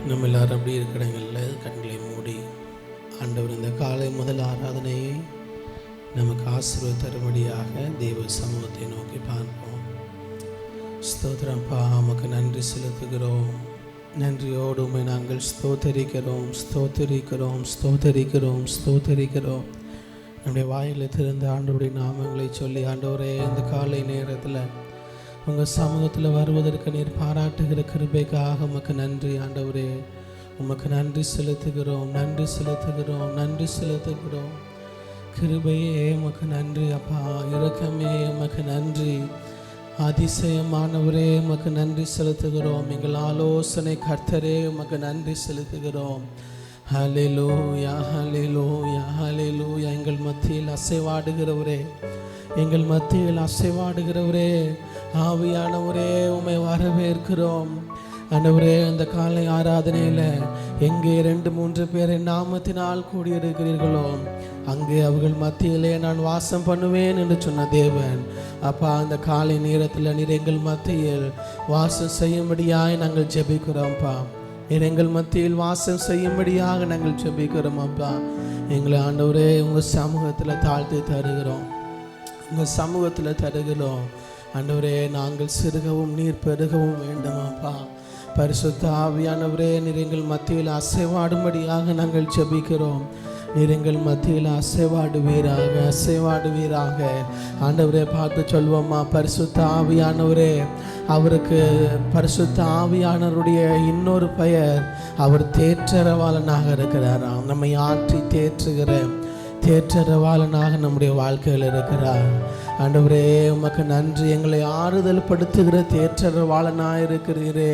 நம்ம எல்லாரும் அப்படி இருக்கிற இடங்களில் கண்களை மூடி ஆண்டவர் இந்த காலை முதல் ஆராதனையை நமக்கு ஆசீர்வாதம் தரும்படியாக தெய்வ சமூகத்தை நோக்கி பார்ப்போம். ஸ்தோத்திரப்பா, நமக்கு நன்றி செலுத்துகிறோம். நன்றியோடு உம்மை நாங்கள் ஸ்தோத்தரிக்கிறோம் ஸ்தோத்தரிக்கிறோம் ஸ்தோத்தரிக்கிறோம் ஸ்தோத்தரிக்கிறோம். நம்முடைய வாயில் திறந்த ஆண்டவருடைய நாமங்களை சொல்லி, ஆண்டவரே இந்த காலை நேரத்தில் உங்கள் சமூகத்தில் வருவதற்கு நீர் பாராட்டுகிற கிருபைக்காக உமக்கு நன்றி ஆண்டவரே. உமக்கு நன்றி செலுத்துகிறோம் நன்றி செலுத்துகிறோம் நன்றி செலுத்துகிறோம். கிருபையே உமக்கு நன்றி அப்பா, இரக்கமே உமக்கு நன்றி, அதிசயமானவரே உமக்கு நன்றி செலுத்துகிறோம். எங்கள் ஆலோசனை கர்த்தரே உமக்கு நன்றி செலுத்துகிறோம். ஹல்லேலூயா ஹல்லேலூயா ஹல்லேலூயா. எங்கள் மத்தியில் அசைவாடுகிறவரே, எங்கள் மத்தியில் அசைவாடுகிறவரே, ஆவியானவரே உம்மை வரவேற்கிறோம். ஆண்டவரே, அந்த காலை ஆராதனையில் எங்கே 2-3 பேர் நாமத்தினால் கூடியிருக்கிறீர்களோ அங்கே அவர்கள் மத்தியிலே நான் வாசம் பண்ணுவேன் என்று சொன்ன தேவன் அப்பா, அந்த காலை நேரத்தில் நீர் எங்கள் மத்தியில் வாசம் செய்யும்படியாய் நாங்கள் ஜெபிக்கிறோம்ப்பா. நீர் எங்கள் மத்தியில் வாசம் செய்யும்படியாக நாங்கள் ஜெபிக்கிறோம் அப்பா. எங்களை ஆண்டவரே உங்கள் சமூகத்தில் தாழ்த்தி தருகிறோம், உங்கள் சமூகத்தில் தருகிறோம். ஆண்டவரே, நாங்கள் சிறுகவும் நீர் பெருகவும் வேண்டுமாப்பா. பரிசுத்த ஆவியானவரே, நீர் எங்கள் மத்தியில் அசைவாடும்படியாக நாங்கள் ஜெபிக்கிறோம். நீர் எங்கள் மத்தியில் அசைவாடுவீராக அசைவாடுவீராக. ஆண்டவரே, பார்த்து சொல்வோம்மா, பரிசுத்த ஆவியானவரே. அவருக்கு பரிசுத்த ஆவியானவருடைய இன்னொரு பெயர், அவர் தேற்றரவாளனாக இருக்கிறாராம். நம்மை ஆற்றி தேற்றுகிற தேற்றரவாளனாக நம்முடைய வாழ்க்கையில் இருக்கிறார். ஆண்டவரே, உமக்கு நன்றி. எங்களை ஆறுதல் படுத்துகிற தேற்றரவாளனாக இருக்கிறீரே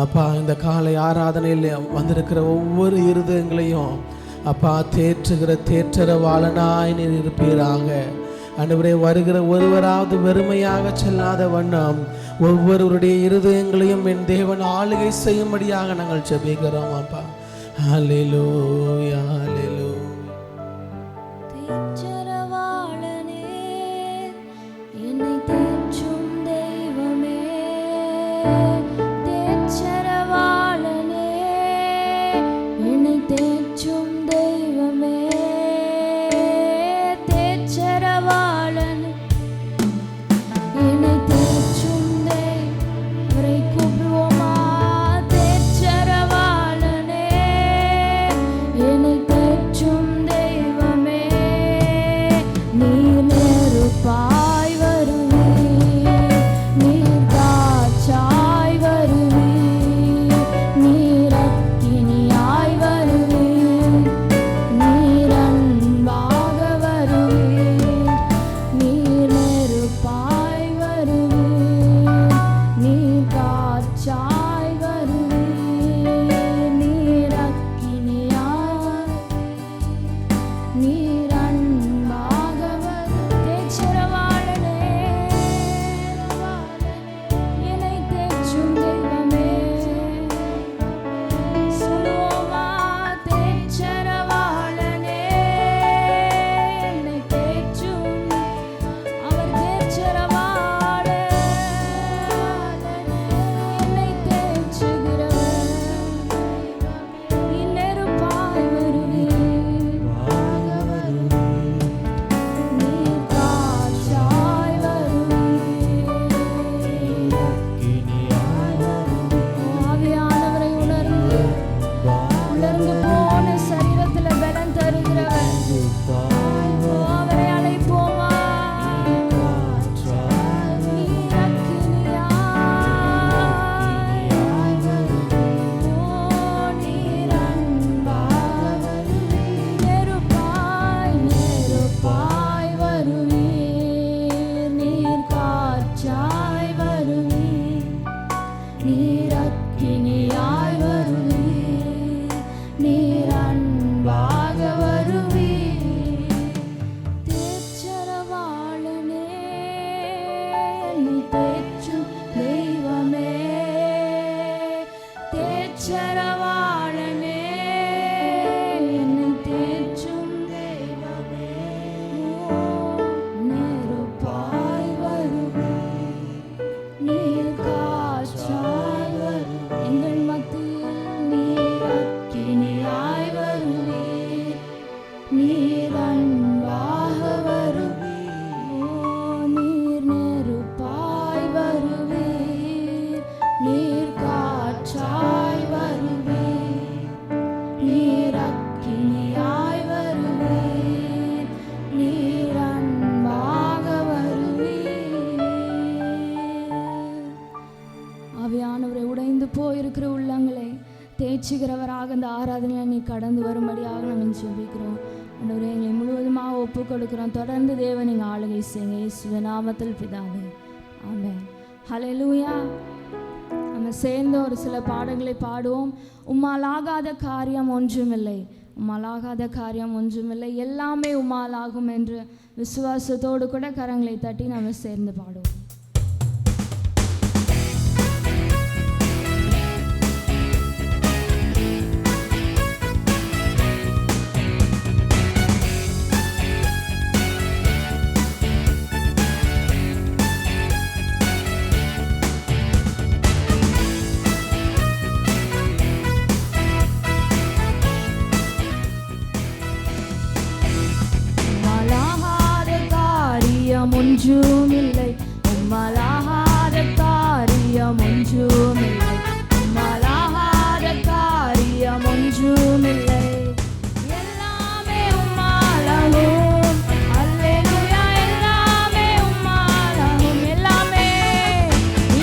அப்பா. இந்த காலை ஆராதனையில் வந்திருக்கிற ஒவ்வொரு இருதயங்களையும் அப்பா தேற்றுகிற தேற்றரவாளனாய் நீர் இருப்பீராக. ஆண்டவரே, வருகிற ஒருவராவது வெறுமையாக செல்லாத வண்ணம் ஒவ்வொருவருடைய இருதயங்களையும் என் தேவன் ஆளுகை செய்யும்படியாக நாங்கள் ஜெபிக்கிறோம் அப்பா. ஹல்லேலூயா ஹல்லேலூயா. நீர் காற்றாய் வரும் எங்கள் மத்தியில் நீர் ரட்சிக்கிறவராக இந்த ஆராதனையில் நீ கடந்து வரும்படியாக நம்ம ஜெபிக்கிறோம். ஆண்டவரே, எங்களை முழுவதுமாக ஒப்பு கொடுக்குறோம். தொடர்ந்து தேவன் நீங்கள் ஆளுகை செய்யுங்க. இயேசுவின் நாமத்தில் பிதாவே, ஆமென். ஹல்லேலூயா. நம்ம சேர்ந்து ஒரு சில பாடல்களை பாடுவோம். உம்மாலாகாத காரியம் ஒன்றுமில்லை, உம்மாலாகாத காரியம் ஒன்றுமில்லை, எல்லாமே உம்மாலாகும் என்று விசுவாசத்தோடு கூட கரங்களை தட்டி நம்ம சேர்ந்து பாடுவோம். ஒன்றுமில்லை, உம்மாலாகாத காரியம் ஒன்றுமில்லை, உம்மாலாகாத காரியம் ஒன்றுமில்லை, எல்லாமே உம்மாலாகும். அல்லேலூயா. எல்லாமே உம்மாலாகும், எல்லாமே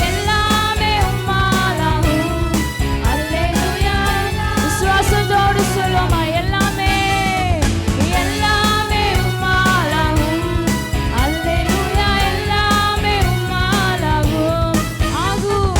எல்லாமே உம்மாலாகும். அல்லேலூயா. விசுவாசத்தோடு சொல்லுமா, எல்லாமே எல்லாமே உம்மாலாகும். அல்லேலூயா. எல்லாமே உம்மாலாகும். ஆகும்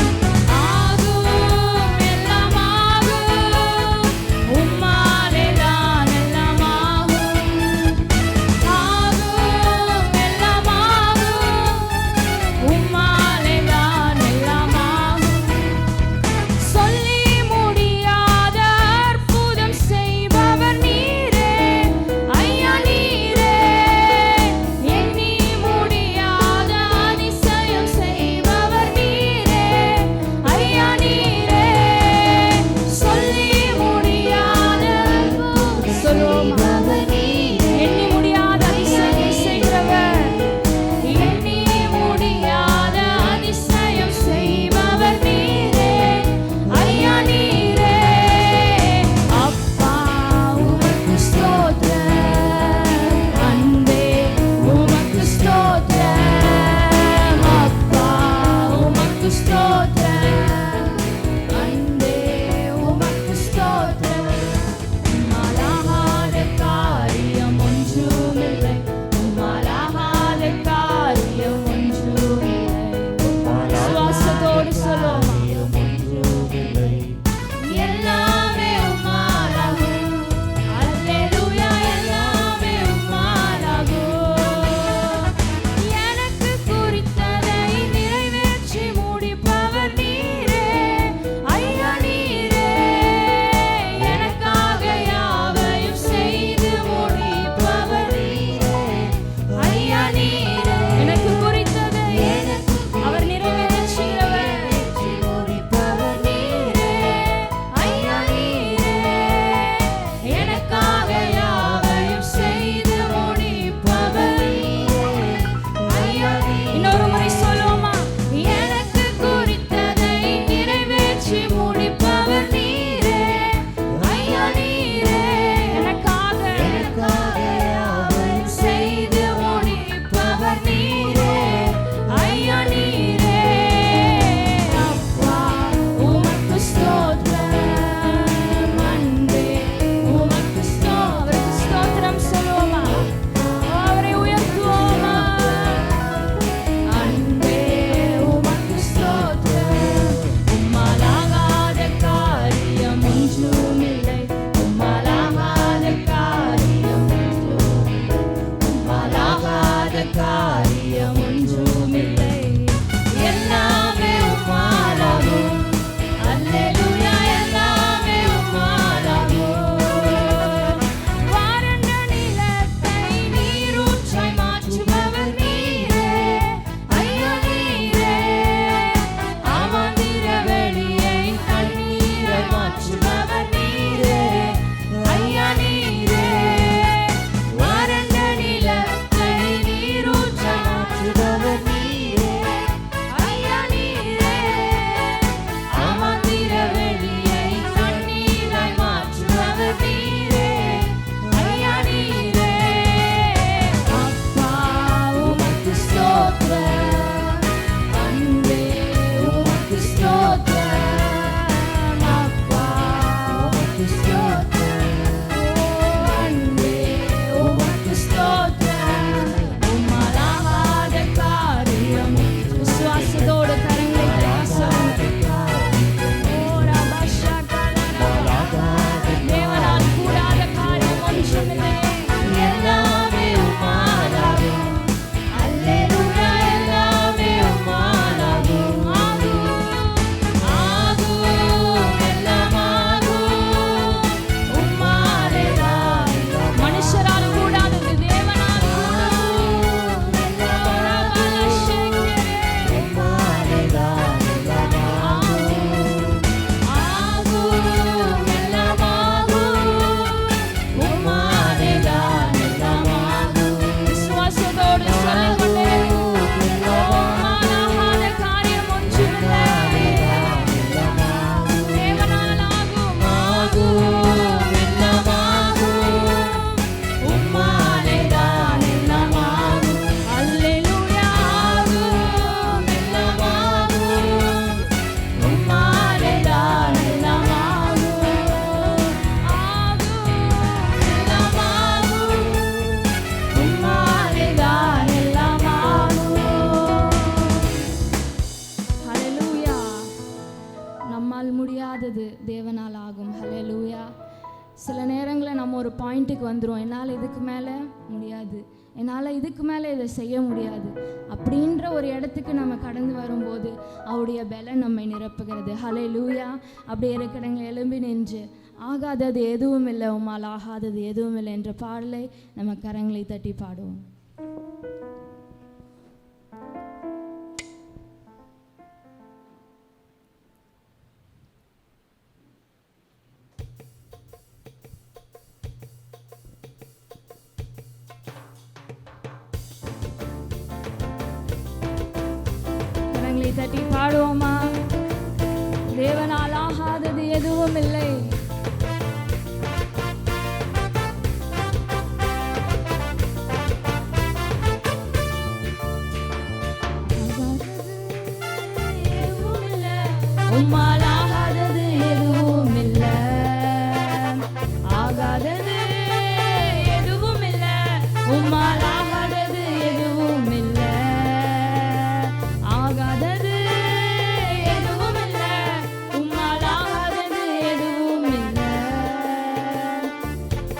தேவனால் ஆகும். ஹல்லேலூயா. சில நேரங்களில் நம்ம ஒரு பாயிண்ட்டுக்கு வந்துடும், என்னால் இதுக்கு மேலே முடியாது, என்னால் இதுக்கு மேலே இதை செய்ய முடியாது அப்படின்ற ஒரு இடத்துக்கு நம்ம கடந்து வரும்போது அவருடைய பலன் நம்மை நிரப்புகிறது. ஹல்லேலூயா. அப்படி இருக்கிறவங்க எழும்பி நின்று ஆகாதது எதுவும் இல்லை, உம்மால் ஆகாதது எதுவும் இல்லை என்ற பாடலை நம்ம கரங்களை தட்டி பாடுவோம். கரங்களை தட்டி பாடுவோமா? தேவனால் ஆகாதது எதுவும் இல்லை. உம்மால் ஆகாதது எதுவும் இல்லை, ஆகாதது எதுவும் இல்லை, உம்மால் ஆகாதது எதுவும் இல்லை, ஆகாதது எதுவும் இல்லை, உம்மால் ஆகாதது எதுவும் இல்லை.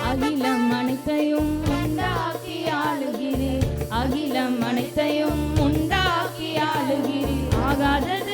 அகிலம் அனைத்தையும் உண்டாக்கி ஆளுகிறீர், அகிலம் அனைத்தையும் உண்டாக்கி ஆளுகிறீர். ஆகாதது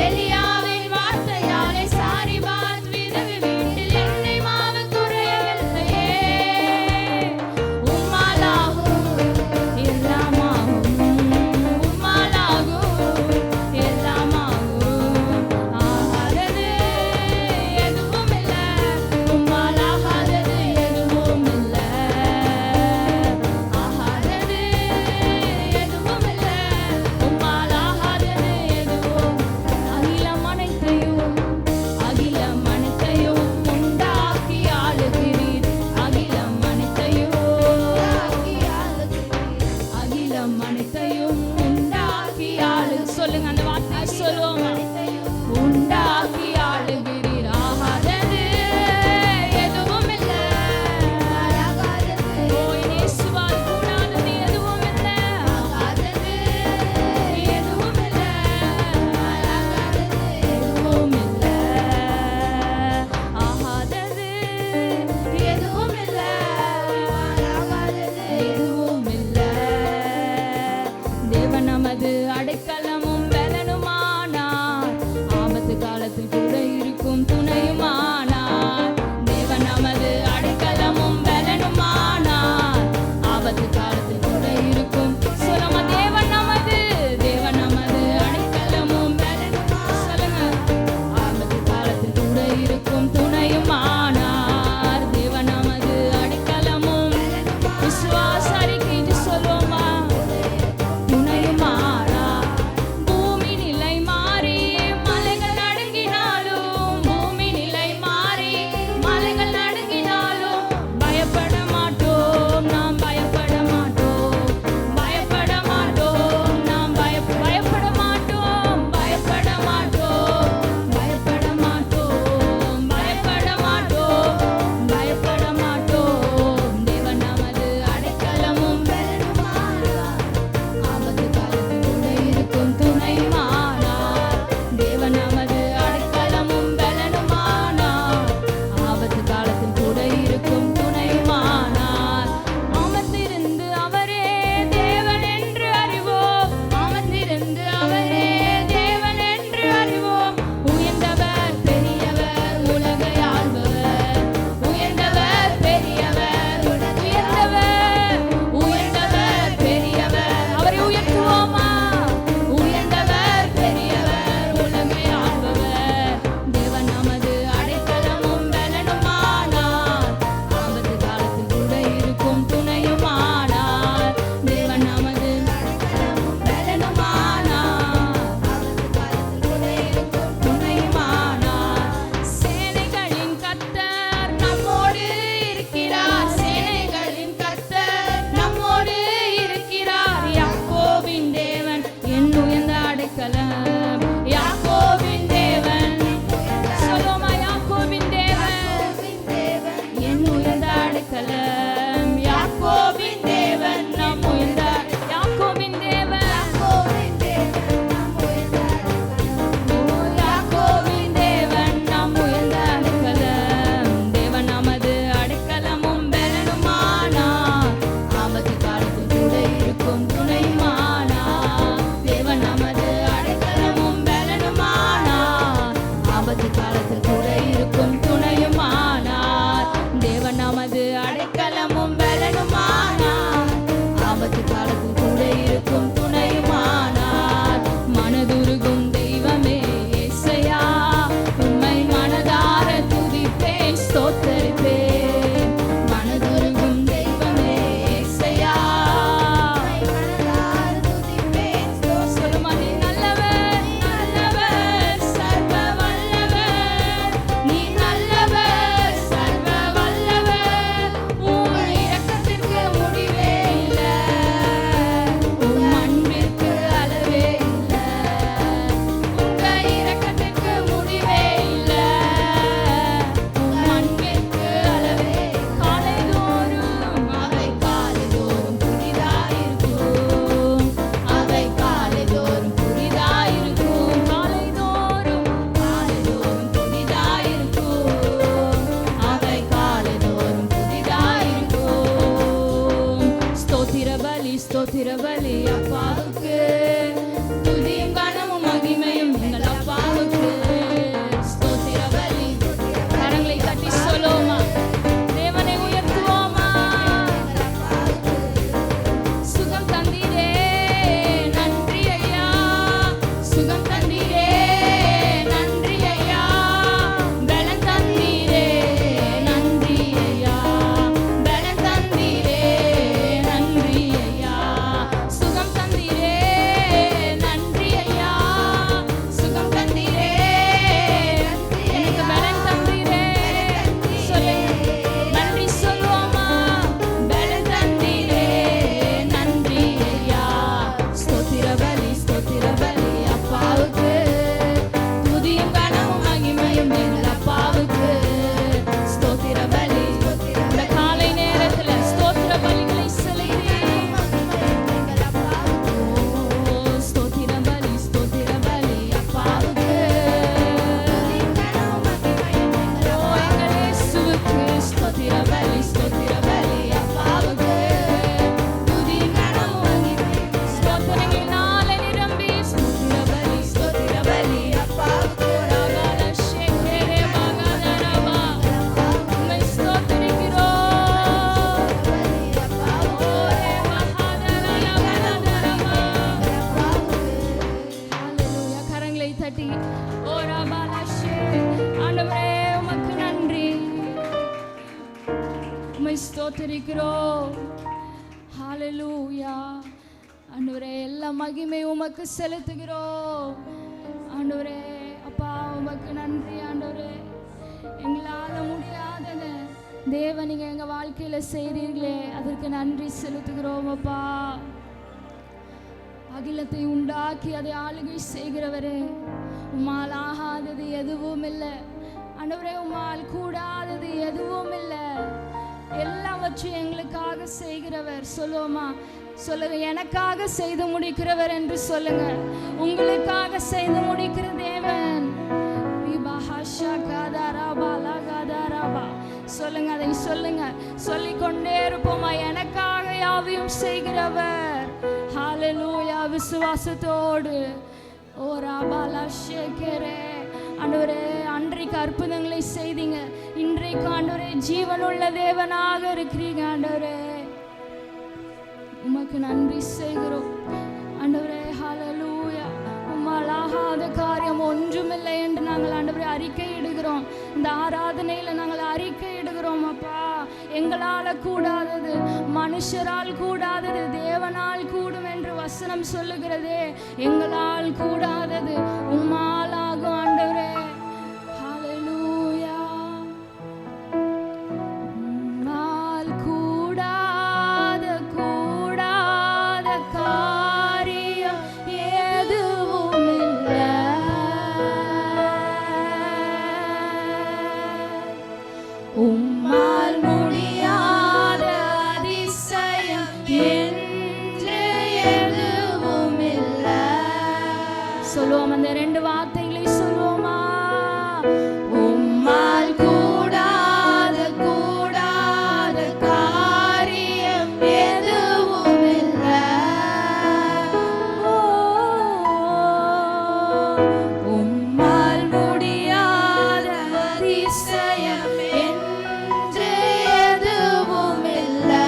எலியாவின் அடைக்கலம் அனைத்தையும் உண்டாக்கி ஆளு. சொல்லுங்க அந்த வார்த்தை சொல்லுவோம். உண்டாக்கி ஆளுகிறீர். ஆகாதது எதுவும் இல்லை. இயேசுவால் கூடாதது எதுவும் இல்லை. ஆகாதது எதுவும் இல்லை. எதுவும் இல்லை. ஆகாதது எதுவும் இல்லை. எதுவும் இல்லை. தேவன் நமது அடைக்கலமும் பலனுமானார். ஆபத்து காலத்தில் கூட இருக்கும் துணையுமானார். தேவன் நமது அடைக்கலமும் பலனுமானார். ஆபத்து காலத்தில் கூட இருக்கும். சொல்லுமா தேவன் நமது அடைக்கலமும் பலனுமானார். சொல்லுங்க ஆபத்து காலத்தில் கூட இருக்கும் துணையுமானார். தேவன் நமது அடைக்கலமும் விசுவாச அறிக்கையிட்டு சொல்லுவோமா துணையுமானார். பூமி நிலை மாறி மலைகள் நடுங்கினாலும், பூமி நிலை மாறி மலைகள் நடுங்கினாலும் பயப்பட மாட்டோம், நாம் பயப்பட மாட்டோம். பயப்பட மாட்டோம், நாம் பயப்பட மாட்டோம். பயப்பட மாட்டோம், பயப்பட மாட்டோம். பயப்பட மாட்டோம், பயப்பட மாட்டோம். தேவன் நமது அடைக்கலமும் பலனுமானார். ஆபத்து காலத்தில் கூட இருக்கும் துணையுமானார். தேவன் நமது அடைக்கலமும் பலனுமானார். ஆபத்து காலத்தில் கூட இருக்கும் துணையுமானார். அமர்ந்திருந்து அவரே தேவன் என்று அறிவோம். அமர்ந்திருந்து அவரே தேவன் என்று அறிவோம். உயர்ந்தவர் பெரியவர் உலகை ஆள்பவர். உயர்ந்தவர் பெரியவர் உயர்ந்தவர் பெரியவர். அவரை உயர்த்துவோமா? உயர்ந்தவர் பெரியவர் உலகை ஆள்பவர். தேவன் நமது அடைக்கலமும் பலனுமானார். ஆபத்து காலத்தில் கூட இருக்கும் துணையுமானார். தேவன் நமது அடைக்கலமும் பலனுமானார். ஆபத்து காலத்தில் கூட இருக்கும் துணையுமானார். சேனைகளின் கர்த்தர் நம்மோடு இருக்கிறார். சேனைகளின் கர்த்தர் நம்மோடு இருக்கிறார். யாக்கோபின் தேவன் என் உயர்ந்த அடைக்கலம். யாக்கோபின் தேவன் சொல்லுமா யாக்கோபின் தேவன் என் உயர்ந்த அடைக்கலம். யாக்கோபின் தேவன் நம் உயர்ந்த யாக்கோபின் தேவன். யாக்கோபின் தேவன் நம் உயர்ந்த அடைக்கலம். தேவன் நமது அடைக்கலமும் பலனுமானார். ஆபத்து காலத்தில் கூட இருக்கும் துணையுமானார். தேவன் நமது அடைக்கலமும் பலனுமானார். ஆபத்து காலத்தில் கூட இருக்கும் துணையுமானார். தேவன் நமது அடைக்கலமும் பலனுமானார். ஆபத்து காலத்தில் கூட இருக்கும் துணையுமானார். மனதுருகும் தெய்வமே இயேசையா, உம்மை மனதார துதிப்பேன் ஸ்தோத்தரிப்பேன். மனதுருகும் தெய்வமே இயேசையா, சொல்லுமா நீ நல்லவர், நல்லவர், சர்வ வல்லவர். நீ நல்லவர், சர்வ வல்லவர். உம் இரக்கத்திற்கு முடிவே இல்லை. உம் அன்பிற்கு அளவே இல்லை. உங்க இரக்கத்திற்கு முடிவே இல்லை. உம் அன்பிற்கு அளவே காலைதோறும் அவை காலைதோறும் புதிதாயிருக்கும். அவை காலைதோறும் புதிதாயிருக்கும். காலைதோறும் புதிதாயிருக்கும். அவை காலைதோறும் புதிதாயிருக்கும். ஸ்தோத்திர பலி, ஸ்தோத்திர பலி அப்பாவுக்கு. துதியும் கனமும் மகிமையும் எங்கள் அப்பாவுக்கு. ஸ்தோத்திர பலி. கரங்களை தட்டி சொல்லுவோமா? தேவனை உயர்த்துவோமா? சுகம் தந்தீரே நன்றி ஐயா. சுகம் தந்தீரே நன்றி ஐயா. பலன் தந்தீரே நன்றி ஐயா. பலன் தந்தீரே நன்றி ஐயா. சுகம் தந்தீரே ஸ்தோத்தரிக்கிறோம். ஹalleluya. ஆண்டவரே எல்லா மகிமை உமக்கு செலுத்துகிறோம். ஆண்டவரே அப்பா உமக்கு நன்றி. ஆண்டவரே எங்களால் முடியாதது தேவன் நீங்கள் எங்கள் வாழ்க்கையில் செய்கிறீர்களே, அதற்கு நன்றி செலுத்துகிறோம். அப்பா அகிலத்தை உண்டாக்கி அதை ஆளுகை செய்கிறவரே, உம்மால் ஆகாதது எதுவும் இல்லை. ஆண்டவரே உம்மால் கூடாதது எதுவும் இல்லை. எல்லாவற்றையும் எங்களுக்காக செய்கிறவர். சொல்லுவோமா? சொல்லுங்க, எனக்காக செய்து முடிக்கிறவர் என்று சொல்லுங்க. உங்களுக்காக செய்து முடிக்கிற தேவன். சொல்லுங்க, அதை சொல்லுங்க, சொல்லிக்கொண்டே இருப்போமா? எனக்காக யாவையும் செய்கிறவர். ஹalleluya. விசுவாசத்தோடு ஓ ராபாலா ஷேகரே. ஆண்டவரே அன்றைக்கு அற்புதங்களை செய்தீங்க, இன்றைக்கு ஆண்டவரே ஜீவனுள்ள தேவனாக இருக்கிறீங்க. ஆண்டவரே உமக்கு நன்றி செய்கிறோம். ஆண்டவரே ஹalleluya. உம்மால் ஆகாத காரியம் ஒன்றுமில்லை என்று நாங்கள் ஆண்டவரே அறிக்கை இடுகிறோம். இந்த ஆராதனையில் நாங்கள் அறிக்கை இடுகிறோம். அப்பா எங்களால் கூடாதது, மனுஷரால் கூடாதது தேவனால் கூடும் என்று வசனம் சொல்லுகிறதே. எங்களால் கூடாதது உம்மால் ஆகும். ஆண்டவரே ஹalleluya. உம்மால் கூடாத காரியம் எதுவும் இல்லை. உம்மால் முடியாத அதிசயம் என்று எதுவும் இல்லை. சொல்லுவோம், அந்த ரெண்டு வார்த்தைகளை சொல்லுவோமா? உம்மால் கூடாத காரியம் எதுவும் இல்லை. உம்மால் முடியாத அதிசயம் என்று எதுவும் இல்லை.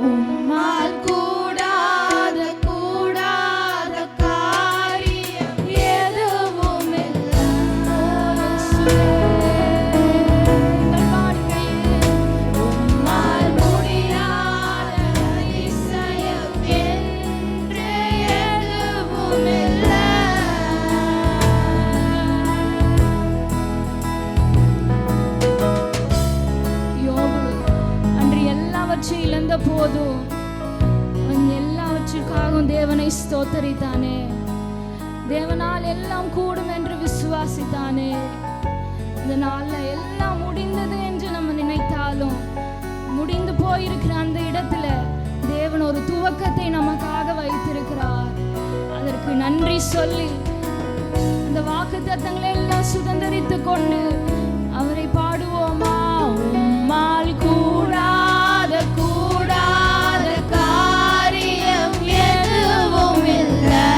உம்மால் கூடாத காரியம் எதுவும் இல்லை. எங்கள் வாழ்க்கையில் உம்மால் முடியாத அதிசயம் என்று எதுவும் இல்லை. யோபு அன்று எல்லாவற்றையும் இழந்த போதும் அவன் எல்லாவற்றிற்காகவும் தேவனை ஸ்தோத்தரித்தானே. தேவனால் எல்லாம் கூடும் என்று விசுவாசித்தானே. இந்த நாளில் எல்லாம் முடிந்தது என்று நம்ம நினைத்தாலும், முடிந்து போயிருக்கிற அந்த இடத்துல தேவன் ஒரு துவக்கத்தை நமக்காக வைத்திருக்கிறார். அதற்கு நன்றி சொல்லி அந்த வாக்குத்தத்தங்களை எல்லாம் சுதந்தரித்து கொண்டு அவரை பாடுவோமா? உம்மால் கூடாத காரியம் எதுவும் இல்லை.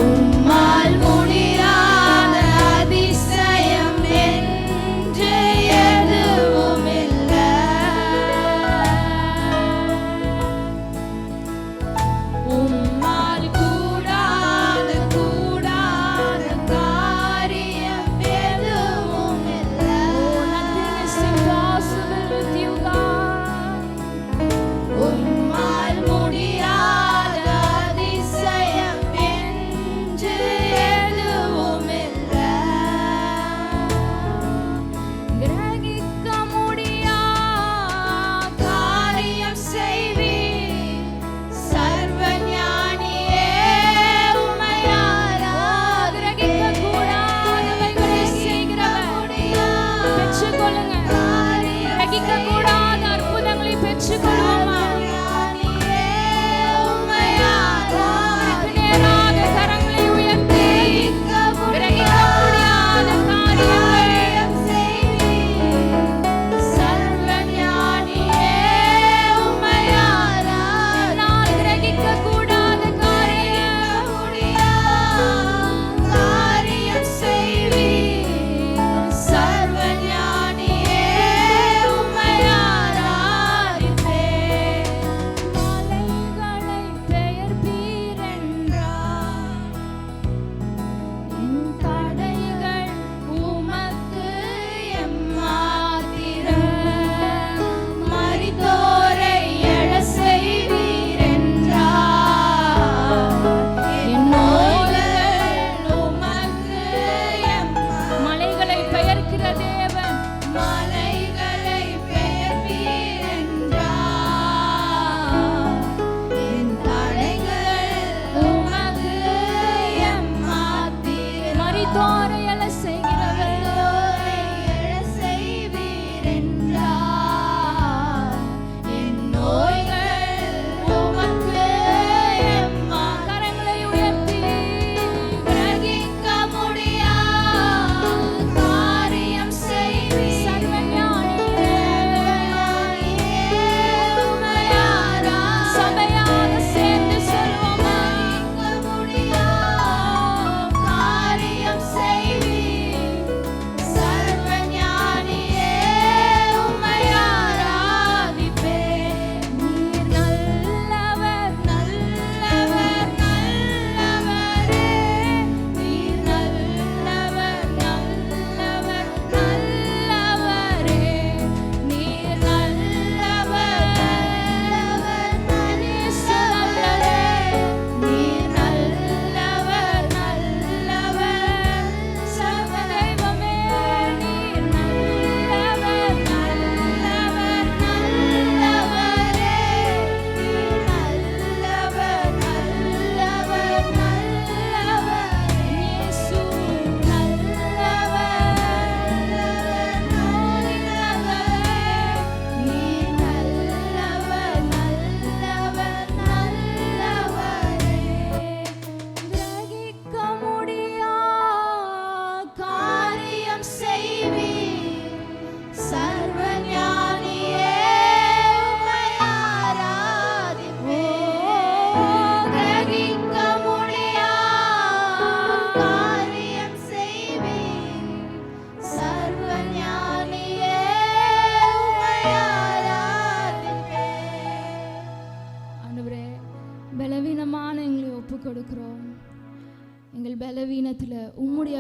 உம்மால் முடியாத அதிசயம் என்று எதுவும் இல்லை. உம்மால் கூடாத காரியம்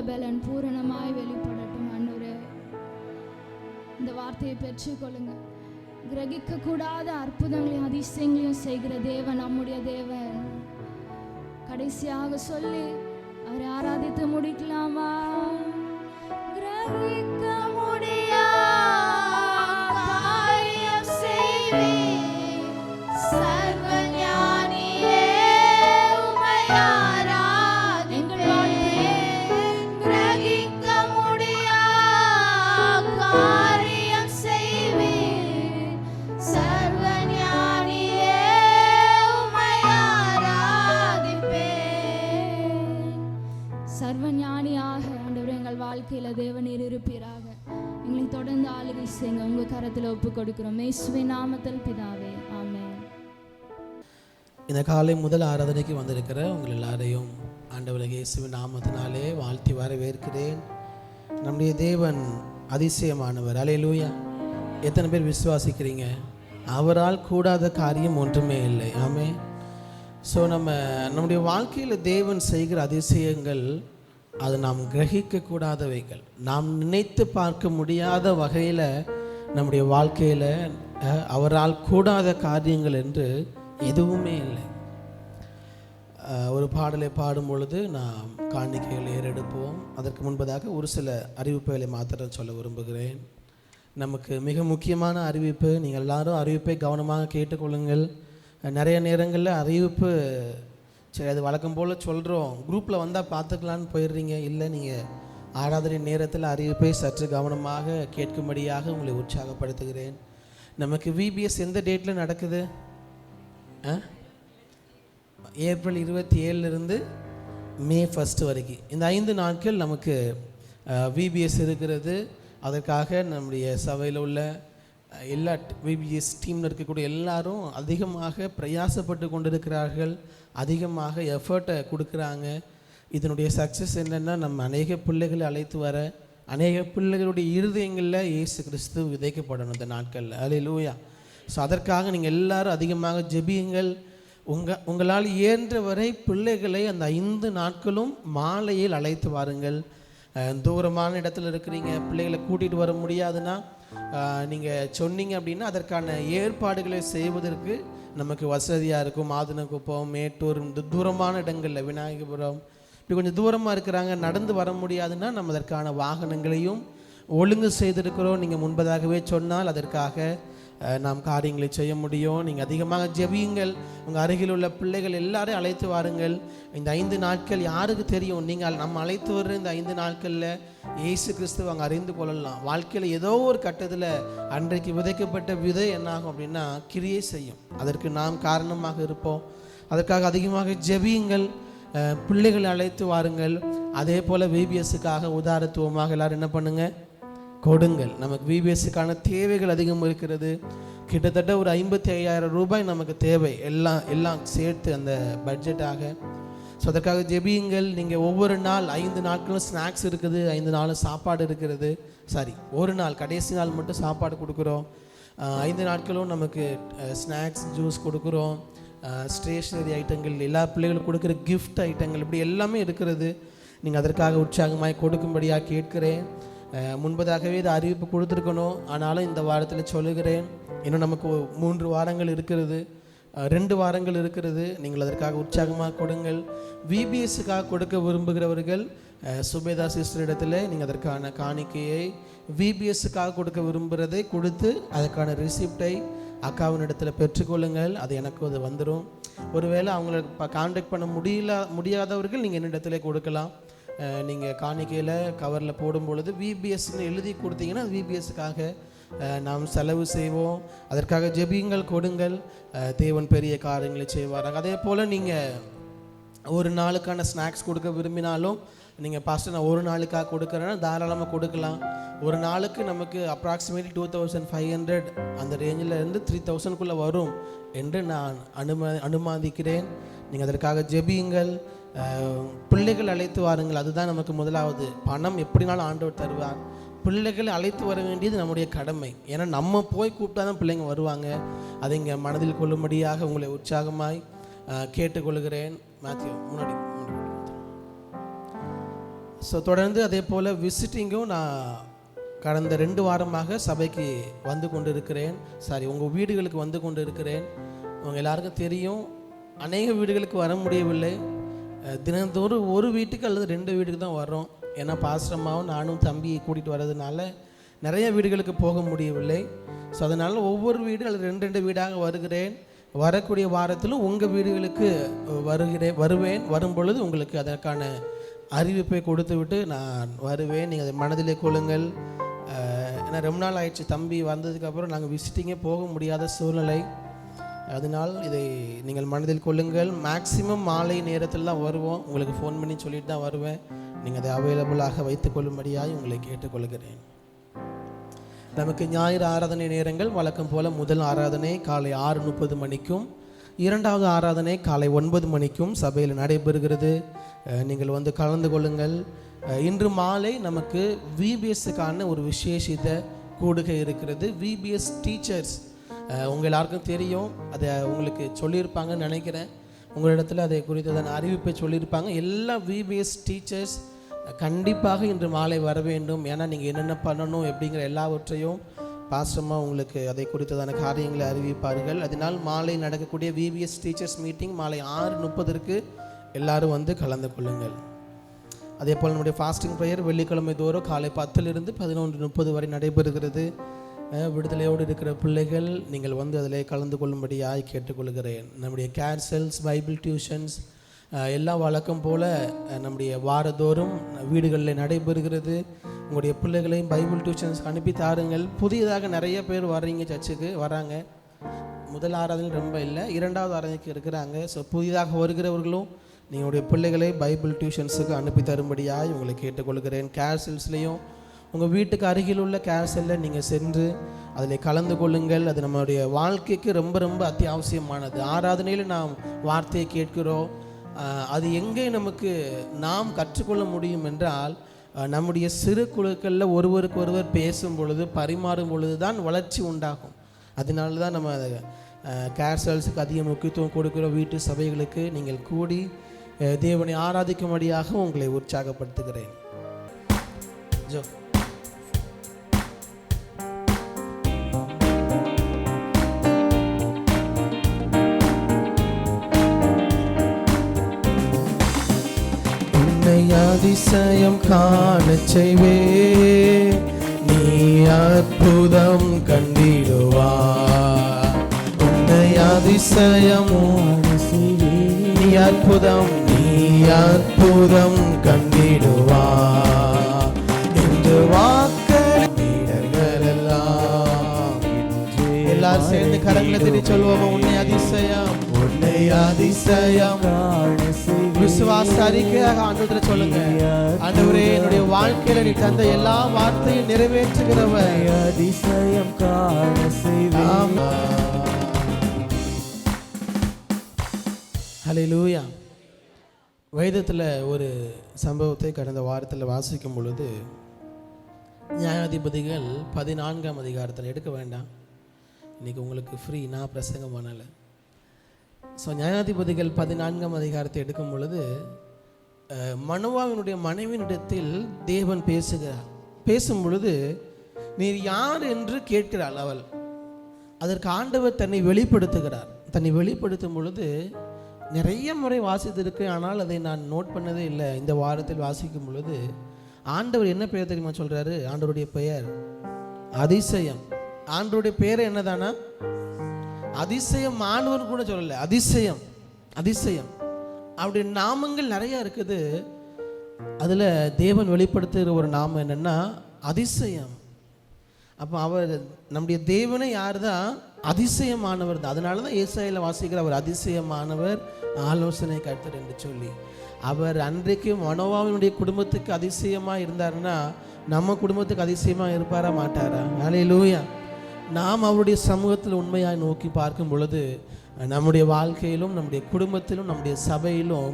பலன் பூரணமாய் வெளிப்படட்டும் ஆண்டவரே. இந்த வார்த்தையை பெற்றுக்கொள்ளுங்க. கிரகிக்க கூடாத அற்புதங்களையும் அதிசயங்களையும் செய்கிற தேவன் நம்முடைய தேவன். கடைசியாக சொல்லி அவரை ஆராதித்து முடிக்கலாமா? கிரகிக்க வாழ்க்கையில தேவனீர் இருப்பீராக. எங்களை தொடர்ந்து ஆளுகை செய்யுங்க. உங்க கரத்தில் ஒப்பு கொடுக்கிறோம் இயேசுவின் நாமத்தில் பிதாவே, ஆமென். இந்த காலை முதல் ஆராதனைக்கு வந்திருக்கிற உங்கள் எல்லாரையும் ஆண்டவராகிய இயேசுவின் நாமத்தினாலே வாழ்த்தி வரவேற்கிறேன். நம்முடைய தேவன் அதிசயமானவர். அல்லேலூயா. எத்தனை பேர் விசுவாசிக்கிறீங்க? அவரால் கூடாத காரியம் ஒன்றுமே இல்லை. ஆமென். ஸோ நம்முடைய வாழ்க்கையில் தேவன் செய்கிற அதிசயங்கள் அது நாம் கிரகிக்க கூடாதவைகள், நாம் நினைத்து பார்க்க முடியாத வகையில் நம்முடைய வாழ்க்கையில் அவரால் கூடாத காரியங்கள் என்று எதுவுமே இல்லை. ஒரு பாடலை பாடும் பொழுது நாம் காணிக்கைகள் ஏறெடுப்போம். அதற்கு முன்பதாக ஒரு சில அறிவிப்புகளை மாத்திரம் சொல்ல விரும்புகிறேன். நமக்கு மிக முக்கியமான அறிவிப்பு. நீங்கள் எல்லாரும் அறிவிப்பை கவனமாக கேட்டுக்கொள்ளுங்கள். நிறைய நேரங்களில் அறிவிப்பு சரி அது வழக்கம் போல் சொல்கிறோம், குரூப்பில் வந்தால் பார்த்துக்கலான்னு போயிடுறீங்க. இல்லை, நீங்கள் ஆராதனை நேரத்தில் அறிவிப்பை சற்று கவனமாக கேட்கும்படியாக உங்களை உற்சாகப்படுத்துகிறேன். நமக்கு விபிஎஸ் எந்த டேட்டில் நடக்குது? ஏப்ரல் 27 மே 1 வரைக்கும் இந்த 5 நாட்கள் நமக்கு விபிஎஸ் இருக்கிறது. அதற்காக நம்முடைய சபையில் உள்ள எல்லா விபிஎஸ் டீமில் இருக்கக்கூடிய எல்லாரும் அதிகமாக பிரயாசப்பட்டு கொண்டிருக்கிறார்கள், அதிகமாக எஃபர்ட்டை கொடுக்குறாங்க. இதனுடைய சக்ஸஸ் என்னென்னா, நம்ம அநேக பிள்ளைகளை அழைத்து வர, அநேக பிள்ளைகளுடைய இருதயங்களில் இயேசு கிறிஸ்து விதைக்கப்படணும் இந்த நாட்களில். அல்லேலூயா. ஸோ அதற்காக நீங்கள் எல்லாரும் அதிகமாக ஜெபியுங்கள். உங்களால் இயன்ற வரை பிள்ளைகளை அந்த 5 நாட்களும் மாலையில் அழைத்து வாருங்கள். தூரமான இடத்துல இருக்கிறீங்க, பிள்ளைகளை கூட்டிகிட்டு வர முடியாதுன்னா நீங்கள் சொன்னீங்க அப்படின்னா அதற்கான ஏற்பாடுகளை செய்வதற்கு நமக்கு வசதியாக இருக்கும். மாதுனக்குப்பம், மேட்டூர், இந்த தூரமான இடங்களில், விநாயகபுரம், இப்படி கொஞ்சம் தூரமாக இருக்கிறாங்க, நடந்து வர முடியாதுன்னா நம்ம அதற்கான வாகனங்களையும் ஒழுங்கு செய்திருக்கிறோம். நீங்கள் முன்பதாகவே சொன்னால் அதற்காக நாம் காரியங்களை செய்ய முடியும். நீங்கள் அதிகமாக ஜெபியுங்கள். உங்கள் அருகில் உள்ள பிள்ளைகள் எல்லாரையும் அழைத்து வாருங்கள். இந்த 5 நாட்கள் யாருக்கு தெரியும், நீங்கள் நம்ம அழைத்து வர்ற இந்த 5 நாட்களில் இயேசு கிறிஸ்துவ அங்கே அறிந்து கொள்ளலாம். வாழ்க்கையில் ஏதோ ஒரு கட்டத்தில் அன்றைக்கு விதைக்கப்பட்ட விதை என்னாகும் அப்படின்னா கிரியை செய்யும். அதற்கு நாம் காரணமாக இருப்போம். அதற்காக அதிகமாக ஜெபியுங்கள். பிள்ளைகளை அழைத்து வாருங்கள். அதே போல் விபிஎஸ்ஸுக்காக உதாரத்துவமாக எல்லோரும் என்ன பண்ணுங்கள், கொடுங்கள். நமக்கு விபிஎஸ்ஸுக்கான தேவைகள் அதிகம் இருக்கிறது. கிட்டத்தட்ட ஒரு 55,000 ரூபாய் நமக்கு தேவை, எல்லாம் சேர்த்து அந்த பட்ஜெட்டாக. ஸோ அதற்காக ஜெபியுங்கள். நீங்கள் ஒவ்வொரு நாள் 5 நாட்களும் ஸ்நாக்ஸ் இருக்குது, 5 நாளும் சாப்பாடு இருக்கிறது. ஒரு நாள் கடைசி நாள் மட்டும் சாப்பாடு கொடுக்குறோம். 5 நாட்களும் நமக்கு ஸ்நாக்ஸ், ஜூஸ் கொடுக்குறோம். ஸ்டேஷ்னரி ஐட்டங்கள், எல்லா பிள்ளைகளும் கொடுக்குற கிஃப்ட் ஐட்டங்கள், இப்படி எல்லாமே இருக்கிறது. நீங்கள் அதற்காக உற்சாகமாய் கொடுக்கும்படியாக கேட்கிறேன். முன்பதாகவே இது அறிவிப்பு கொடுத்துருக்கணும், ஆனாலும் இந்த வாரத்தில் சொல்லுகிறேன். இன்னும் நமக்கு 3 வாரங்கள் இருக்கிறது, 2 வாரங்கள் இருக்கிறது. நீங்கள் அதற்காக உற்சாகமாக கொடுங்கள். விபிஎஸ்ஸுக்காக கொடுக்க விரும்புகிறவர்கள் சுபேதா சிஸ்டர் இடத்துல நீங்கள் அதற்கான காணிக்கையை, விபிஎஸ்ஸுக்காக கொடுக்க விரும்புகிறதை கொடுத்து அதற்கான ரிசிப்டை அக்காவின் இடத்துல பெற்றுக்கொள்ளுங்கள். அது எனக்கு அது வந்துடும். ஒருவேளை அவங்களை கான்டாக்ட் பண்ண முடியாதவர்கள் நீங்கள் என்னிடத்துல கொடுக்கலாம். நீங்கள் காணிக்கையில் கவரில் போடும் பொழுது விபிஎஸ்ன்னு எழுதி கொடுத்தீங்கன்னா விபிஎஸ்ஸுக்காக நாம் செலவு செய்வோம். அதற்காக ஜெபியுங்கள், கொடுங்கள். தேவன் பெரிய காரியங்களை செய்வார்கள். அதே போல் நீங்கள் ஒரு நாளுக்கான ஸ்நாக்ஸ் கொடுக்க விரும்பினாலும் நீங்கள் பாஸ்டர் நான் ஒரு நாளுக்காக கொடுக்குறேன்னா தாராளமாக கொடுக்கலாம். ஒரு நாளுக்கு நமக்கு அப்ராக்சிமேட்லி 2500 அந்த ரேஞ்சில் இருந்து 3000க்குள்ளே வரும் என்று நான் அனுமதிக்கிறேன். நீங்கள் அதற்காக ஜெபியுங்கள். பிள்ளைகள் அழைத்து வாருங்கள். அதுதான் நமக்கு முதலாவது. பணம் எப்படினாலும் ஆண்டவர் தருவார். பிள்ளைகளை அழைத்து வர வேண்டியது நம்முடைய கடமை. ஏன்னா நம்ம போய் கூப்பிட்டா தான் பிள்ளைங்க வருவாங்க. அதை இங்கே மனதில் கொள்ளும்படியாக உங்களை உற்சாகமாய் கேட்டுக்கொள்கிறேன். மேத்யூ முன்னாடி ஸோ தொடர்ந்து அதே போல் விசிட்டிங்கும் நான் கடந்த 2 வாரமாக சபைக்கு வந்து கொண்டு இருக்கிறேன். உங்கள் வீடுகளுக்கு வந்து கொண்டு இருக்கிறேன். உங்கள் எல்லாருக்கும் தெரியும், அநேக வீடுகளுக்கு வர முடியவில்லை. தினந்தோறும் ஒரு வீட்டுக்கு அல்லது 2 வீட்டுக்கு தான் வர்றோம். ஏன்னா பாஸ்டம்மாவும் நானும் தம்பியை கூட்டிகிட்டு வர்றதுனால நிறைய வீடுகளுக்கு போக முடியவில்லை. ஸோ அதனால் ஒவ்வொரு வீடு அல்லது 2 வீடாக வருகிறேன். வரக்கூடிய வாரத்திலும் உங்கள் வீடுகளுக்கு வருவேன். வரும் பொழுது உங்களுக்கு அதற்கான அறிவிப்பை கொடுத்து விட்டு நான் வருவேன். நீங்கள் அதை மனதிலே கொள்ளுங்கள். ஏன்னா ரொம்ப நாள் ஆயிடுச்சு தம்பி வந்ததுக்கப்புறம் நாங்கள் விசிட்டிங்கே போக முடியாத சூழ்நிலை. அதனால் இதை நீங்கள் மனதில் கொள்ளுங்கள். மேக்சிமம் மாலை நேரத்தில் தான் வருவோம். உங்களுக்கு ஃபோன் பண்ணி சொல்லிட்டு தான் வருவேன். நீங்கள் அதை அவைலபிளாக வைத்துக்கொள்ளும்படியாக உங்களை கேட்டுக்கொள்கிறேன். நமக்கு ஞாயிறு ஆராதனை நேரங்கள் வழக்கம் போல் முதல் ஆராதனை காலை 6:30 மணிக்கும், 2வது ஆராதனை காலை 9 மணிக்கும் சபையில் நடைபெறுகிறது. நீங்கள் வந்து கலந்து கொள்ளுங்கள். இன்று மாலை நமக்கு விபிஎஸ்ஸுக்கான ஒரு விசேஷித்த கூடுகை இருக்கிறது. விபிஎஸ் டீச்சர்ஸ் உங்கள் எல்லாருக்கும் தெரியும், அதை உங்களுக்கு சொல்லியிருப்பாங்கன்னு நினைக்கிறேன். உங்களிடத்தில் அதை குறித்ததான அறிவிப்பை சொல்லியிருப்பாங்க. எல்லா விபிஎஸ் டீச்சர்ஸ் கண்டிப்பாக இன்று மாலை வர வேண்டும். ஏன்னா நீங்கள் என்னென்ன பண்ணணும் அப்படிங்கிற எல்லாவற்றையும் பாஸ்டமாக உங்களுக்கு அதை குறித்ததான காரியங்களை அறிவிப்பார்கள். அதனால் மாலை நடக்கக்கூடிய விபிஎஸ் டீச்சர்ஸ் மீட்டிங் மாலை 6:30 எல்லாரும் வந்து கலந்து கொள்ளுங்கள். அதே போல் நம்முடைய ஃபாஸ்டிங் ப்ரேயர் வெள்ளிக்கிழமை தோறும் காலை 10 to 11:30 வரை நடைபெறுகிறது. விடுதலையோடு இருக்கிற பிள்ளைகள் நீங்கள் வந்து அதில் கலந்து கொள்ளும்படியாக கேட்டுக்கொள்கிறேன். நம்முடைய கேர் செல்ஸ், பைபிள் டியூஷன்ஸ் எல்லாம் வழக்கம் போல் நம்முடைய வாரதோறும் வீடுகளில் நடைபெறுகிறது. உங்களுடைய பிள்ளைகளையும் பைபிள் டியூஷன்ஸ் அனுப்பி தாருங்கள். புதியதாக நிறைய பேர் வர்றீங்க, சர்ச்சுக்கு வராங்க. முதல் ஆராதனை ரொம்ப இல்லை, 2வது ஆராதனைக்கு இருக்கிறாங்க. ஸோ புதிதாக வருகிறவர்களும் நீங்களுடைய பிள்ளைகளை பைபிள் டியூஷன்ஸுக்கு அனுப்பி தரும்படியாக உங்களை கேட்டுக்கொள்கிறேன். கேர் செல்ஸ்லேயும் உங்கள் வீட்டுக்கு அருகில் உள்ள கேர் செல்லில் நீங்கள் சென்று அதில் கலந்து கொள்ளுங்கள். அது நம்மளுடைய வாழ்க்கைக்கு ரொம்ப ரொம்ப அத்தியாவசியமானது. ஆராதனையில் நாம் வார்த்தையை கேட்கிறோம். அது எங்கே நமக்கு நாம் கற்றுக்கொள்ள முடியும் என்றால், நம்முடைய சிறு குழுக்களில் ஒருவருக்கு ஒருவர் பேசும் பொழுது, பரிமாறும் பொழுது தான் வளர்ச்சி உண்டாகும். அதனால தான் நம்ம கேர் செல்ஸுக்கு அதிக முக்கியத்துவம் கொடுக்கிற வீட்டு சபைகளுக்கு நீங்கள் கூடி தேவனை ஆராதிக்கும்படியாக உங்களை உற்சாகப்படுத்துகிறேன். ஜோ அதிசயம் காணச் செய்வே, நீ அற்புதம் கண்டிடுவா. உன்னை அதிசயம் நீ அற்புதம் கண்டிடுவா என்று வாக்களிகள் எல்லாம் எல்லாரும் சேர்ந்து கரங்களை தட்டி சொல்வோம். உன்னை அதிசயம் விசுவாச அறிக்கையாக ஆண்டவரே சொல்லுங்க. ஆண்டவரே, என்னுடைய வாழ்க்கையில நீ தந்த எல்லா வார்த்தையும் நிறைவேற்றுகிறவர். அதிசயம் காண செய்வேன். ஹல்லேலூயா. வேதத்தில் ஒரு சம்பவத்தை கடந்த வாரத்தில் வாசிக்கும் பொழுது, நியாயாதிபதிகள் 14ஆம் அதிகாரத்தில் எடுக்க வேண்டாம், இன்னைக்கு உங்களுக்கு ஃப்ரீ, நான் பிரசங்கம் பண்ணலை. ஸோ நியாயாதிபதிகள் 14ஆம் அதிகாரத்தை எடுக்கும் பொழுது, மனோவாவினுடைய மனைவியிடத்தில் தேவன் பேசுகிறார். பேசும் பொழுது, நீர் யார் என்று கேட்கிறாள் அவள். அதற்கு ஆண்டவர் தன்னை வெளிப்படுத்துகிறார். தன்னை வெளிப்படுத்தும் பொழுது நிறைய முறை வாசித்திருக்கு, ஆனால் அதை நான் நோட் பண்ணதே இல்லை. இந்த வாரத்தில் வாசிக்கும் பொழுது ஆண்டவர் என்ன பெயர் தெரியுமா சொல்கிறாரு? ஆண்டவருடைய பெயர் அதிசயம். ஆண்டவருடைய பெயர் என்னதானா? அதிசயம். ஆண்டவர் கூட சொல்லலை, அதிசயம். அதிசயம் அப்படி நாமங்கள் நிறைய இருக்குது. அதில் தேவன் வெளிப்படுத்துகிற ஒரு நாமம் என்னென்னா அதிசயம். அப்போ அவர் நம்முடைய தேவனை யார் தான்? அதிசயமானவர் தான். அதனால தான் ஏசாயால வாசிக்கிற அவர் அதிசயமானவர், ஆலோசனை கர்த்தர் என்று சொல்லி. அவர் அன்றைக்கு மனோவாவினுடைய குடும்பத்துக்கு அதிசயமாக இருந்தாருன்னா நம்ம குடும்பத்துக்கு அதிசயமாக இருப்பாரா மாட்டாரா? ஹல்லேலூயா. நாம் அவருடைய சமூகத்தில் உண்மையாக நோக்கி பார்க்கும் பொழுது நம்முடைய வாழ்க்கையிலும் நம்முடைய குடும்பத்திலும் நம்முடைய சபையிலும்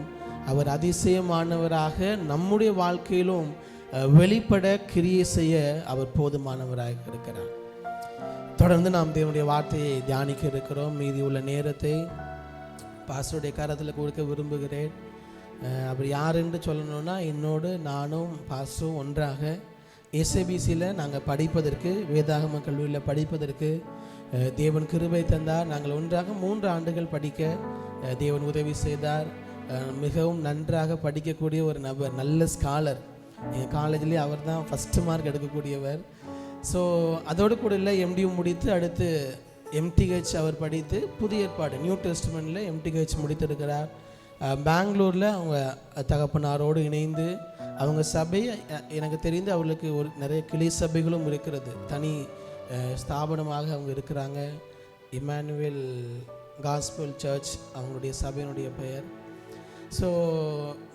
அவர் அதிசயமானவராக நம்முடைய வாழ்க்கையிலும் வெளிப்பட கிரியை செய்ய அவர் போதுமானவராக இருக்கிறார். தொடர்ந்து நாம் தேவனுடைய வார்த்தையை தியானிக்க இருக்கிறோம். மீதி உள்ள நேரத்தை பாஸ்டருடைய கரத்தில் கொடுக்க விரும்புகிறேன். அப்படி யாருன்னு சொல்லணும்னா, என்னோடு நானும் பாஸ்டரும் ஒன்றாக எஸ்ஏபிசியில் நாங்கள் படிப்பதற்கு, வேதாகம கல்லூரியில் படிப்பதற்கு தேவன் கிருபை தந்தார். நாங்கள் ஒன்றாக 3 ஆண்டுகள் படிக்க தேவன் உதவி செய்தார். மிகவும் நன்றாக படிக்கக்கூடிய ஒரு நபர், நல்ல ஸ்காலர். எங்கள் காலேஜ்லேயே அவர் தான் ஃபஸ்ட்டு மார்க் எடுக்கக்கூடியவர். ஸோ அதோடு கூட இல்லை, எம்டியும் முடித்து அடுத்து எம்டிஹெச் அவர் படித்து புதிய ஏற்பாடு நியூ டெஸ்ட்மெண்ட்டில் எம்டிஹெச் முடித்திருக்கிறார். பெங்களூரில் அவங்க தகப்பனாரோடு இணைந்து அவங்க சபை எனக்கு தெரிந்து அவர்களுக்கு ஒரு நிறைய கிளை சபைகளும் இருக்கிறது. தனி ஸ்தாபனமாக அவங்க இருக்கிறாங்க. இமானுவேல் காஸ்பல் சர்ச் அவங்களுடைய சபையினுடைய பெயர். ஸோ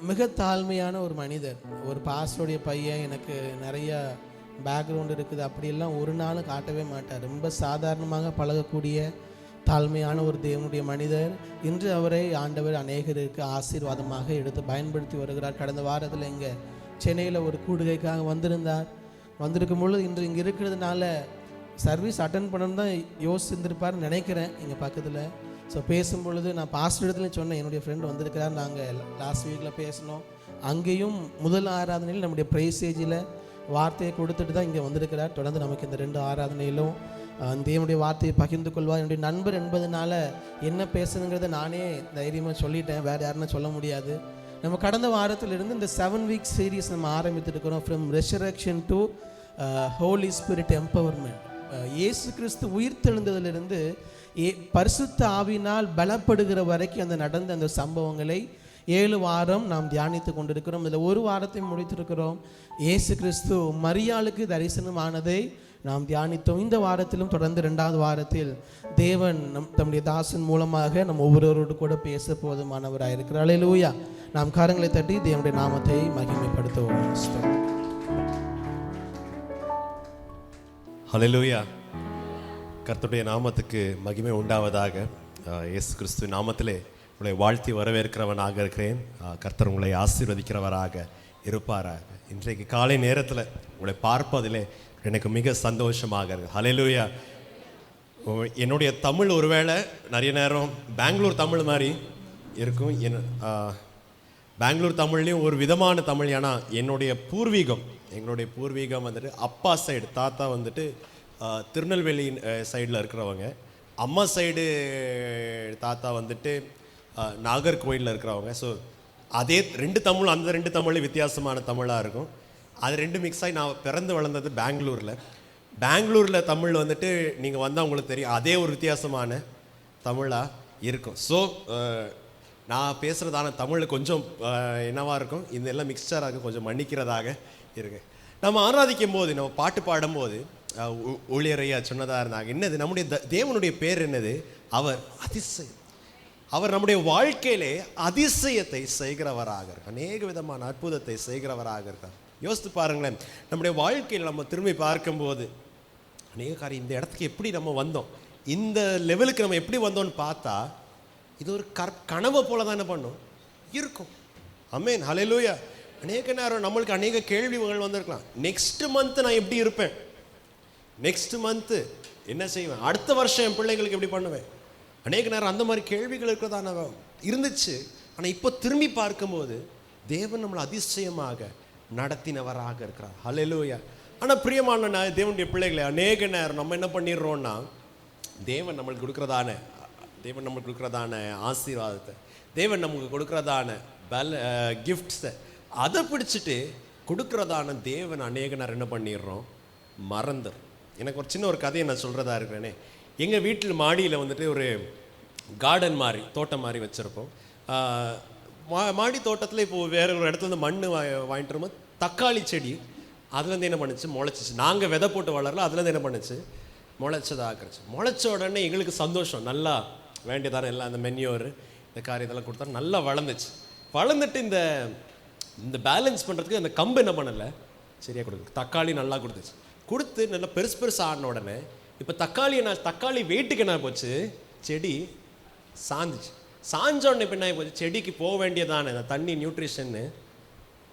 மிக தாழ்மையான ஒரு மனிதர். ஒரு பாஸ்டருடைய பையன், எனக்கு நிறைய பேக்ரவுண்ட் இருக்குது அப்படியெல்லாம் ஒரு நாள் காட்டவே மாட்டார். ரொம்ப சாதாரணமாக பழகக்கூடிய தாழ்மையான ஒரு தேவனுடைய மனிதர். இன்று அவரை ஆண்டவர் அநேகருக்கு ஆசீர்வாதமாக எடுத்து பயன்படுத்தி வருகிறார். கடந்த வாரத்தில் இங்கே சென்னையில் ஒரு கூடுகைக்காக வந்திருக்கும் பொழுது இன்று இங்கே இருக்கிறதுனால சர்வீஸ் அட்டன் பண்ணணும் தான் யோசிச்சிருந்திருப்பார்னு நினைக்கிறேன். இங்கே பக்கத்தில் ஸோ பேசும்பொழுது நான் பாஸ்டர் இடத்துல சொன்னேன், என்னுடைய ஃப்ரெண்ட் வந்திருக்கிறார், நாங்கள் லாஸ்ட் வீக்கில் பேசினோம். அங்கேயும் முதல் ஆராதனையில் நம்முடைய ப்ரைஸேஜில் வார்த்தையை கொடுத்துட்டு தான் இங்கே வந்திருக்கிறார். தொடர்ந்து நமக்கு இந்த 2 ஆராதனையிலும் தேவனுடைய வார்த்தையை பகிர்ந்து கொள்வார். என்னுடைய நண்பர் என்பதனால என்ன பேசுதுங்கிறத நானே தைரியமாக சொல்லிட்டேன், வேறு யாருன்னு சொல்ல முடியாது. நம்ம கடந்த வாரத்திலிருந்து இந்த 7 வீக் சீரீஸ் நம்ம ஆரம்பித்துருக்கிறோம். From resurrection to Holy Spirit empowerment. இயேசு கிறிஸ்து உயிர்த்தெழுந்ததிலிருந்து பரிசுத்த ஆவியினால் பலப்படுகிற வரைக்கும் அந்த நடந்த அந்த சம்பவங்களை 7 வாரம் நாம் தியானித்து கொண்டிருக்கிறோம். இதில் 1 வாரத்தை முடித்திருக்கிறோம். இயேசு கிறிஸ்து மரியாளுக்கு தரிசனமானதை நாம் தியானித்தோம். இந்த வாரத்திலும் தொடர்ந்து 2வது வாரத்தில் தேவன் தம்முடைய தாசன் மூலமாக நம் ஒவ்வொருவரோடு கூட பேச போதுமானவராக இருக்கிறார். அல்லேலூயா. நாம் கரங்களை தட்டி தேவனுடைய நாமத்தை மகிமைப்படுத்துவோம். அல்லேலூயா. கர்த்தருடைய நாமத்துக்கு மகிமை உண்டாவதாக. இயேசு கிறிஸ்து நாமத்திலே உங்களை வாழ்த்தி வரவேற்கிறவனாக இருக்கிறேன். கர்த்தர் உங்களை ஆசீர்வதிக்கிறவராக இருப்பாராக. இன்றைக்கு காலை நேரத்தில் உங்களை பார்ப்பதிலே எனக்கு மிக சந்தோஷமாக இருக்கு. ஹல்லேலூயா. என்னுடைய தமிழ் ஒருவேளை நிறைய நேரம் பெங்களூர் தமிழ் மாதிரி இருக்கும். பெங்களூர் தமிழ்லேயும் ஒரு விதமான தமிழ். ஏன்னா எங்களுடைய பூர்வீகம் வந்துட்டு அப்பா சைடு தாத்தா வந்துட்டு திருநெல்வேலி சைடில் இருக்கிறவங்க, அம்மா சைடு தாத்தா வந்துட்டு நாகர்கோயிலில் இருக்கிறவங்க. ஸோ அதே 2 தமிழ், அந்த 2 தமிழ் வித்தியாசமான தமிழாக இருக்கும். அது 2 மிக்ஸ் ஆகி நான் பிறந்து வளர்ந்தது பெங்களூரில் தமிழ் வந்துட்டு நீங்கள் வந்தால் உங்களுக்கு தெரியும், அதே ஒரு வித்தியாசமான தமிழாக இருக்கும். ஸோ நான் பேசுகிறதான தமிழ் கொஞ்சம் என்னவாக இருக்கும், இந்த எல்லாம் மிக்சராக இருக்கும், கொஞ்சம் மன்னிக்கிறதாக இருக்கு. நம்ம ஆராதிக்கும் போது, நம்ம பாட்டு பாடும்போது ஊழியரையா சொன்னதாக இருந்தாங்க, என்னது நம்முடைய தேவனுடைய பேர் என்னது, அவர் அதிசயம். அவர் நம்முடைய வாழ்க்கையிலே அதிசயத்தை செய்கிறவராக இருக்கார். அநேக விதமான அற்புதத்தை செய்கிறவராக இருக்கார். யோசித்து பாருங்களேன், நம்முடைய வாழ்க்கையில் நம்ம திரும்பி பார்க்கும்போது அநேக காரியம், இந்த இடத்துக்கு எப்படி நம்ம வந்தோம், இந்த லெவலுக்கு நம்ம எப்படி வந்தோம்னு பார்த்தா இது ஒரு கனவை போல தான் என்ன பண்ணும் இருக்கும். ஆமென், ஹல்லேலூயா. அநேக நேரம் நம்மளுக்கு அநேக கேள்விகள் வந்திருக்கலாம். நெக்ஸ்ட் மந்த் நான் எப்படி இருப்பேன், நெக்ஸ்ட் மந்த்து என்ன செய்வேன், அடுத்த வருஷம் என் பிள்ளைங்களுக்கு எப்படி பண்ணுவேன், அநேக நேரம் அந்த மாதிரி கேள்விகள் இருக்கிறதான இருந்துச்சு. ஆனால் இப்போ திரும்பி பார்க்கும்போது தேவன் நம்மளை அதிசயமாக நடத்தினவராக இருக்கிறார். ஹல்லேலூயா. ஆனால் பிரியமான தேவனுடைய பிள்ளைகளை அநேக நேரம் நம்ம என்ன பண்ணிடுறோம்னா, தேவன் நம்மளுக்கு கொடுக்குறதான ஆசீர்வாதத்தை, தேவன் நமக்கு கொடுக்குறதான கிஃப்ட்ஸை அதை பிடிச்சிட்டு கொடுக்குறதான தேவன் அநேக நேரம் என்ன பண்ணிடுறோம், மறந்துடும். எனக்கு ஒரு சின்ன கதையை நான் சொல்கிறதா இருக்கிறேனே. எங்கள் வீட்டில் மாடியில் வந்துட்டு ஒரு கார்டன் மாதிரி, தோட்டம் மாதிரி வச்சுருப்போம். மாடி தோட்டத்தில் இப்போது வேறு ஒரு இடத்துல வந்து மண் வாங்கிட்டு வரும்போது தக்காளி செடி அதுலேருந்து என்ன பண்ணுச்சு, முளைச்சிச்சு. நாங்கள் விதை போட்டு வளரல, அதுலேருந்து என்ன பண்ணுச்சு, முளைச்சதாக்குச்சு. முளைச்ச உடனே எங்களுக்கு சந்தோஷம், நல்லா வேண்டியதான எல்லாம் அந்த மென்யூர் இந்த இதெல்லாம் கொடுத்தா நல்லா வளர்ந்துச்சு. வளர்ந்துட்டு இந்த பேலன்ஸ் பண்ணுறதுக்கு அந்த கம்பு என்ன பண்ணலை, சரியாக கொடுக்குது. தக்காளி நல்லா கொடுத்து நல்லா பெருசு ஆடின உடனே இப்போ தக்காளி வெயிட்டுக்கு என்ன போச்சு, செடி சாஞ்சிச்சு. சாஞ்ச உடனே இப்போ என்ன போச்சு, செடிக்கு போக வேண்டியதான இந்த தண்ணி நியூட்ரிஷன்னு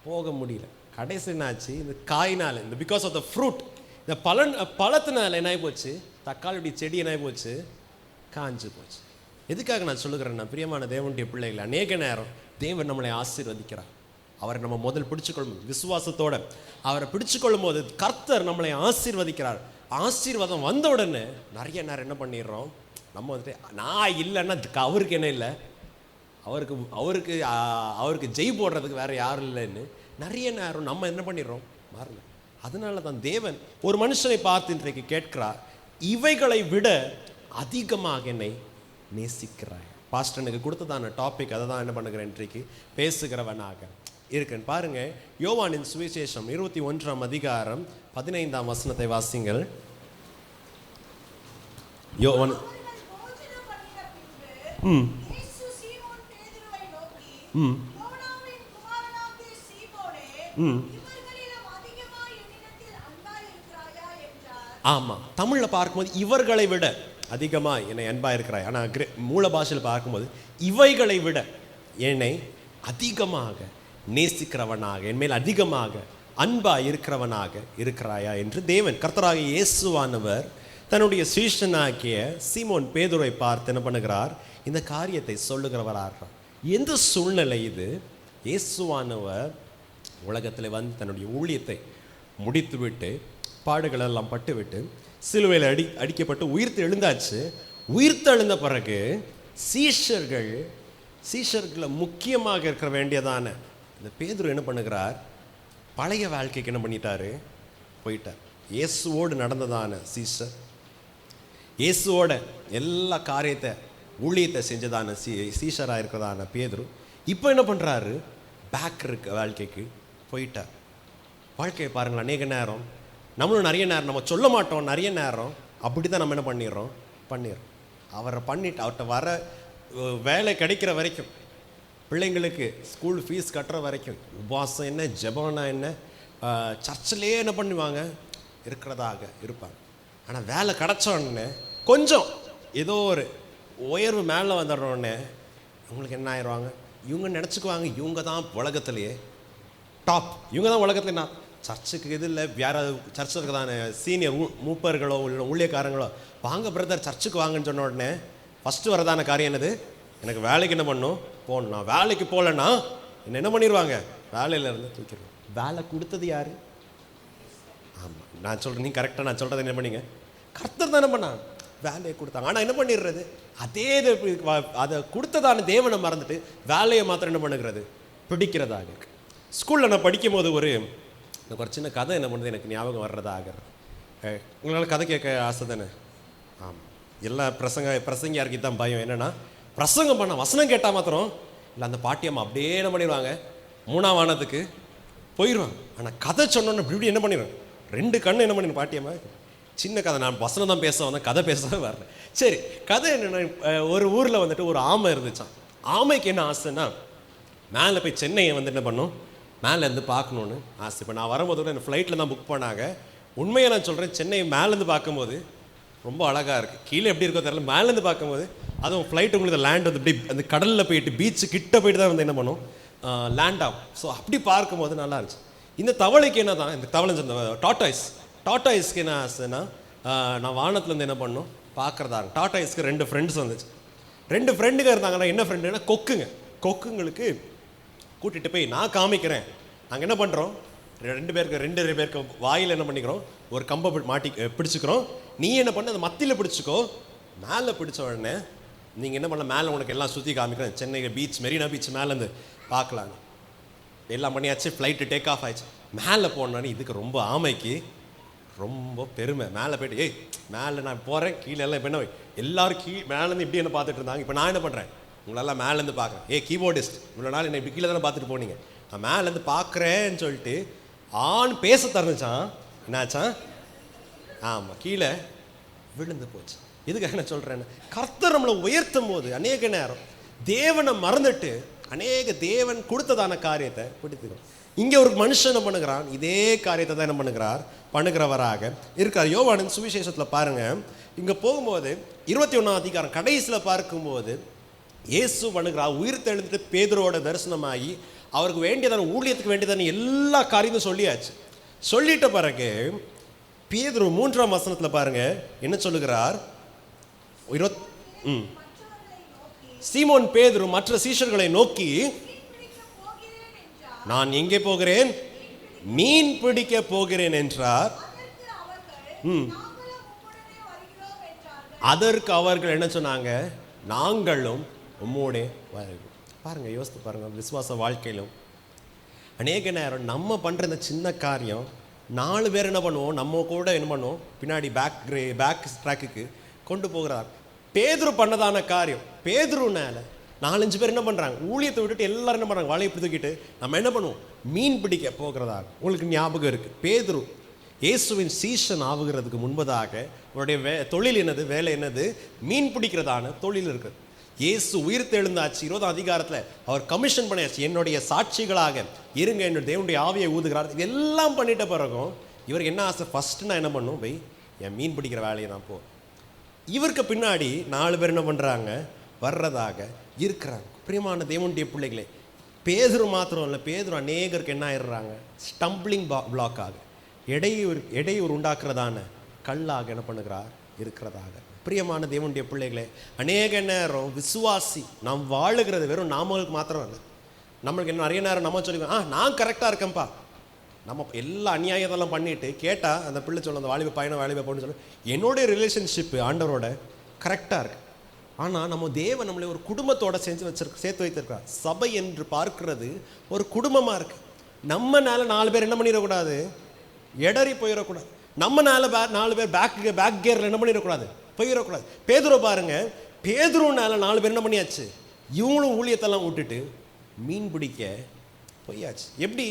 போக முடியல. கடைசி என்னாச்சு, இந்த காயினால், இந்த பிகாஸ் ஆஃப் த ஃப்ரூட், இந்த பழத்தினால என்ன ஆகி போச்சு, தக்காளியுடைய செடி என்ன ஆகி போச்சு, காஞ்சு போச்சு. எதுக்காக நான் சொல்லுகிறேன்னா, பிரியமான தேவனுடைய பிள்ளைகள், அநேக நேரம் தேவன் நம்மளை ஆசீர்வதிக்கிறார். அவரை நம்ம முதல் பிடிச்சுக்கொள்ளும் விசுவாசத்தோட அவரை பிடிச்சுக்கொள்ளும் போது கர்த்தர் நம்மளை ஆசீர்வதிக்கிறார். ஆசீர்வாதம் வந்த உடனே நிறைய நேரம் என்ன பண்ணிடுறோம், நம்ம வந்துட்டு நான் இல்லைன்னா அவருக்கு என்ன இல்லை, அவருக்கு ஜெய் போடுறதுக்கு வேற யாரும் இல்லைன்னு நிறைய நேரம் நம்ம என்ன பண்ணிடுறோம், மாறல. அதனால தான் தேவன் ஒரு மனுஷனை பார்த்து இன்றைக்கு கேட்கிறார், இவைகளை விட அதிகமாக என்னை நேசிக்கிறாய். பாஸ்டனுக்கு கொடுத்ததான டாபிக் அதை தான் என்ன பண்ணுகிறேன், இன்றைக்கு பேசுகிறவனாக இருக்கேன். பாருங்க, யோவானின் சுவிசேஷம் 21ஆம் அதிகாரம் 15ஆம் வசனத்தை வாசிங்கள். யோவான் ஆமா, தமிழ்ல பார்க்கும்போது இவர்களை விட அதிகமா என்னை அன்பா இருக்கிறாய். ஆனா மூல பாஷையில் பார்க்கும்போது இவைகளை விட என்னை அதிகமாக நேசிக்கிறவனாக, என் மேல் அதிகமாக அன்பா இருக்கிறவனாக இருக்கிறாயா என்று தேவன் கர்த்தராகிய இயேசுவானவர் தன்னுடைய சீஷனாகிய சீமோன் பேதுரை பார்த்து என்ன பண்ணுகிறார், இந்த காரியத்தை சொல்லுகிறவராக. எந்த சூழ்நிலை இது? இயேசுவானவர் உலகத்தில் வந்து தன்னுடைய ஊழியத்தை முடித்துவிட்டு பாடுகளெல்லாம் பட்டுவிட்டு சிலுவையில் அடிக்கப்பட்டு உயிர்த்து எழுந்தாச்சு. உயிர்த்து எழுந்த பிறகு சீஷர்களை முக்கியமாக இருக்க வேண்டியதான இந்த பேதுரு என்ன பண்ணுகிறார், பழைய வாழ்க்கைக்கு என்ன பண்ணிட்டாரு, போயிட்டார். இயேசுவோடு நடந்ததான சீஷர், இயேசுவோட எல்லா காரியத்தை ஊழியத்தை செஞ்சதான சீஷராக இருக்கிறதான பேதுரு இப்போ என்ன பண்ணுறாரு, பேக் இருக்க வாழ்க்கைக்கு போயிட்டார். வாழ்க்கையை பாருங்கள், அநேக நேரம் நம்மளும் நிறைய நேரம் நம்ம சொல்ல மாட்டோம், நிறைய நேரம் அப்படி தான் நம்ம என்ன பண்ணிடுறோம். அவரை பண்ணிட்டு அவர்கிட்ட வர வேலை கிடைக்கிற வரைக்கும், பிள்ளைங்களுக்கு ஸ்கூல் ஃபீஸ் கட்டுற வரைக்கும் உபவாசம் என்ன, ஜெபம்னா என்ன, சர்ச்சிலே என்ன பண்ணுவாங்க, இருக்கிறதாக இருப்பாங்க. ஆனால் வேலை கிடச்ச உடனே கொஞ்சம் ஏதோ ஒரு உயர்வு மேலே வந்துடுறோடனே அவங்களுக்கு என்ன ஆயிடுவாங்க, இவங்க நினச்சிக்குவாங்க இவங்க தான் உலகத்துலேயே டாப், இவங்க தான் உலகத்துல. நான் சர்ச்சுக்கு இது இல்லை, வேற சர்ச்சுக்கு தானே சீனியர் மூப்பர்களோ இல்லை ஊழியக்காரங்களோ, வாங்க பிரதர் சர்ச்சுக்கு வாங்கன்னு சொன்ன உடனே ஃபஸ்ட்டு வரதான காரியம் என்னது, எனக்கு வேலைக்கு என்ன பண்ணணும், போகணும். நான் வேலைக்கு போகலன்னா என்ன பண்ணிடுவாங்க, வேலையிலேருந்து தூக்கிடுவோம். வேலை கொடுத்தது யார்? ஆமாம், நான் சொல்கிறேன், நீ கரெக்டாக நான் சொல்கிறத என்ன பண்ணீங்க, கர்த்தர் தானே பண்ணாங்க, வேலையை கொடுத்தாங்க. ஆனால் என்ன பண்ணிடுறது, அதே அதை கொடுத்ததான தேவனை மறந்துட்டு வேலையை மாத்திரம் என்ன பண்ணுகிறது, பிடிக்கிறதாக இருக்கு. ஸ்கூலில் நான் படிக்கும் போது எனக்கு ஒரு சின்ன கதை என்ன பண்ணுறது எனக்கு ஞாபகம் வர்றதாக. உங்களால் கதை கேட்க ஆசை தானே? ஆமாம், எல்லா பிரசங்கியாருக்கு தான் பயம். என்னென்னா, பிரசங்கம் பண்ண வசனம் கேட்டால் மாத்திரம் இல்லை, அந்த பாட்டியம்மா அப்படியே என்ன பண்ணிடுவாங்க, 3ஆம் வானத்துக்கு போயிடுவாங்க. ஆனால் கதை சொன்னோன்னு இப்படி என்ன பண்ணிடுவேன், 2 கண்ணு என்ன பண்ணிடுவேன் பாட்டியம்மா. சின்ன கதை, நான் வசனம் தான் பேச வந்தேன், கதை பேச வர்றேன். சரி, கதை என்னென்னா, ஒரு ஊரில் வந்துட்டு ஒரு ஆமை இருந்துச்சான். ஆமைக்கு என்ன ஆசைன்னா, மேலே போய் சென்னையை வந்து என்ன பண்ணும், மேலேருந்து பார்க்கணுன்னு ஆசை. இப்போ நான் வரும்போது கூட எனக்கு ஃப்ளைட்டில் தான் புக் பண்ணாங்க. உண்மையை நான் சொல்கிறேன், சென்னை மேலேருந்து பார்க்கும்போது ரொம்ப அழகாக இருக்குது. கீழே எப்படி இருக்கோ தெரியல, மேலேருந்து பார்க்கும்போது அதுவும் ஃப்ளைட் உங்களுக்கு லேண்ட் வந்து இப்படி அந்த கடலில் போயிட்டு பீச்சு கிட்ட போயிட்டு தான் வந்து என்ன பண்ணும், லேண்ட் ஆகும். ஸோ அப்படி பார்க்கும்போது நல்லா இருந்துச்சு. இந்த தவளைக்கு என்ன தான், இந்த தவளை டாட்டாய்ஸ்க்கு என்ன ஆசைன்னா, நான் வானத்துலேருந்து என்ன பண்ணணும் பார்க்குறதாங்க. டாட்டாய்ஸ்க்கு 2 ஃப்ரெண்ட்ஸ் வந்துச்சு. 2 ஃப்ரெண்டுங்க இருந்தாங்கன்னா, என்ன ஃப்ரெண்டுன்னா கொக்குங்களுக்கு கூட்டிகிட்டு போய் நான் காமிக்கிறேன். நாங்கள் என்ன பண்ணுறோம், 2 பேருக்கு வாயில் என்ன பண்ணிக்கிறோம், ஒரு கம்பை பிடிச்சிக்கிறோம். நீ என்ன பண்ண, அந்த மத்தியில் பிடிச்சிக்கோ. மேலே பிடிச்ச உடனே நீங்கள் என்ன பண்ண, மேலே உனக்கு எல்லாம் சுற்றி காமிக்கிறேன். சென்னை பீச், மெரினா பீச் மேலேருந்து பார்க்கலாங்க. எல்லாம் பண்ணியாச்சு, ஃப்ளைட்டு டேக் ஆஃப் ஆயிடுச்சு. மேலே போனோன்னே இதுக்கு ரொம்ப ஆமைக்கு ரொம்ப பெருமை. மேலே போய்ட்டு, ஏய் மேலே நான் போகிறேன், கீழே எல்லாம் இப்போ என்ன எல்லோரும் மேலேருந்து இப்படி என்ன பார்த்துட்டு இருந்தாங்க. இப்போ நான் என்ன பண்ணுறேன், உங்களெல்லாம் மேலேருந்து பார்க்குறேன். கீபோர்டிஸ்ட், இவ்வளோ நாள் என்ன இப்படி கீழே தானே பார்த்துட்டு போனீங்க, நான் மேலேருந்து பார்க்குறேன்னு சொல்லிட்டு பேச திறந்துச்சான். என்னாச்சான், ஆமாம், கீழே விழுந்து போச்சு. இதுக்காக நான் சொல்கிறேன்னு, கர்த்தர் நம்மளை உயர்த்தும் போது அநேக நேரம் தேவனை மறந்துட்டு தேவன் கொடுத்ததான காரியத்தை பிடித்துக்கிறோம். இங்கே ஒரு மனுஷன் பண்ணுகிறான், இதே காரியத்தை தான் என்ன பண்ணுகிறவராக இருக்கார். யோவானின் சுவிசேஷத்தில் பாருங்கள், இங்கே போகும்போது 21ஆம் அதிகாரம் கடைசியில் பார்க்கும்போது இயேசு பண்ணுகிறார், உயிர் தெழுந்துட்டு பேதுருவோட தரிசனமாகி அவருக்கு வேண்டியதான ஊழியத்துக்கு வேண்டியதான எல்லா காரியமும் சொல்லியாச்சு. சொல்லிட்ட பிறகு பேதுரு 3ஆம் வசனத்தில் பாருங்க என்ன சொல்லுகிறார், சீமோன் பேதுரு மற்ற சீஷர்களை நோக்கி, நான் எங்கே போகிறேன்? மீன் பிடிக்க போகிறேன் என்றார். அதற்கு அவர்கள் என்ன சொன்னாங்க? நாங்களும் உம்மோடே வருகிறோம். பாருங்க, யோசித்து பாருங்க, விசுவாச வாழ்க்கையிலும் அநேக நேரம் நம்ம பண்ற இந்த சின்ன காரியம் 4 பேர் என்ன பண்ணுவோம், நம்ம கூட என்ன பண்ணுவோம், பின்னாடி பேக் ட்ராக்குக்கு கொண்டு போகிறார். பேதுரு பண்ணதான காரியம், பேதுருனால 4-5 பேர் என்ன பண்றாங்க, ஊழியத்தை விட்டுட்டு எல்லாரும் என்ன பண்றாங்க, வலையை தூக்கிட்டு நம்ம என்ன பண்ணுவோம், மீன் பிடிக்க போகிறதா. உங்களுக்கு ஞாபகம் இருக்கு, பேதுரு இயேசுவின் சீஷன் ஆகுகிறதுக்கு முன்பதாக அவருடைய தொழில் என்னது, வேலை என்னது, மீன் பிடிக்கிறதான தொழில் இருக்குது. இயேசு உயிர் தெழுந்தாச்சு, 20ஆம் அதிகாரத்தில் அவர் கமிஷன் பண்ணியாச்சு, என்னுடைய சாட்சிகளாக இருங்க, என்னுடைய தேவனுடைய ஆவியை ஊதுகிறார். இதெல்லாம் பண்ணிட்ட பிறகும் இவருக்கு என்ன ஆசை, ஃபஸ்ட்டு நான் என்ன பண்ணும், போய் என் மீன் பிடிக்கிற வேலையை தான் போ. இவருக்கு பின்னாடி 4 பேர் என்ன பண்ணுறாங்க, வர்றதாக இருக்கிறாங்க. பிரியமான தேவனுடைய பிள்ளைகளே, பேதுரு மாத்திரம் இல்லை, பேதுரு அநேகருக்கு என்ன ஆயிடுறாங்க, ஸ்டம்பிளிங் பிளாக்காக, இடையூறு உண்டாக்குறதான கல்லாக என்ன பண்ணுகிறார் இருக்கிறதாக. பிரியமான தேவனுடைய பிள்ளைகளே, அநேக நேரம் விசுவாசி நாம் வாழுகிறது வெறும் நாமளுக்கு மாத்திரம் இல்லை. நம்மளுக்கு என்ன நிறைய நேரம் நம்ம சொல்லிக்கோ, நான் கரெக்டாக இருக்கேன்ப்பா, நம்ம எல்லா அநியாயத்தெல்லாம் பண்ணிட்டு கேட்டால் அந்த பிள்ளை சொல்ல, அந்த வாலிப பையனை வாலிப பொண்ணு சொல்ல, என்னுடைய ரிலேஷன்ஷிப்பு ஆண்டவரோட கரெக்டாக இருக்கு. ஆனால் நம்ம தேவன் நம்மளை ஒரு குடும்பத்தோட சேர்த்து வைத்திருக்கிறார். சபை என்று பார்க்கிறது ஒரு குடும்பமாக இருக்கு. நம்மனால 4 பேர் என்ன பண்ணிடக்கூடாது, எடறி போயிடக்கூடாது. நம்மனால 4 பேர் பேக் கியரில் என்ன பண்ணிடக்கூடாது, போயிடக்கூடாது. பேதுரு பாருங்க, பேதுருனால 4 பேர் என்ன பண்ணியாச்சு, இவங்களும் ஊழியத்தெல்லாம் விட்டுட்டு மீன் பிடிக்க போயாச்சு. எப்படி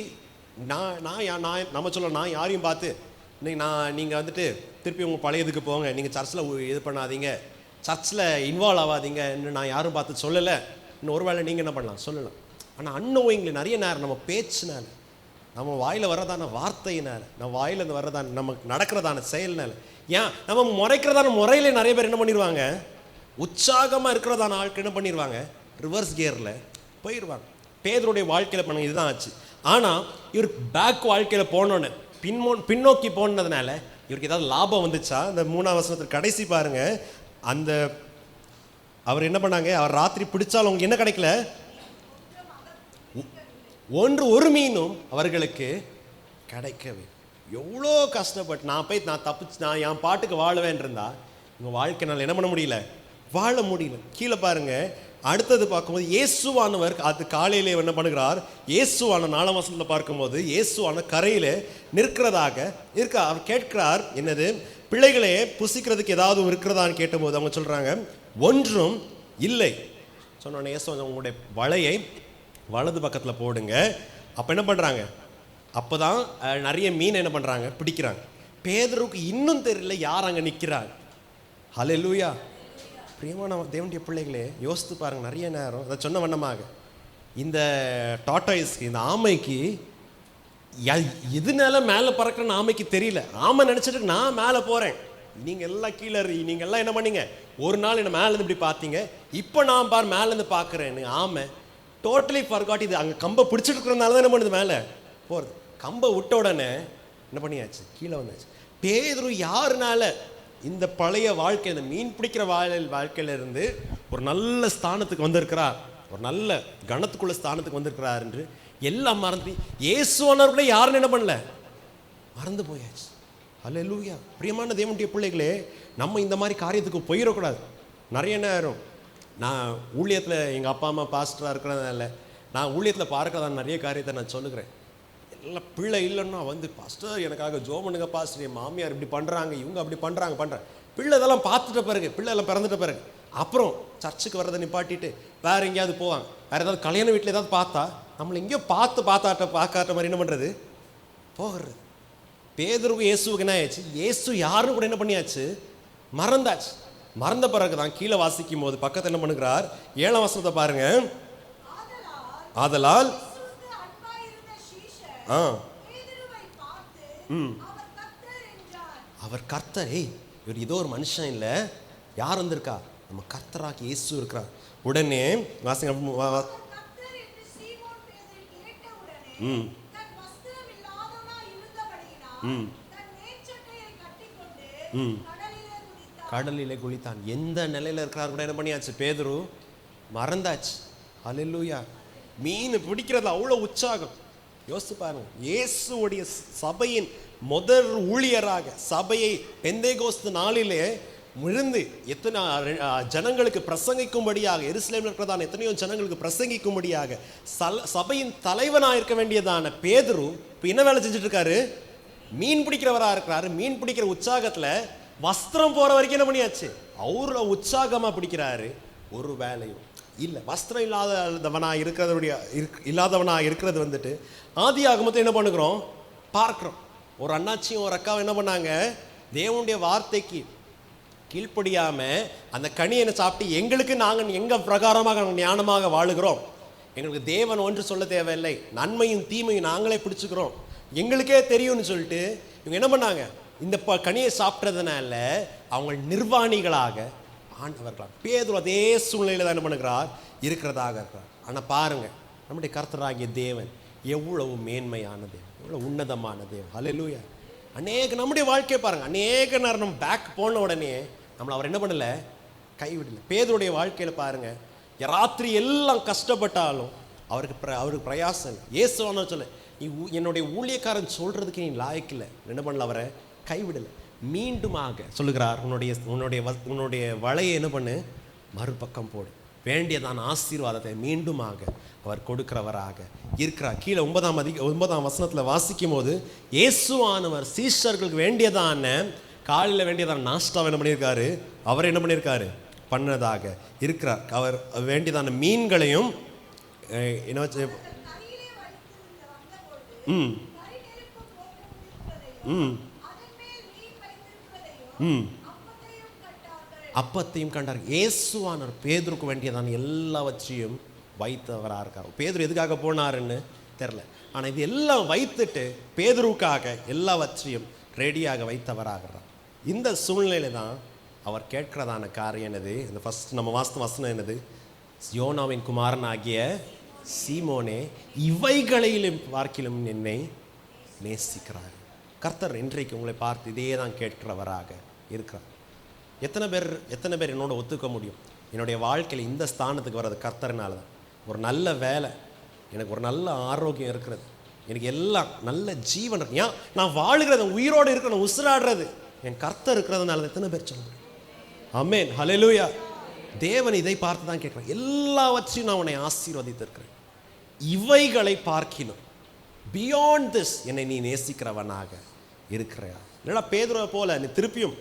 நம்ம சொல்ல, நான் யாரையும் பார்த்து நீங்கள் வந்துட்டு திருப்பி உங்கள் பழையதுக்கு போங்க, நீங்கள் சர்ச்சில் இது பண்ணாதீங்க, சர்ச்சில் இன்வால்வ் ஆகாதீங்க, இன்னும் நான் யாரும் பார்த்து சொல்லலை, இன்னும் ஒரு வேளை நீங்கள் என்ன பண்ணலாம் சொல்லலாம். ஆனால் அன்னோயிங்களே நிறைய நேரம் நம்ம பேச்சுனால, நம்ம வாயில் வர்றதான வார்த்தையினால, நம்ம வாயிலேருந்து வர்றதான நமக்கு நடக்கிறதான செயல்னால, ஏன் நம்ம முறைக்கிறதான முறையில நிறைய பேர் என்ன பண்ணிடுவாங்க, உற்சாகமாக இருக்கிறதான ஆட்கள் என்ன பண்ணிடுவாங்க, ரிவர்ஸ் கியரில் போயிடுவாங்க. பேதுருடைய வாழ்க்கையில் பண்ண இதுதான் ஆச்சு. ஆனால் இவர் பேக் வாழ்க்கையில் போனோன்னு பின்னோக்கி போனதுனால இவருக்கு ஏதாவது லாபம் வந்துச்சா? அந்த 3ஆம் வசனத்துக்கு கடைசி பாருங்க, அந்த அவர் என்ன பண்ணாங்க, அவர் ராத்திரி பிடிச்சாலும் அவங்களுக்கு என்ன கிடைக்கல, ஒரு மீனும் அவர்களுக்கு கிடைக்கவே. எவ்வளோ கஷ்டப்பட்டு நான் என் பாட்டுக்கு வாழவேன் இருந்தா உங்கள் வாழ்க்கைனால என்ன பண்ண முடியல, வாழ முடியல. கீழே பாருங்க, அடுத்தது பார்க்கும்போது இயேசுவானவர் அது காலையிலே என்ன பண்ணுகிறார், இயேசுவான 4ஆம் வசனத்தில் பார்க்கும்போது இயேசுவான கரையில் நிற்கிறதாக இருக்க. அவர் கேட்கிறார், என்னது பிள்ளைகளே, புசிக்கிறதுக்கு ஏதாவது இருக்கிறதான்னு கேட்டபோது அவங்க சொல்கிறாங்க, ஒன்றும் இல்லை. சொன்னோன்னே இயேசு உங்களுடைய வலையை வலது பக்கத்தில் போடுங்க. அப்போ என்ன பண்ணுறாங்க, அப்போ தான் நிறைய மீன் என்ன பண்ணுறாங்க, பிடிக்கிறாங்க. பேதுருக்கு இன்னும் தெரியல யார் அங்கே நிற்கிறாங்க. ஹல்லேலூயா. பிரியமான தேவனுடைய பிள்ளைகளே, யோசித்து பாருங்கள், நிறைய நேரம் அதை சொன்ன வண்ணமாக இந்த டாட்டாய்ஸ்க்கு, இந்த ஆமைக்கு எதுனால மேலே பறக்கிறன்னு ஆமைக்கு தெரியல. ஆமை நினச்சிட்டு நான் மேலே போகிறேன், நீங்கள் எல்லாம் கீழே நீங்கள் எல்லாம் என்ன பண்ணீங்க, ஒரு நாள் என்ன மேலேருந்து இப்படி பார்த்தீங்க, இப்போ நான் மேலேருந்து பார்க்குறேன்னு ஆமை டோட்டலி ஃபர்காட். இது அங்கே கம்பை பிடிச்சிட்டு இருக்கிறதுனால தான் என்ன பண்ணுது, மேலே போகிறது. கம்பை விட்ட உடனே என்ன பண்ணியாச்சு, கீழே வந்தாச்சு. பேதுரு யாருனால இந்த பழைய வாழ்க்கை, இந்த மீன் பிடிக்கிற வாழ்க்கையிலிருந்து ஒரு நல்ல ஸ்தானத்துக்கு வந்திருக்கிறார், ஒரு நல்ல கணத்துக்குள்ள ஸ்தானத்துக்கு வந்திருக்கிறார் என்று எல்லாம் மறந்து இயேசுவானவர்களே யாருன்னு என்ன பண்ணல, மறந்து போயாச்சு. ஹல்லேலூயா. பிரியமான தேவனுடைய பிள்ளைகளே, நம்ம இந்த மாதிரி காரியத்துக்கு போயிடக்கூடாது. நிறைய நேரம் நான் ஊழியத்தில் எங்கள் அப்பா அம்மா பாஸ்டராக இருக்கிறதுனால நான் ஊழியத்தில் பார்க்கறதான நிறைய காரியத்தை நான் சொல்லுகிறேன். எல்லாம் பிள்ளை இல்லைன்னா வந்து பாஸ்டர் எனக்காக ஜோ பண்ணுங்க பாஸ்டர், என் மாமியார் இப்படி பண்ணுறாங்க, இவங்க அப்படி பண்ணுறாங்க. பிள்ளை இதெல்லாம் பார்த்துட்ட பிறகு, பிள்ளை எல்லாம் பிறந்துட்ட பிறகு அப்புறம் சர்ச்சுக்கு வர்றதை நிப்பாட்டிட்டு வேறு எங்கேயாவது போவாங்க. வேறு ஏதாவது கல்யாண வீட்டில் ஏதாவது பார்த்தா நம்மளை எங்கேயோ பார்க்காட்ட மாதிரி என்ன பண்ணுறது, போகிறது. பேதுருக்கு இயேசுக்கு என்ன ஆயிடுச்சு, இயேசு யாருன்னு கூட என்ன பண்ணியாச்சு, மறந்தாச்சு. மறந்த பிறகு தான் கீழே வாசிக்கும் போது பக்கத்தில் என்ன பண்ணுகிறார், 7ஆம் வசனத்தை பாருங்க. ஆதலால் அவர் கர்த்தர். இவர் ஏதோ ஒரு மனுஷன் இல்லை, யார் வந்திருக்கா, நம்ம கர்த்தராகி இயேசு இருக்கிறார். உடனே வாசிங்க. கடலிலே குளித்தான். எந்த நிலையில இருக்கிறார் கூட என்ன பண்ணியாச்சு, பேதுரு மறந்தாச்சு. ஹல்லேலூயா. மீன் பிடிக்கிறது அவ்வளோ உற்சாகம். யோசித்து பாருங்க, இயேசுவுடைய சபையின் முதல் ஊழியராக சபையை பெந்தேகோஸ்து நாளிலே விழுந்து எத்தனை ஜனங்களுக்கு பிரசங்கிக்கும்படியாக, எருசலேமில் இருக்கிறதான எத்தனையோ ஜனங்களுக்கு பிரசங்கிக்கும்படியாக சபையின் தலைவனாக இருக்க வேண்டியதான பேதுரு இப்போ என்ன வேலை செஞ்சுட்டு இருக்காரு? மீன் பிடிக்கிறவராக இருக்கிறாரு. மீன் பிடிக்கிற உற்சாகத்தில் வஸ்திரம் போகிற வரைக்கும் என்ன பண்ணியாச்சு? அவர உற்சாகமாக பிடிக்கிறாரு. ஒரு வேலையும் இல்லை. வஸ்திரம் இல்லாதவனாக இல்லாதவனாக இருக்கிறது வந்துட்டு ஆதி ஆகமத்தை என்ன பண்ணுகிறோம்? பார்க்குறோம். ஒரு அண்ணாச்சியும் ஒரு அக்காவும் என்ன பண்ணாங்க? தேவனுடைய வார்த்தைக்கு கீழ்ப்படியாமல் அந்த கனி என்ன சாப்பிட்டு எங்களுக்கு நாங்கள் எங்கள் பிரகாரமாக நாங்கள் ஞானமாக வாழுகிறோம், எங்களுக்கு தேவன் ஒன்று சொல்ல தேவையில்லை, நன்மையும் தீமையும் நாங்களே பிடிச்சிக்கிறோம், எங்களுக்கே தெரியும்னு சொல்லிட்டு இவங்க என்ன பண்ணாங்க? இந்த கனியை சாப்பிட்றதுனால அவங்க நிர்வாணிகளாக ஆண்டவர்களாக. பேதுரு அதே சூழ்நிலையில் தான் என்ன பண்ணுகிறார்? இருக்கிறதாக இருக்கிறார். ஆனால் பாருங்க, நம்முடைய கர்த்தராகிய தேவன் எவ்வளவு மேன்மையான தேவன், எவ்வளோ உன்னதமான தேவன். ஹல்லேலூயா. நம்முடைய வாழ்க்கையை பாருங்கள், அநேக நேரம் நம்ம பேக் போன உடனே நம்மளை அவர் என்ன பண்ணலை? கைவிடலை. பேதுருடைய வாழ்க்கையில் பாருங்கள், ராத்திரி எல்லாம் கஷ்டப்பட்டாலும் அவருக்கு பிரயாசம் இல்லை. இயேசுவான சொல்ல, நீ என்னுடைய ஊழியக்காரன் சொல்கிறதுக்கு நீ லாயக்கில்லை, என்ன பண்ணல? அவரை கைவிடலை. மீண்டுமாக சொல்லுகிறார், உன்னுடைய வலையை என்ன பண்ணு? மறுபக்கம் போடு. வேண்டியதான ஆசீர்வாதத்தை மீண்டுமாக அவர் கொடுக்கிறவராக இருக்கிறார். கீழே 9ஆம் வசனத்தில் வாசிக்கும் போது, இயேசுவானவர் சீஷர்களுக்கு வேண்டியதான காலையில் வேண்டியதான நாஷ்டாவை என்ன பண்ணியிருக்காரு? அவர் என்ன பண்ணியிருக்காரு? பண்ணதாக இருக்கிறார். அவர் வேண்டியதான மீன்களையும் என்ன அப்பத்தையும் கண்டார். இயேசுவானவர் பேதுருக்கு வேண்டியதான எல்லாவற்றையும் வைத்தவராக இருக்கார். பேதுரு எதுக்காக போனாருன்னு தெரில, ஆனால் இது எல்லாம் வைத்துட்டு பேதுருக்காக எல்லாவற்றையும் ரெடியாக வைத்தவராகிறார். இந்த சூழ்நிலையில தான் அவர் கேட்கிறதான காரியம் என்னது? இந்த ஃபர்ஸ்ட் நம்ம வசனம் என்னது? யோனாவின் குமாரன் ஆகிய சீமோனே, இவைகளிலும் பார்க்கிலும் என்னை நேசிக்கிறார். கர்த்தர் இன்றைக்கு உங்களை பார்த்து இதே தான் கேட்கிறவராக இருக்கிறார். எத்தனை பேர் என்னோட ஒத்துக்க முடியும்? என்னுடைய வாழ்க்கையில் இந்த ஸ்தானத்துக்கு வர்றது கர்த்தர்னால தான். ஒரு நல்ல வேலை, எனக்கு ஒரு நல்ல ஆரோக்கியம் இருக்கிறது, எனக்கு எல்லாம் நல்ல ஜீவன் இருக்கு, ஏன் நான் வாழுகிறது, உயிரோடு இருக்கிறேன், உசுராடுறது என் கர்த்தர் இருக்கிறதுனால. எத்தனை பேர் சொல்ல முடியும்? ஆமென், ஹல்லேலூயா. தேவன் இதை பார்த்து தான் கேட்கிறேன். எல்லாவற்றையும் நான் உன்னை ஆசீர்வதித்திருக்கிறேன், இவைகளை பார்க்கிலும் பியாண்ட் திஸ் என்னை நீ நேசிக்கிறவனாக இருக்கிறையா? இல்லைனா பேதுருவை போல நீ திருப்பியும்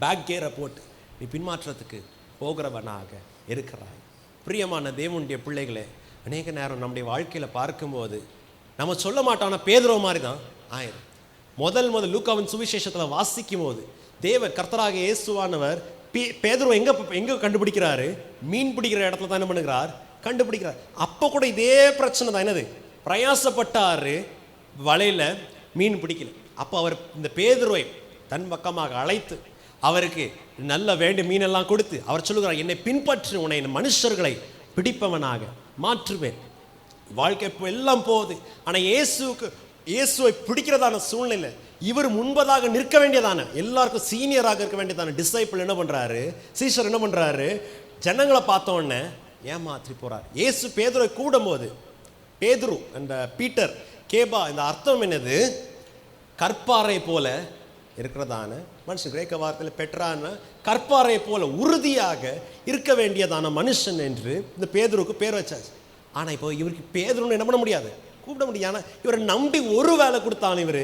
பேக் கேரை போட்டு நீ பின்மாற்றத்துக்கு போகிறவனாக இருக்கிறாய். பிரியமான தேவனுடைய பிள்ளைகளே, அநேக நேரம் நம்முடைய வாழ்க்கையில் பார்க்கும்போது நம்ம சொல்ல மாட்டோம், பேதுருவ மாதிரி தான் ஆயிரும். முதல் லூக்காவின் சுவிசேஷத்தில் வாசிக்கும் போது தேவன் கர்த்தராக இயேசுவானவர் பேதுருவை எங்கே கண்டுபிடிக்கிறாரு? மீன் பிடிக்கிற இடத்துல தான் என்ன பண்ணுகிறார்? கண்டுபிடிக்கிறார். அப்போ கூட இதே பிரச்சனை தான். என்னது? பிரயாசப்பட்டாரு, வலையில் மீன் பிடிக்கல. அப்போ அவர் இந்த பேதுருவை தன் பக்கமாக அழைத்து அவருக்கு நல்ல வேண்டிய மீனெல்லாம் கொடுத்து அவர் சொல்லுகிறார், என்னை பின்பற்றி உன்னை மனுஷர்களை பிடிப்பவனாக மாற்றுவேன். வாழ்க்கை இப்போ எல்லாம் போகுது, ஆனால் இயேசுவை பிடிக்கிறதான சூழ்நிலை இவர் முன்பதாக நிற்க வேண்டியதான, எல்லாருக்கும் சீனியராக இருக்க வேண்டியதான டிசைபிள் என்ன பண்ணுறாரு? சீஷர் என்ன பண்ணுறாரு? ஜனங்களை பார்த்த உடனே ஏமாற்றி போகிறார். இயேசு பேதுருவை கூடும்போது, பேதுரு அந்த பீட்டர் கேபா, இந்த அர்த்தம் என்னது? கற்பாறை போல இருக்கிறதான மனுஷன். கிரேக்க வார்த்தையில் பெட்ரான கற்பாறை போல உறுதியாக இருக்க வேண்டியதான மனுஷன் என்று இந்த பேதுருக்கு பேர் வச்சாச்சு. ஆனால் இப்போ இவருக்கு பேதுருன்னு என்ன பண்ண முடியாது? கூப்பிட முடியாது. ஆனால் இவரை நம்பி ஒரு வேலை கொடுத்தாலும் இவர்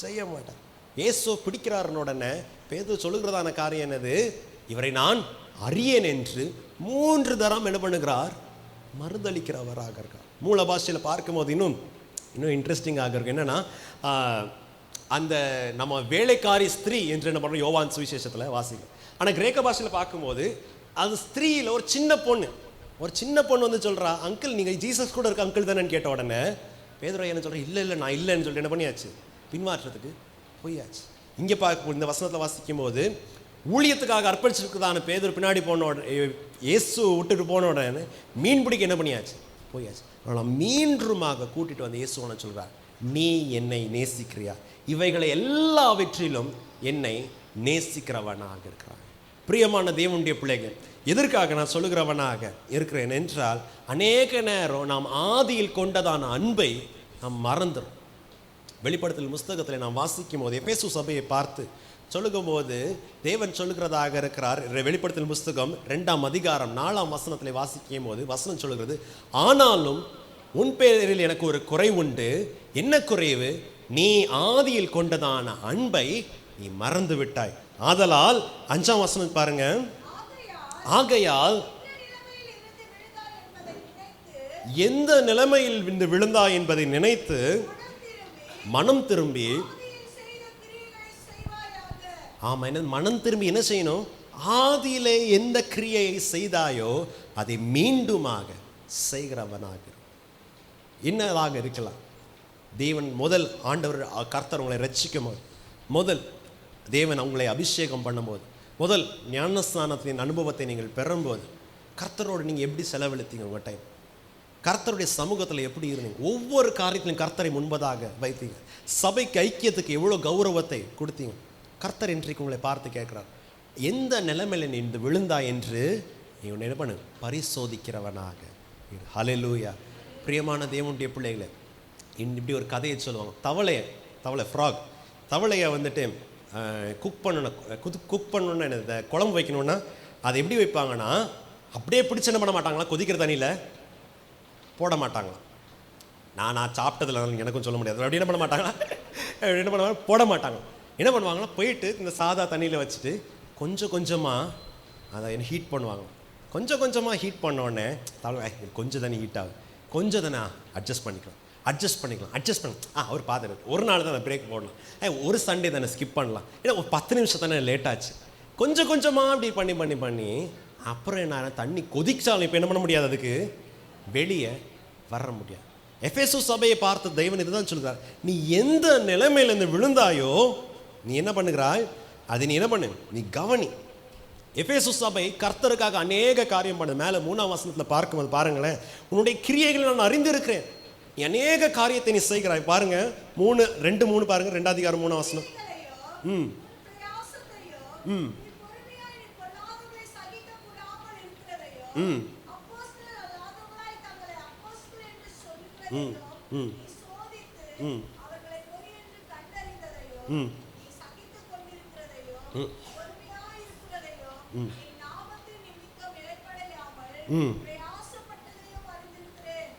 செய்ய மாட்டார். இயேசு பிடிக்கிறாருன்னு உடனே பேதுரு சொல்லுகிறதான காரியம் என்னது? இவரை நான் அறியேன் என்று 3 தரம் என்ன பண்ணுகிறார்? மறுதளிக்கிறவராக இருக்கார். மூல பாஷையில் பார்க்கும்போது இன்னும் இன்ட்ரெஸ்டிங்காக இருக்கு. என்னன்னா, அந்த நம்ம வேலைக்காரி ஸ்திரீ என்று என்ன பண்ணுறோம் யோவான் சுவிசேஷத்தில் வாசிக்கும். ஆனால் கிரேக்க பாஷையில் பார்க்கும்போது அது ஸ்திரீயில் ஒரு சின்ன பொண்ணு வந்து சொல்கிறா, அங்கிள் நீங்கள் ஜீசஸ் கூட இருக்க அங்கிள் தானேன்னு கேட்ட உடனே பேதுரு என்ன சொல்கிறேன்? இல்லை நான் இல்லைன்னு சொல்லிட்டு என்ன பண்ணியாச்சு? பின்மாற்றத்துக்கு போயாச்சு. இங்கே பார்க்க இந்த வசனத்தில் வாசிக்கும் போது ஊழியத்துக்காக அர்ப்பணிச்சிருக்கிறதான பேதுரு பின்னாடி போன உடனே, இயேசு விட்டுட்டு போன உடனே மீன் பிடிக்க என்ன பண்ணியாச்சு? போயாச்சு. ஆனால் மீண்டுமாக கூட்டிகிட்டு வந்து இயேசுவனை சொல்கிறார், நீ என்னை நேசிக்கிறியா? இவைகளை எல்லாவற்றிலும் என்னை நேசிக்கிறவனாக இருக்கிறான். பிரியமான தேவனுடைய பிள்ளைகள், எதற்காக நான் சொல்லுகிறவனாக இருக்கிறேன் என்றால், அநேக நேரம் நாம் ஆதியில் கொண்டதான அன்பை நாம் மறந்துடும். வெளிப்படுத்தல் புஸ்தகத்தில் நாம் வாசிக்கும் போது எபேசு சபையை பார்த்து சொல்லுகும் போது தேவன் சொல்லுகிறதாக இருக்கிறார். வெளிப்படுத்தல் புஸ்தகம் 2ஆம் அதிகாரம் 4ஆம் வசனத்தில் வாசிக்கும் போது வசனம் சொல்லுகிறது, ஆனாலும் உன் பேரில் எனக்கு ஒரு குறை உண்டு. என்ன குறைவு? நீ ஆதியில் கொண்டதான அன்பை நீ மறந்து விட்டாய். ஆதலால் 5ஆம் வசனம் பாருங்க, ஆகையால் எந்த நிலைமையில் விழுந்தாய் என்பதை நினைத்து மனம் திரும்பி, ஆமா, என்ன மனம் திரும்பி என்ன செய்யணும்? ஆதியிலே எந்த கிரியையை செய்தாயோ அதை மீண்டுமாக செய்கிறவனாக. என்னதாக இருக்கலாம்? தேவன் முதல் ஆண்டவர் கர்த்தர் உங்களை ரட்சிக்கும் போது, முதல் தேவன் அவங்களை அபிஷேகம் பண்ணும்போது, முதல் ஞானஸ்நானத்தின் அனுபவத்தை நீங்கள் பெறும்போது, கர்த்தரோடு நீங்கள் எப்படி செலவழித்தீங்க? உங்கள் டைம் கர்த்தருடைய சமூகத்தில் எப்படி இருந்தீங்க? ஒவ்வொரு காரியத்திலும் கர்த்தரை முன்பதாக வைத்தீங்க. சபைக்கு ஐக்கியத்துக்கு எவ்வளோ கௌரவத்தை கொடுத்தீங்க? கர்த்தர் இன்றைக்கு உங்களை பார்த்து கேட்குறார், எந்த நிலைமையில் நீ இந்த விழுந்தா என்று நீ உன்னை என்ன பண்ணு? பரிசோதிக்கிறவனாக. ஹல்லேலூயா. பிரியமான தேவனுடைய பிள்ளைகளை, இப்படி ஒரு கதையை சொல்லுவாங்க. தவளை ஃப்ராக், தவளையை வந்துட்டு குக் பண்ணணுன்னு இந்த குழம்பு வைக்கணுன்னா அதை எப்படி வைப்பாங்கன்னா, அப்படியே பிடிச்சி என்ன பண்ண மாட்டாங்களா? கொதிக்கிற தண்ணியில் போட மாட்டாங்களாம். நான் சாப்பிட்டதில் எனக்கும் சொல்ல முடியாது. அப்படி என்ன பண்ண மாட்டாங்களா? என்ன பண்ணுவாங்க? போட மாட்டாங்க. என்ன பண்ணுவாங்கன்னா, போயிட்டு இந்த சாதா தண்ணியில் வச்சுட்டு கொஞ்சம் கொஞ்சமாக அதை ஹீட் பண்ணுவாங்க. கொஞ்சம் கொஞ்சமாக ஹீட் பண்ணோடனே கொஞ்சம் தண்ணி ஹீட் ஆகுது, கொஞ்சம் தானே அட்ஜஸ்ட் பண்ணி அவர் பார்த்துரு. ஒரு நாள் தான் பிரேக் போடலாம், ஒரு சண்டே தானே ஸ்கிப் பண்ணலாம், ஏன்னா ஒரு 10 நிமிஷம் தானே லேட் ஆச்சு. கொஞ்சம் கொஞ்சமாக அப்படி பண்ணி அப்புறம் என்ன, தண்ணி கொதிச்சாலும் இப்போ என்ன பண்ண முடியாது, அதுக்கு வெளியே வர முடியாது. எபேசு சபையை பார்த்து தெய்வன் இதுதான் சொல்கிறார், நீ எந்த நிலைமையிலேருந்து விழுந்தாயோ நீ என்ன பண்ணுகிறாய், அது நீ என்ன பண்ணு, நீ கவனி. எபேசு சபை கர்த்தருக்காக அநேக காரியம் பண்ணுது. மேலே 3ஆம் வசனத்தில் பார்க்கும்போது பாருங்களேன், உன்னுடைய கிரியைகளை நான் அறிந்திருக்கிறேன், நீ அநேக காரியத்தை நீ செய்கிறாய். பாருங்க 3:3 பாருங்க, 2ஆம் அதிகாரம் 3ஆம் வசனம்.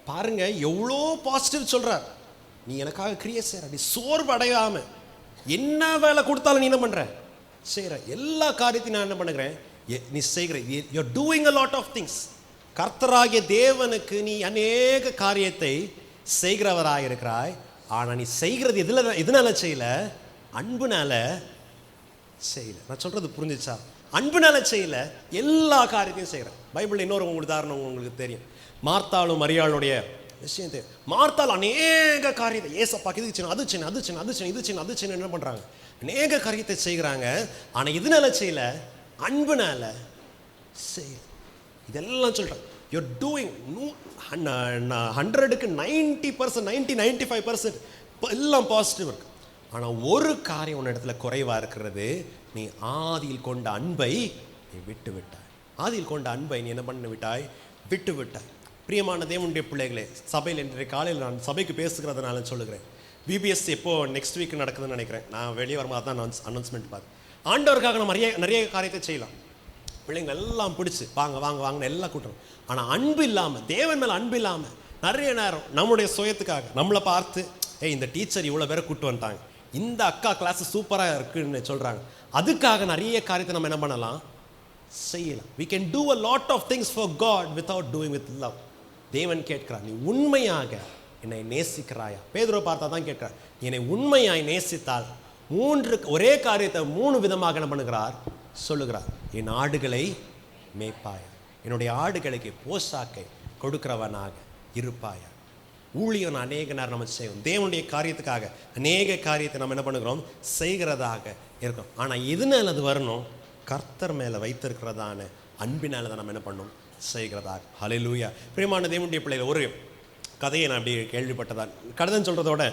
பாருங்க எவ்வளோ பாசிட்டிவ் சொல்றார். நீ எனக்காக கிரியை செய்யற, நீ சோர்வு அடையாம என்ன வேலை கொடுத்தாலும் நீ என்ன பண்ற, செய்யற. எல்லா காரியத்தையும் நான் என்ன பண்ணுகிறேன், நீ செய்கிற. You are doing a lot of things. கர்த்தராகிய தேவனுக்கு நீ அநேக காரியத்தை செய்கிறவராக இருக்கிறாய். ஆனால் நீ செய்கிறது எதனால செய்யல, அன்புனால செய்யல. நான் சொல்றது புரிஞ்சிச்சா? அன்புனால செய்யல, எல்லா காரியத்தையும் செய்கிறேன். பைபிள் இன்னொரு உதாரணம் உங்களுக்கு தெரியும், மார்த்தாளும் மரியாளுடைய விஷயம் தெரியும். மார்த்தாள் அநேக காரியத்தை, ஏசப்பாக்கு இது சின்ன, அது சின்ன, அது சின்ன, அது சின்ன, இது சின்ன, அது சின்ன என்ன பண்றாங்க, அநேக காரியத்தை செய்கிறாங்க. ஆனால் எதனால செய்யல, அன்புனால செய்யல. இதெல்லாம் சொல்கிறேன். யூஆர் டூயிங் 100க்கு 90%, 95% எல்லாம் பாசிட்டிவ் இருக்கு. ஆனால் ஒரு காரியம் உன்ன இடத்துல குறைவாக இருக்கிறது, நீ ஆதியில் கொண்ட அன்பை நீ விட்டு விட்டாய். ஆதியில் கொண்ட அன்பை நீ என்ன பண்ண விட்டாய், விட்டு விட்டாய். பிரியமான தேவனுடைய பிள்ளைகளே, சபையில் இன்றைய காலையில் நான் சபைக்கு பேசுகிறதுனால சொல்லுகிறேன். விபிஎஸ் எப்போ நெக்ஸ்ட் வீக் நடக்குதுன்னு நினைக்கிறேன். நான் வெளியே வரும்போது தான் அனௌன்ஸ்மெண்ட் பார்த்து, ஆண்டவருக்காக நம்ம நிறைய காரியத்தை செய்யலாம். பிள்ளைங்க எல்லாம் பிடிச்சி வாங்க வாங்க வாங்கன்னு எல்லாம் கூட்டுறோம். ஆனால் அன்பு இல்லாமல், தேவன் மேலே அன்பு இல்லாமல் நிறைய நேரம் நம்முடைய சுயத்துக்காக நம்மளை பார்த்து, இந்த டீச்சர் இவ்வளோ பேரை கூப்பிட்டு வந்துட்டாங்க, இந்த அக்கா கிளாஸ் சூப்பராக இருக்குன்னு சொல்கிறாங்க, அதுக்காக நிறைய காரியத்தை நம்ம என்ன பண்ணலாம், செய்யலாம். we can do a lot of things for God without doing with love. தேவன் கேட்கிறார், நீ உண்மையாக என்னை நேசிக்கிறாயா? பேதுருவை பார்த்தா தான் கேட்கிறார், என்னை உண்மையாய் நேசித்தால் ஒரே காரியத்தை 3 விதமாக என்ன பண்ணுகிறார், சொல்லுகிறார். என் ஆடுகளை மேய்ப்பாயா, என்னுடைய ஆடுகளுக்கு போஷாக்கை கொடுக்கிறவனாக இருப்பாயா. ஊழியம் அநேக நேரம் நம்ம செய்வோம், தேவனுடைய காரியத்துக்காக அநேக காரியத்தை நம்ம என்ன பண்ணுகிறோம், செய்கிறதாக இருக்கும். ஆனால் எதுனால அது வரணும், கர்த்தர் மேலே வைத்திருக்கிறதான அன்பினால தான் நம்ம என்ன பண்ணணும், செய்கிறதாக. ஹல்லேலூயா. பிரியமான தேவனுடைய பிள்ளைகள், ஒரு கதையை நான் இப்படி கேள்விப்பட்டதான், கதைன்னு சொல்கிறதோட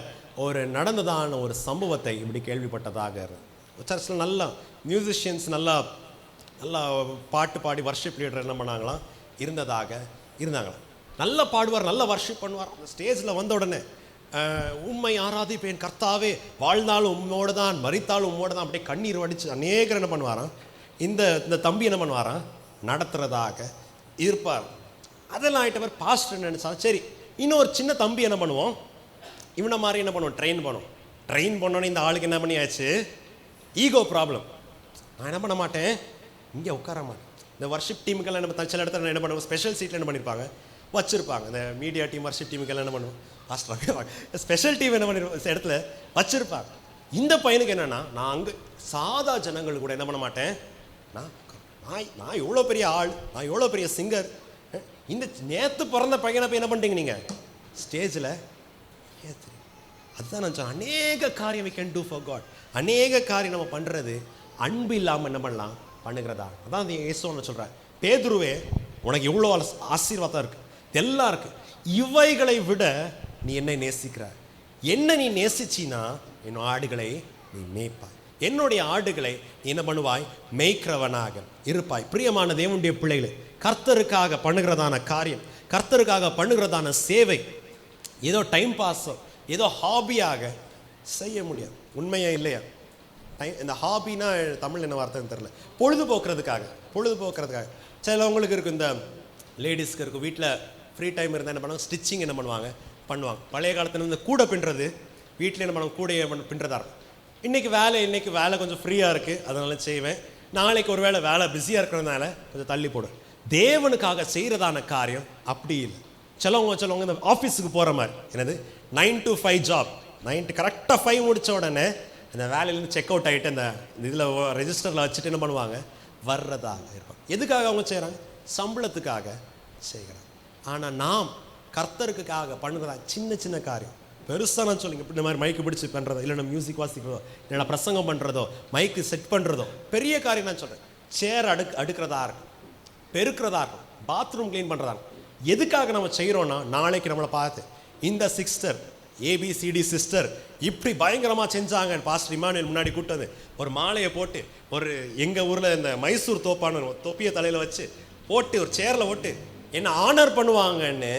ஒரு நடந்ததான ஒரு சம்பவத்தை இப்படி கேள்விப்பட்டதாக. சர்ச்சில் நல்லா மியூசிஷியன்ஸ் நல்லா நல்லா பாட்டு பாடி வர்ஷிப் லீடர் என்ன பண்ணாங்களாம் இருந்தாங்களாம். நல்லா பாடுவார், நல்லா வர்ஷிப் பண்ணுவார். அந்த ஸ்டேஜில் வந்த உடனே உண்மை ஆராதிப்பேன் கர்த்தாவே, வாழ்ந்தாலும் உம்மோடு தான், மரித்தாலும் உம்மோடு தான், அப்படியே கண்ணீர் வடித்து அநேகர் என்ன பண்ணுவாராம், இந்த தம்பி என்ன பண்ணுவாராம், நடத்துறதாக இருப்பார். அதெல்லாம் ஆகிட்டவர் பாஸ்டர் நினைச்சா சரி, இன்னொரு சின்ன தம்பி என்ன பண்ணுவோம், இவனை மாதிரி என்ன பண்ணுவோம், ட்ரெயின் பண்ணோன்னே இந்த ஆளுக்கு என்ன பண்ணியாச்சு, ஈகோ ப்ராப்ளம். நான் என்ன பண்ண மாட்டேன், இங்கே உட்கார மாட்டேன். இந்த வர்ஷிப் டீமுக்கெல்லாம் நம்ம சில இடத்துல என்ன பண்ணுவோம், ஸ்பெஷல் சீட்டில் என்ன பண்ணியிருப்பாங்க வச்சுருப்பாங்க. இந்த மீடியா டீம் வர்ஷிப் டீமுக்கெல்லாம் என்ன பண்ணுவோம், ஸ்பெஷல் டீம் என்ன பண்ணிருப்போம் இடத்துல வச்சுருப்பாங்க. இந்த பையனுக்கு என்னென்னா, நான் அங்கே சாதா ஜனங்கள் கூட என்ன பண்ண மாட்டேன், நான் எவ்வளோ பெரிய ஆள், நான் எவ்வளோ பெரிய சிங்கர், இந்த நேற்று பிறந்த பையனை போய் என்ன பண்ணிட்டீங்க நீங்கள் ஸ்டேஜில் ஏற்று. அதுதான் நான் சொன்னேன், அநேக காரியம் we can do for God. அநேக காரியம் நம்ம பண்ணுறது அன்பு இல்லாமல் என்ன பண்ணலாம் பண்ணுகிறதா. அதான் அந்த இயேசுன்னு சொல்கிறேன், பேதுருவே உனக்கு எவ்வளோ ஆசீர்வாதம் இருக்குது, எல்லாம் இருக்குது, இவைகளை விட நீ என்னை நேசிக்கிற, என்ன நீ நேசிச்சின்னா என் ஆடுகளை நீ மேய்ப்பாய், என்னுடைய ஆடுகளை நீ என்ன பண்ணுவாய், மேய்க்கிறவனாக இருப்பாய். பிரியமான தேவனுடைய பிள்ளைகளை, கர்த்தருக்காக பண்ணுகிறதான காரியம், கர்த்தருக்காக பண்ணுகிறதான சேவை ஏதோ டைம் பாஸோ ஏதோ ஹாபியாக செய்ய முடியாது. உண்மையா இல்லையா? இந்த ஹாபினா தமிழ் என்ன வார்த்தைன்னு தெரியல, பொழுதுபோக்குறதுக்காக சிலவங்களுக்கு இருக்கும், இந்த லேடிஸ்க்கு இருக்கும், வீட்டில் ஃப்ரீ டைம் இருந்தால் என்ன பண்ணுவாங்க, ஸ்டிச்சிங் என்ன பண்ணுவாங்க. பழைய காலத்தில் இந்த கூடை பின்னுறது, வீட்டில் என்ன பண்ணுவாங்க, கூடையை பின்னுறதா இருக்கும். இன்றைக்கி வேலை கொஞ்சம் ஃப்ரீயாக இருக்குது, அதனால செய்வேன். நாளைக்கு ஒரு வேலை பிஸியாக இருக்கிறதுனால கொஞ்சம் தள்ளி போடும். தேவனுக்காக செய்கிறதான காரியம் அப்படி இல்லை. சிலவங்க இந்த ஆஃபீஸுக்கு போகிற மாதிரி, என்னது 9 to 5 ஜாப், 9 கரெக்டாக 5 முடித்த உடனே அந்த வேலையிலேருந்து செக் அவுட் ஆகிட்டு அந்த இதில் ரெஜிஸ்டரில் வச்சுட்டு என்ன பண்ணுவாங்க, வர்றதாக இருக்கும். எதுக்காக அவங்க செய்கிறாங்க, சம்பளத்துக்காக செய்கிறாங்க. ஆனால் நாம் கர்த்தருக்காக பண்ணுறதா சின்ன காரியம், பெருசாக நான் சொல்லுங்க, இப்படி இந்த மாதிரி மைக்கு பிடிச்சி பண்ணுறதோ, இல்லைன்னா மியூசிக் வாசிக்கிறதோ, இல்லைன்னா பிரசங்கம் பண்ணுறதோ, மைக்கு செட் பண்ணுறதோ, பெரிய காரியம் நான் சொல்கிறேன். சேர் அடுக்கிறதா இருக்கும், பெருக்கிறதா இருக்கும், பாத்ரூம் க்ளீன் பண்ணுறதா இருக்கும். எதுக்காக நம்ம செய்கிறோன்னா, நாளைக்கு நம்மளை பார்த்து இந்த சிஸ்டர் ஏபிசிடி சிஸ்டர் இப்படி பயங்கரமாக செஞ்சாங்க, பாஸ்டர் இமானுவேல் முன்னாடி கூட்டது ஒரு மாலையை போட்டு, ஒரு எங்கள் ஊரில் இந்த மைசூர் தோப்பான தொப்பியை தலையில் வச்சு போட்டு ஒரு சேரில் போட்டு என்ன ஆனர் பண்ணுவாங்கன்னு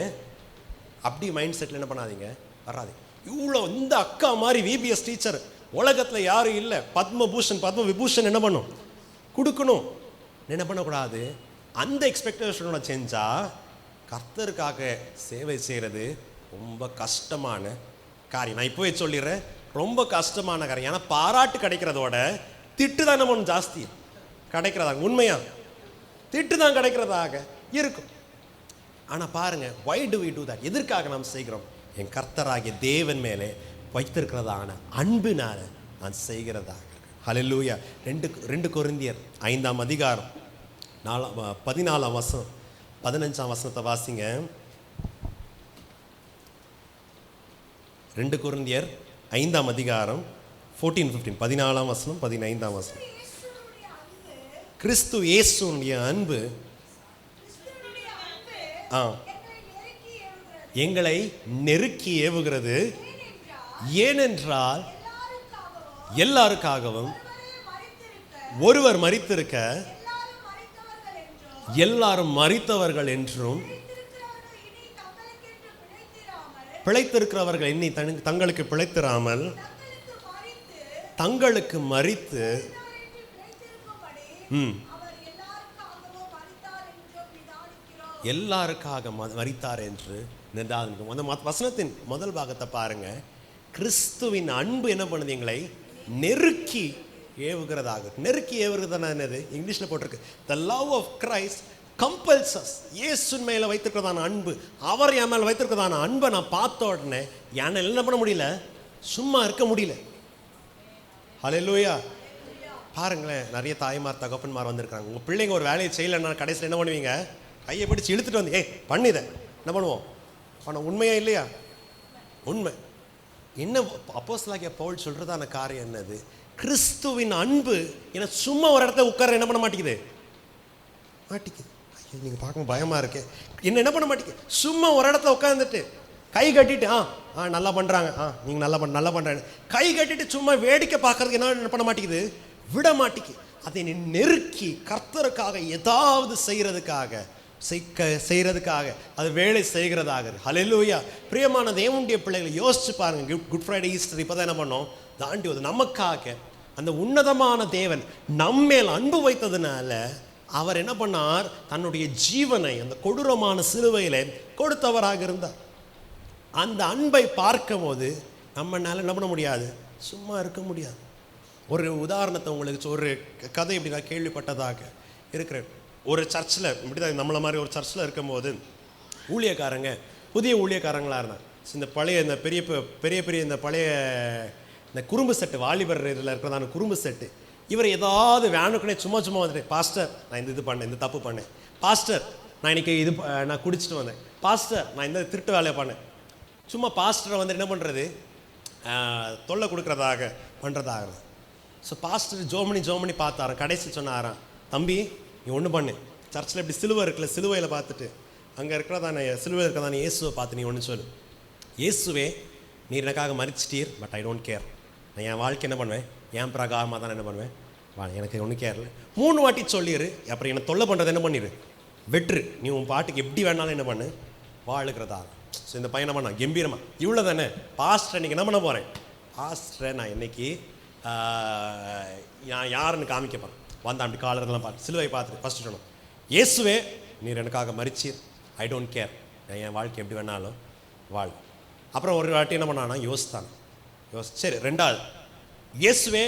அப்படி மைண்ட் செட்டில் என்ன பண்ணாதீங்க, வராது. இவ்வளோ இந்த அக்கா மாதிரி விபிஎஸ் டீச்சர் உலகத்தில் யாரும் இல்லை, பத்ம விபூஷன் என்ன பண்ணும், கொடுக்கணும், என்ன பண்ணக்கூடாது. அந்த எக்ஸ்பெக்டேஷனோட செஞ்சால் கர்த்தருக்காக சேவை செய்கிறது ரொம்ப கஷ்டமான காரியம். நான் இப்போவே சொல்லிடுறேன், ரொம்ப கஷ்டமான காரியம். ஏன்னா பாராட்டு கிடைக்கிறதோட திட்டு தான் நம்ம ஜாஸ்தி கிடைக்கிறதாக, உண்மையா திட்டு தான் கிடைக்கிறதாக இருக்கும். ஆனால் பாருங்க, why do we do that? எதற்காக நாம் செய்கிறோம், என் கர்த்தராகிய தேவன் மேலே வைத்திருக்கிறதான அன்பினால நான் செய்கிறதாக. ஹல்லேலூயா. 2 கொரிந்தியர் 5ஆம் அதிகாரம் 14ஆம் வசனம் 15ஆம் வசனத்தை வாசிங்க. 2 கொரிந்தியர் 5ஆம் அதிகாரம் 14-15, 14ஆம் வசனம் 15ஆம் வசனம். கிறிஸ்து இயேசுவுடைய அன்பு எங்களை நெருக்கி ஏவுகிறது. ஏனென்றால் எல்லாருக்காகவும் ஒருவர் மரித்திருக்க எல்லாரும் மரித்தவர்கள் என்றும், பிழைத்திருக்கிறவர்கள் எண்ணி தங்களுக்கு பிழைத்திராமல் தங்களுக்கு மரித்து எல்லாருக்காக மரித்தார் என்று நிதானிக்கும். அந்த வசனத்தின் முதல் பாகத்தை பாருங்க. கிறிஸ்துவின் அன்பு என்ன பண்ணுது, எங்களை நெருக்கி ஏவுகிறதாக. நெருக்கி ஏவுகிறதுனா என்னது, இங்கிலீஷில் போட்டிருக்கு, the love of Christ compels us. இயேசுவின் மேலே வைத்திருக்கிறதான அன்பு, அவர் என் மேலே வைத்திருக்கிறதான அன்பை நான் பார்த்த உடனே என்னால் என்ன பண்ண முடியல, சும்மா இருக்க முடியல. ஹல்லேலூயா. பாருங்களேன், நிறைய தாய்மார் தகப்பன்மார் வந்திருக்காங்க. உங்கள் பிள்ளைங்க ஒரு வேலையை செய்யலைன்னா கடைசியில் என்ன பண்ணுவீங்க, கையை பிடிச்சி இழுத்துட்டு வந்து பண்ணித என்ன பண்ணுவோம், ஆனால் உண்மையா இல்லையா? உண்மை. என்ன அப்போஸ்தலனாகிய பவுல் சொல்கிறதான காரியம் என்னது, கிறிஸ்துவின் அன்பு என்ன சும்மா ஒரு இடத்துல உட்கார என்ன பண்ண மாட்டேங்குது, ஐயோ நீங்கள் பார்க்க பயமாக இருக்கு, என்ன பண்ண மாட்டேங்குது, சும்மா ஒரு இடத்துல உட்காந்துட்டு கை கட்டிட்டு நல்லா பண்ணுறாங்க, நீங்கள் நல்லா பண்ணுறாங்க, கை கட்டிட்டு சும்மா வேடிக்கை பார்க்கறதுக்கு என்ன பண்ண மாட்டேங்குது, விட மாட்டேங்குது. அதை நெருக்கி கர்த்தருக்காக ஏதாவது செய்கிறதுக்காக அது வேலை செய்கிறதாக. ஹல்லேலூயா. பிரியமான தேவனுடைய பிள்ளைகளை யோசிச்சு பாருங்க. குட் ஃப்ரைடே, ஈஸ்டர் இப்போ தான் என்ன பண்ணோம், தாண்டி வந்து நமக்காக அந்த உன்னதமான தேவன் நம்மேல் அன்பு வைத்ததுனால அவர் என்ன பண்ணார், தன்னுடைய ஜீவனை அந்த கொடூரமான சிலுவையில கொடுத்தவராக இருந்தார். அந்த அன்பை பார்க்கும் போது நம்மளால என்ன பண்ண முடியாது, சும்மா இருக்க முடியாது. ஒரு உதாரணத்தை உங்களுக்கு ஒரு கதை இப்படி நான் கேள்விப்பட்டதாக இருக்கிறேன். ஒரு சர்ச்சில் இப்படிதான் நம்மளை மாதிரி ஒரு சர்ச்சில் இருக்கும்போது ஊழியக்காரங்க புதிய ஊழியக்காரங்களாக இருந்தாங்க. இந்த பழைய இந்த பெரிய பெரிய இந்த பழைய இந்த குறும்பு செட்டு, வாலிபர் இதில் இருக்கிறதான குறும்பு செட்டு, இவர் ஏதாவது வேணுக்குனே சும்மா வந்துட்டு, பாஸ்டர் நான் இது பண்ணேன், இந்த தப்பு பண்ணேன், பாஸ்டர் நான் இன்னைக்கு நான் குடிச்சிட்டு வந்தேன், பாஸ்டர் நான் இந்த திருட்டு வேலையை பண்ணேன். சும்மா பாஸ்டரை வந்து என்ன பண்ணுறது, தொல்லை கொடுக்குறதாக பண்ணுறதாக. ஸோ பாஸ்டர் ஜோமனி பார்த்தாராம். கடைசி சொன்னாராம், தம்பி நீ ஒன்று பண்ணு, சர்ச்சில் இப்படி சிலுவை இருக்குல்ல, சிலுவையில் பார்த்துட்டு அங்கே இருக்கிறதானே சிலுவையில் இருக்கிறதானே இயேசுவை பார்த்து நீ ஒன்று சொல்லு, இயேசுவே நீர் எனக்காக மறிச்சிட்டீர், பட் ஐ டோன்ட் கேர். நான் என் வாழ்க்கை என்ன பண்ணுவேன், என் பிரகாரமாக தான் என்ன பண்ணுவேன், எனக்கு ஒன்றும் கேர்ல. 3 வாட்டி சொல்லிடு. அப்புறம் என்னை தொல்லை பண்ணுறது என்ன பண்ணிடு, வெற்று, நீ உன் பாட்டுக்கு எப்படி வேணாலும் என்ன பண்ணு, வாழுகிறதா. ஸோ இந்த பையன் என்ன பண்ணான், கம்பீரமா, இவ்வளோ தானே பாஸ்டர் இன்னைக்கு என்ன பண்ண போகிறேன், பாஸ்டரை நான் இன்னைக்கு யாருன்னு காமிக்க போகிறேன். வந்தான் அப்படி காலரெல்லாம் பார்த்து சிலுவை பார்த்துட்டு ஃபஸ்ட்டு சொன்னோம், இயேசுவே நீர் எனக்காக மறிச்சீர், ஐ டோன்ட் கேர், என் வாழ்க்கை எப்படி வேணாலும் வாழ். அப்புறம் ஒரு வாட்டி என்ன பண்ணானா, யோசித்தான். சரி, 2வது இயேசுவே,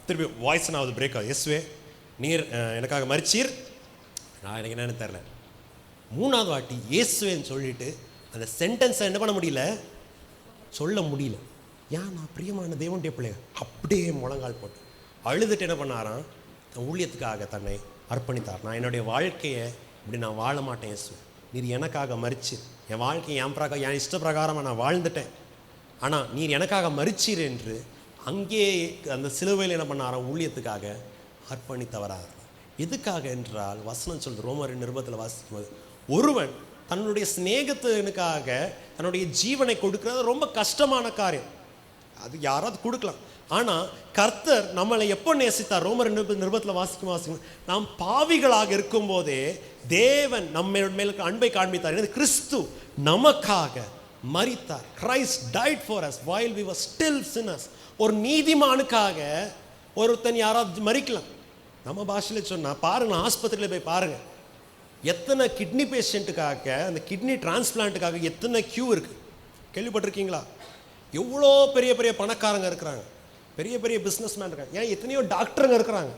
திருப்பி வாய்ஸ் ஆகுது, பிரேக் ஆகுது, இயேசுவே நீர் எனக்காக மறிச்சீர், நான் எனக்கு என்னன்னு தெரில. 3வது வாட்டி இயேசுவேன்னு சொல்லிட்டு அந்த சென்டென்ஸை என்ன பண்ண முடியல, சொல்ல முடியல. ஏன், நான் பிரியமான தேவனுடைய பிள்ளைங்க அப்படியே முழங்கால் போட்டு அழுதுட்டு என்ன பண்ணாராம், ஊழியத்துக்காக தன்னை அர்ப்பணித்தார். நான் என்னுடைய வாழ்க்கையை இப்படி நான் வாழ மாட்டேன் இயேசு, நீர் எனக்காக மறிச்சு, என் வாழ்க்கையை என் இஷ்ட பிரகாரமாக நான் வாழ்ந்துட்டேன், ஆனால் நீர் எனக்காக மறிச்சீர் என்று அங்கே அந்த சிலுவையில் என்ன பண்ணாராம், ஊழியத்துக்காக அர்ப்பணித்தவராக. எதுக்காக என்றால் வசனம் சொல்லுது, ரோமர் நிருபத்தில் வாசிக்கும்போது, ஒருவன் தன்னுடைய சிநேகத்தினுக்காக தன்னுடைய ஜீவனை கொடுக்கிறது ரொம்ப கஷ்டமான காரியம். அது யாராவது கொடுக்கலாம். ஆனால் கர்த்தர் நம்மளை எப்போ நேசித்தார், ரோமர் நிருபத்தில் வாசிக்கும், நாம் பாவிகளாக இருக்கும் போதே தேவன் நம்ம மேலுக்கு அன்பை காண்பித்தார். கிறிஸ்து நமக்காக மரித்தார். Christ died for us while we were still sinners. ஒரு நீதிமானுக்காக ஒருத்தன் யாராவது மரிக்கலாம். நம்ம பாஷையில் சொன்னால் பாருங்க, ஆஸ்பத்திரியில் போய் பாருங்க, எத்தனை கிட்னி பேஷண்ட்டுக்காக, அந்த கிட்னி டிரான்ஸ்பிளான்ட்டுக்காக எத்தனை கியூ இருக்குது, கேள்விப்பட்டிருக்கீங்களா? எவ்வளோ பெரிய பெரிய பணக்காரங்க இருக்கிறாங்க, பெரிய பெரிய பிஸ்னஸ் மேன் இருக்காங்க, ஏன் எத்தனையோ டாக்டருங்க இருக்கிறாங்க.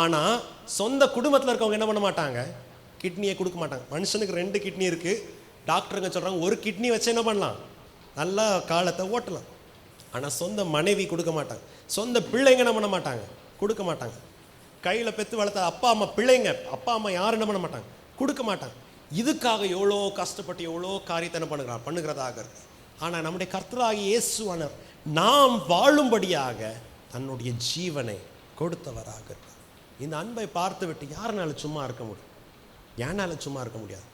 ஆனால் சொந்த குடும்பத்தில் இருக்கவங்க என்ன பண்ண மாட்டாங்க, கிட்னியை கொடுக்க மாட்டாங்க. மனுஷனுக்கு 2 கிட்னி இருக்குது, டாக்டருங்க சொல்கிறாங்க ஒரு கிட்னி வச்சு என்ன பண்ணலாம், நல்லா காலத்தை ஓட்டலாம். ஆனால் சொந்த மனைவி கொடுக்க மாட்டாங்க, சொந்த பிள்ளைங்க என்ன பண்ண மாட்டாங்க, கொடுக்க மாட்டாங்க. கையில் பெற்று வளர்த்த அப்பா அம்மா பிள்ளைங்க, அப்பா அம்மா யாரும் என்ன பண்ண மாட்டாங்க, கொடுக்க மாட்டாங்க. இதுக்காக எவ்வளோ கஷ்டப்பட்டு எவ்வளோ காரியத்தை என்ன பண்ணுகிறதாக இருக்கு. ஆனால் நம்முடைய கர்த்தராகிய இயேசுவானவர் நாம் வாழும்படியாக தன்னுடைய ஜீவனை கொடுத்தவராக இருக்கார். இந்த அன்பை பார்த்து விட்டு யாருனால சும்மா இருக்க முடியும், யாரால சும்மா இருக்க முடியாது.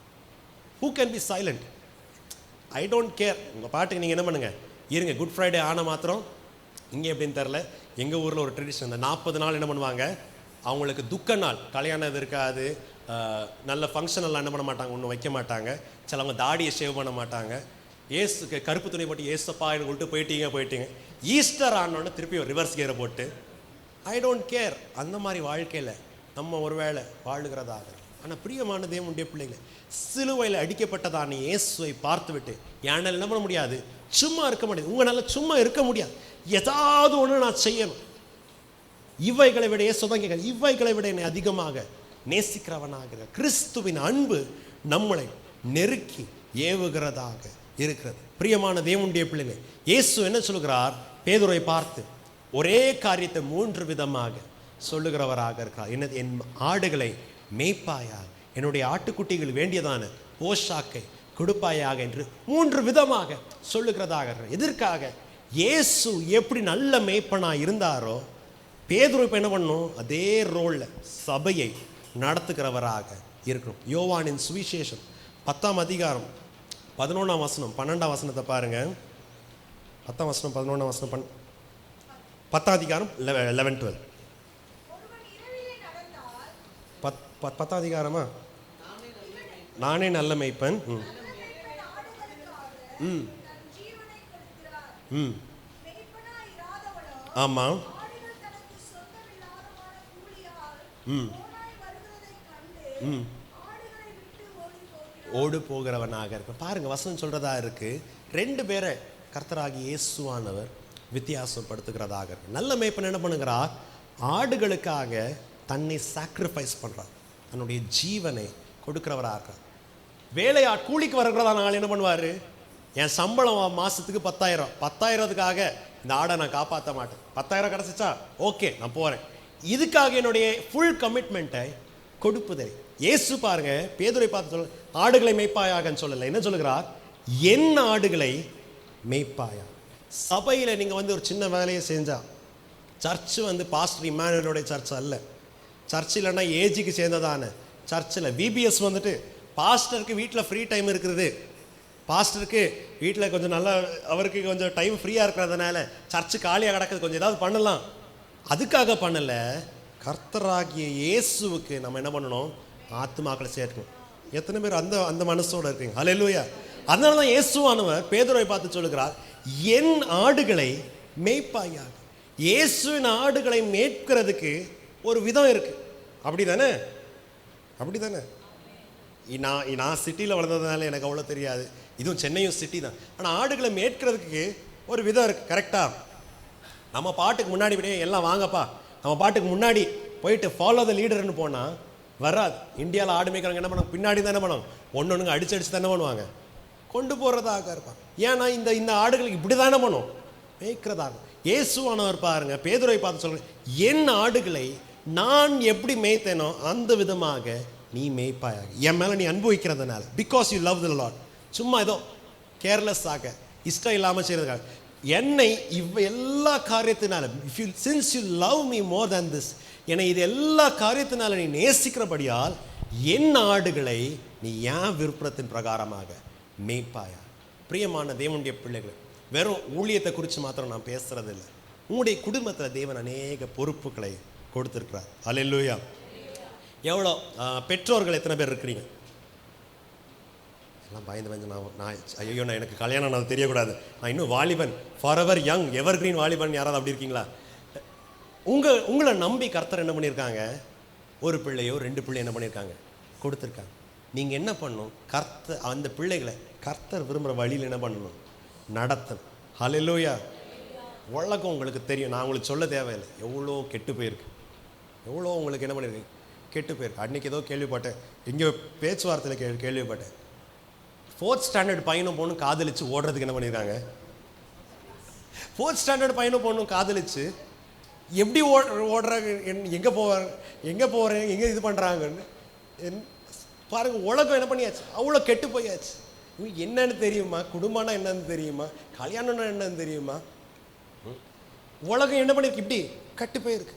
Who can be silent? I don't care. உங்கள் பாட்டுக்கு நீங்கள் என்ன பண்ணுங்க, இருங்க. குட் ஃப்ரைடே ஆனால் மாத்திரம் இங்கே எப்படின்னு தெரில, எங்கள் ஊரில் ஒரு ட்ரெடிஷன், இந்த 40 நாள் என்ன பண்ணுவாங்க, அவங்களுக்கு துக்க நாள், கல்யாணம் இது இருக்காது, நல்ல ஃபங்க்ஷனெல்லாம் என்ன பண்ண மாட்டாங்க, ஒன்றும் வைக்க மாட்டாங்க. சிலவங்க தாடியை ஷேவ் பண்ண மாட்டாங்க, ஏசு கருப்பு துணி போட்டு ஏசப்பா என்று சொல்லிட்டு போயிட்டீங்க. ஈஸ்டர் ஆனோன்னு திருப்பி ஒரு ரிவர்ஸ் கியரை போட்டு ஐ டோன்ட் கேர். அந்த மாதிரி வாழ்க்கையில் நம்ம ஒரு வேளை வாழுகிறதாக. ஆனால் பிரியமான தேவனுடைய பிள்ளைகளை, சிலுவையில் அடிக்கப்பட்டதான இயேசுவை பார்த்து விட்டு என்னால் என்ன பண்ண முடியாது, சும்மா இருக்க முடியாது. உங்களால் சும்மா இருக்க முடியாது, ஏதாவது ஒன்று நான் செய்யணும். இவைகளை விட இயேசு தான் கேட்க, இவைகளை விட என்னை அதிகமாக நேசிக்கிறவனாகிற கிறிஸ்துவின் அன்பு நம்மளை நெருக்கி ஏவுகிறதாக இருக்கிறது. பிரியமான தேவனுடைய பிள்ளைகளை, இயேசு என்ன சொல்கிறார், பேதுருவை பார்த்து ஒரே காரியத்தை 3 விதமாக சொல்லுகிறவராக இருக்கிறார். என்னது, என் ஆடுகளை மேய்ப்பாயாக, என்னுடைய ஆட்டுக்குட்டிகள் வேண்டியதான போஷாக்கை கொடுப்பாயாக என்று 3 விதமாக சொல்லுகிறதாக. எதற்காக? இயேசு எப்படி நல்ல மேய்ப்பனாக இருந்தாரோ, பேதுரு இப்போ என்ன பண்ணணும், அதே ரோலில் சபையை நடத்துகிறவராக இருக்கணும். யோவானின் சுவிசேஷம் 10ஆம் அதிகாரம் 11ஆம் வசனம் 12ஆம் வசனத்தை பாருங்க. 10ஆம் வசனம் 11ஆம் வசனம் 10ஆம் அதிகாரம் 11-12. 10ஆம் அதிகாரமா? நானே நல்ல மேய்ப்பன். ம் ம் ஆமாம். ம் ம் ஓடு போகிறவனாக இருக்க. பாருங்க, வசனம் சொல்றதா இருக்கு, 2 பேரை கர்த்தராகி இயேசுவானவர் வித்தியாசப்படுத்துகிறதாக இருக்கு. நல்ல மேய்ப்பன் என்ன பண்ணுகிறார்? ஆடுகளுக்காக தன்னை சாக்ரிஃபைஸ் பண்றார், தன்னுடைய ஜீவனை கொடுக்கிறவராக. வேலையாட் கூலிக்கு வருகிறதான ஆள் என்ன பண்ணுவார்? என் சம்பளம் மாதத்துக்கு 10,000, 10,000த்துக்காக இந்த ஆடை நான் காப்பாற்ற மாட்டேன். 10,000 கிடச்சிச்சா ஓகே, நான் போகிறேன். இதுக்காக என்னுடைய ஃபுல் கமிட்மெண்ட்டை கொடுப்பதே. இயேசு பாருங்க, பேதுரை பார்த்து சொல்ல, ஆடுகளை மேய்ப்பாயாகன்னு சொல்லலை, என்ன சொல்லுகிறார்? என் ஆடுகளை மேய்ப்பாயா. சபையில் நீங்கள் வந்து ஒரு சின்ன வேலையை செஞ்சா, சர்ச்சு வந்து பாஸ்டர் இமானுவேலுடைய சர்ச் அல்ல, சர்ச் இல்லைன்னா ஏஜிக்கு சேர்ந்ததான சர்ச்சில் விபிஎஸ் வந்துட்டு பாஸ்டருக்கு வீட்டில் ஃப்ரீ டைம் இருக்கிறது, பாஸ்டருக்கு வீட்டில் கொஞ்சம் நல்லா அவருக்கு கொஞ்சம் டைம் ஃப்ரீயாக இருக்கிறதுனால சர்ச்சு காலியாக கிடக்குது, கொஞ்சம் ஏதாவது பண்ணலாம், அதுக்காக பண்ணலை. கர்த்தராகிய இயேசுவுக்கு நம்ம என்ன பண்ணணும்? ஆத்துமாக்களை சேர்க்கணும். எத்தனை பேர் அந்த அந்த மனசோடு இருக்கீங்க? ஹல்லேலூயா. அதனால தான் இயேசுவானவர் பேதுருவை பார்த்து சொல்லுகிறார், என் ஆடுகளை மேய்ப்பாயாக. இயேசுவின் ஆடுகளை மேய்க்கிறதுக்கு ஒரு விதம் இருக்கு, அப்படி தானே? அப்படி தானே? நான் சிட்டியில் வளர்ந்ததுனால எனக்கு அவ்வளோ தெரியாது, இதுவும் சென்னையும் சிட்டி தான். ஆனால் ஆடுகளை மேய்க்கிறதுக்கு ஒரு விதம் இருக்குது, கரெக்டாக? நம்ம பாட்டுக்கு முன்னாடி எல்லாம் வாங்கப்பா, நம்ம பாட்டுக்கு முன்னாடி போயிட்டு ஃபாலோ த லீடர்னு போனால் வராது. இந்தியாவில் ஆடு மேய்க்கிறவங்க என்ன பண்ணுவாங்க? பின்னாடி தான் என்ன பண்ணுவாங்க? ஒன்று அடிச்சு தானே பண்ணுவாங்க, கொண்டு போகிறதாக இருப்பாங்க. ஏன்னா இந்த ஆடுகளுக்கு இப்படி தானே பண்ணும், மேய்க்கிறதாக. இயேசுவானவர் பாருங்க, பேதுரை பார்த்து சொல்கிறேன், என் ஆடுகளை நான் எப்படி மேய்த்தேனோ அந்த விதமாக நீ மேய்ப்பாயாக. என் மேலே நீ அனுபவிக்கிறதுனால, because you love the lord. சும்மா ஏதோ கேர்லெஸ் ஆக, இஷ்டம் இல்லாமல் செய்கிறதுக்காக என்னை எல்லா காரியத்தினாலும், since you love me more than this, என்னை இது எல்லா காரியத்தினாலும் நீ நேசிக்கிறபடியால் என் ஆடுகளை நீ ஏன் விருப்பத்தின் பிரகாரமாக மேய்ப்பாயா. பிரியமான தேவனுடைய பிள்ளைகளை, வெறும் ஊழியத்தை குறித்து மாத்திரம் நான் பேசுறது இல்லை. உங்களுடைய குடும்பத்தில் தேவன் அநேக பொறுப்புகளை கொடுத்துருக்கிறார். அல்லேலூயா. எவ்வளோ பெற்றோர்கள் எத்தனை பேர் இருக்கிறீங்க? எல்லாம் பயந்து நான் ஐயோ, நான் எனக்கு கல்யாணம் நான் தெரியக்கூடாது, நான் இன்னும் வாலிபன், ஃபாரெவர் யங், எவர் கிரீன் வாலிபன், யாராவது அப்படி இருக்கீங்களா? உங்களை நம்பி கர்த்தர் என்ன பண்ணியிருக்காங்க? ஒரு பிள்ளையோ 2 பிள்ளையோ என்ன பண்ணியிருக்காங்க? கொடுத்துருக்காங்க. நீங்கள் என்ன பண்ணணும்? அந்த பிள்ளைகளை கர்த்தர் விரும்புகிற வழியில் என்ன பண்ணணும்? நடத்தணும். ஹல்லேலூயா. உலகம் உங்களுக்கு தெரியும், நான் உங்களுக்கு சொல்ல தேவையில்லை, எவ்வளோ கெட்டு போயிருக்கு, எவ்வளோ உங்களுக்கு என்ன பண்ணியிருக்கு? கெட்டு போயிருக்கு. அன்றைக்கி ஏதோ கேள்விப்பட்டேன், எங்கேயோ பேச்சுவார்த்தையில் கேள்விப்பட்டேன், 4th ஸ்டாண்டர்ட் பையனும் பொண்ணும் காதலிச்சு ஓடுறதுக்கு என்ன பண்ணியிருக்காங்க? 4th ஸ்டாண்டர்ட் பையனும் பொண்ணும் காதலிச்சு எப்படி ஓடுறாங்க, எங்கே போகிறேன், எங்கே இது பண்ணுறாங்கன்னு பாருங்க. உலகம் என்ன பண்ணியாச்சு? அவ்வளோ கெட்டு போயாச்சு. என்னன்னு தெரியுமா? குடும்பம்னா என்னன்னு தெரியுமா? கல்யாணம்னா என்னன்னு தெரியுமா? உலகம் என்ன பண்ணியிருக்கு? இப்படி கட்டு போயிருக்கு.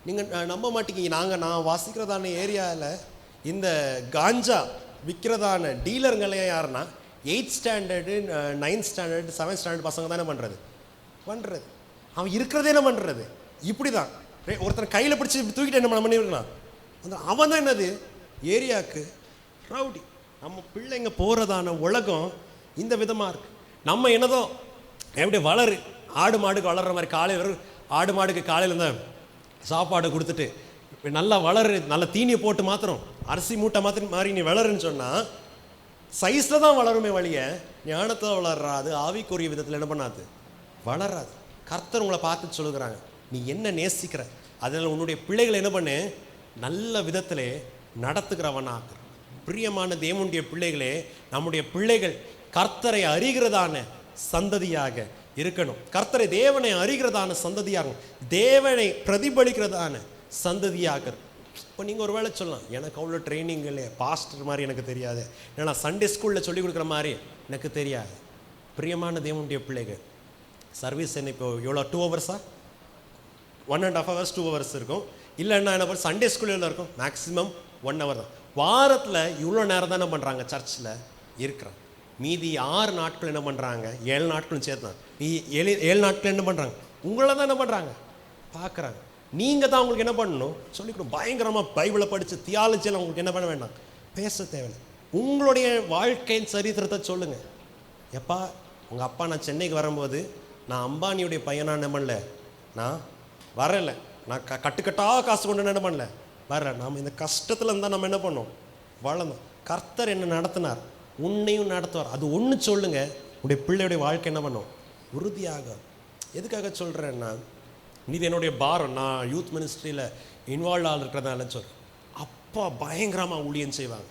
நீங்கள் நம்ப மாட்டீங்க, நான் வாசிக்கிறதான ஏரியாவில் இந்த காஞ்சா விற்கிறதான டீலருங்களே யாருன்னா 8th standard 9th standard 7th standard பசங்க தானே பண்ணுறது. அவன் இருக்கிறதே என்ன பண்ணுறது? இப்படி தான் ஒருத்தர் கையில் பிடிச்சி தூக்கிட்டு என்ன பண்ணிருக்கலாம், அவன் தான் என்னது ஏரியாவுக்கு ரவுடி. நம்ம பிள்ளைங்க போகிறதான உலகம் இந்த விதமாக இருக்குது. நம்ம என்னதோ எப்படி ஆடு மாடுக்கு வளர்கிற மாதிரி காலையில் ஆடு மாடுக்கு காலையில் இருந்த சாப்பாடு கொடுத்துட்டு நல்லா நல்ல தீனியை போட்டு மாத்திரம் அரிசி மூட்டை மாதிரி நீ வளருன்னு சொன்னால் சைஸில் தான் வளருமே வழிய ஞானத்தில் வளராது, ஆவிக்குரிய விதத்தில் என்ன பண்ணாது, வளராது. கர்த்தர் உங்களை பார்த்து சொல்லுகிறாங்க, நீ என்ன நேசிக்கிற, அதில் உன்னுடைய பிள்ளைகளை என்ன பண்ணு, நல்ல விதத்திலே நடத்துகிறவனாக. பிரியமான தேவனுடைய பிள்ளைகளே, நம்முடைய பிள்ளைகள் கர்த்தரை அறிகிறதான சந்ததியாக இருக்கணும். கர்த்தரை தேவனை அறிகிறதான சந்ததியாக, தேவனை பிரதிபலிக்கிறதான சந்ததியாக. இப்போ நீங்கள் ஒரு வேளை சொல்லலாம், எனக்கு அவ்வளோ ட்ரைனிங் இல்லையே, பாஸ்டர் மாதிரி எனக்கு தெரியாது, ஏன்னா சண்டே ஸ்கூலில் சொல்லிக் கொடுக்குற மாதிரி எனக்கு தெரியாது. பிரியமான தேவனுடைய பிள்ளைகள், சர்வீஸ் என்ன இப்போ எவ்வளோ 2 ஹவர்ஸா, 1.5 hours 2 hours இருக்கும். இல்லைன்னா என்ன பண்ண, சண்டே ஸ்கூலில் இருக்கும் மேக்ஸிமம் 1 hour தான். வாரத்தில் இவ்வளோ நேரம் தான் என்ன பண்ணுறாங்க, சர்ச்சில் இருக்கிறாங்க. மீதி 6 நாட்கள் என்ன பண்ணுறாங்க, 7 நாட்களும் சேர்த்தான், 7 நாட்கள் என்ன பண்ணுறாங்க, உங்களை தான் என்ன பண்ணுறாங்க, பார்க்குறாங்க. நீங்கள் தான் உங்களுக்கு என்ன பண்ணணும் சொல்லிக்கணும். பயங்கரமாக பைபிளை படித்து தியாலஜியில் உங்களுக்கு என்ன பண்ண வேண்டாம், பேச தேவையில்லை. உங்களுடைய வாழ்க்கையின் சரித்திரத்தை சொல்லுங்கள். எப்பா உங்கள் அப்பா நான் சென்னைக்கு வரும்போது நான் அம்பானியுடைய பையனா என்ன பண்ணல, நான் வரலை, நான் கட்டுக்கட்டாக காசு கொண்டு என்ன பண்ணல வரல. நாம் இந்த கஷ்டத்தில் இருந்தால் நம்ம என்ன பண்ணோம், வளர்ந்தோம். கர்த்தர் என்ன நடத்தினார், உன்னையும் நடத்துவார். அது ஒன்று சொல்லுங்க, உடைய பிள்ளையுடைய வாழ்க்கை என்ன பண்ணும், உறுதியாக. எதுக்காக சொல்கிறேன்னா, இது என்னுடைய பாரம். நான் யூத் மினிஸ்ட்ரியில் இன்வால்வ் இருக்கிறதுனால சொல்கிறேன். அப்பா பயங்கரமாக ஊழியம் செய்வாங்க,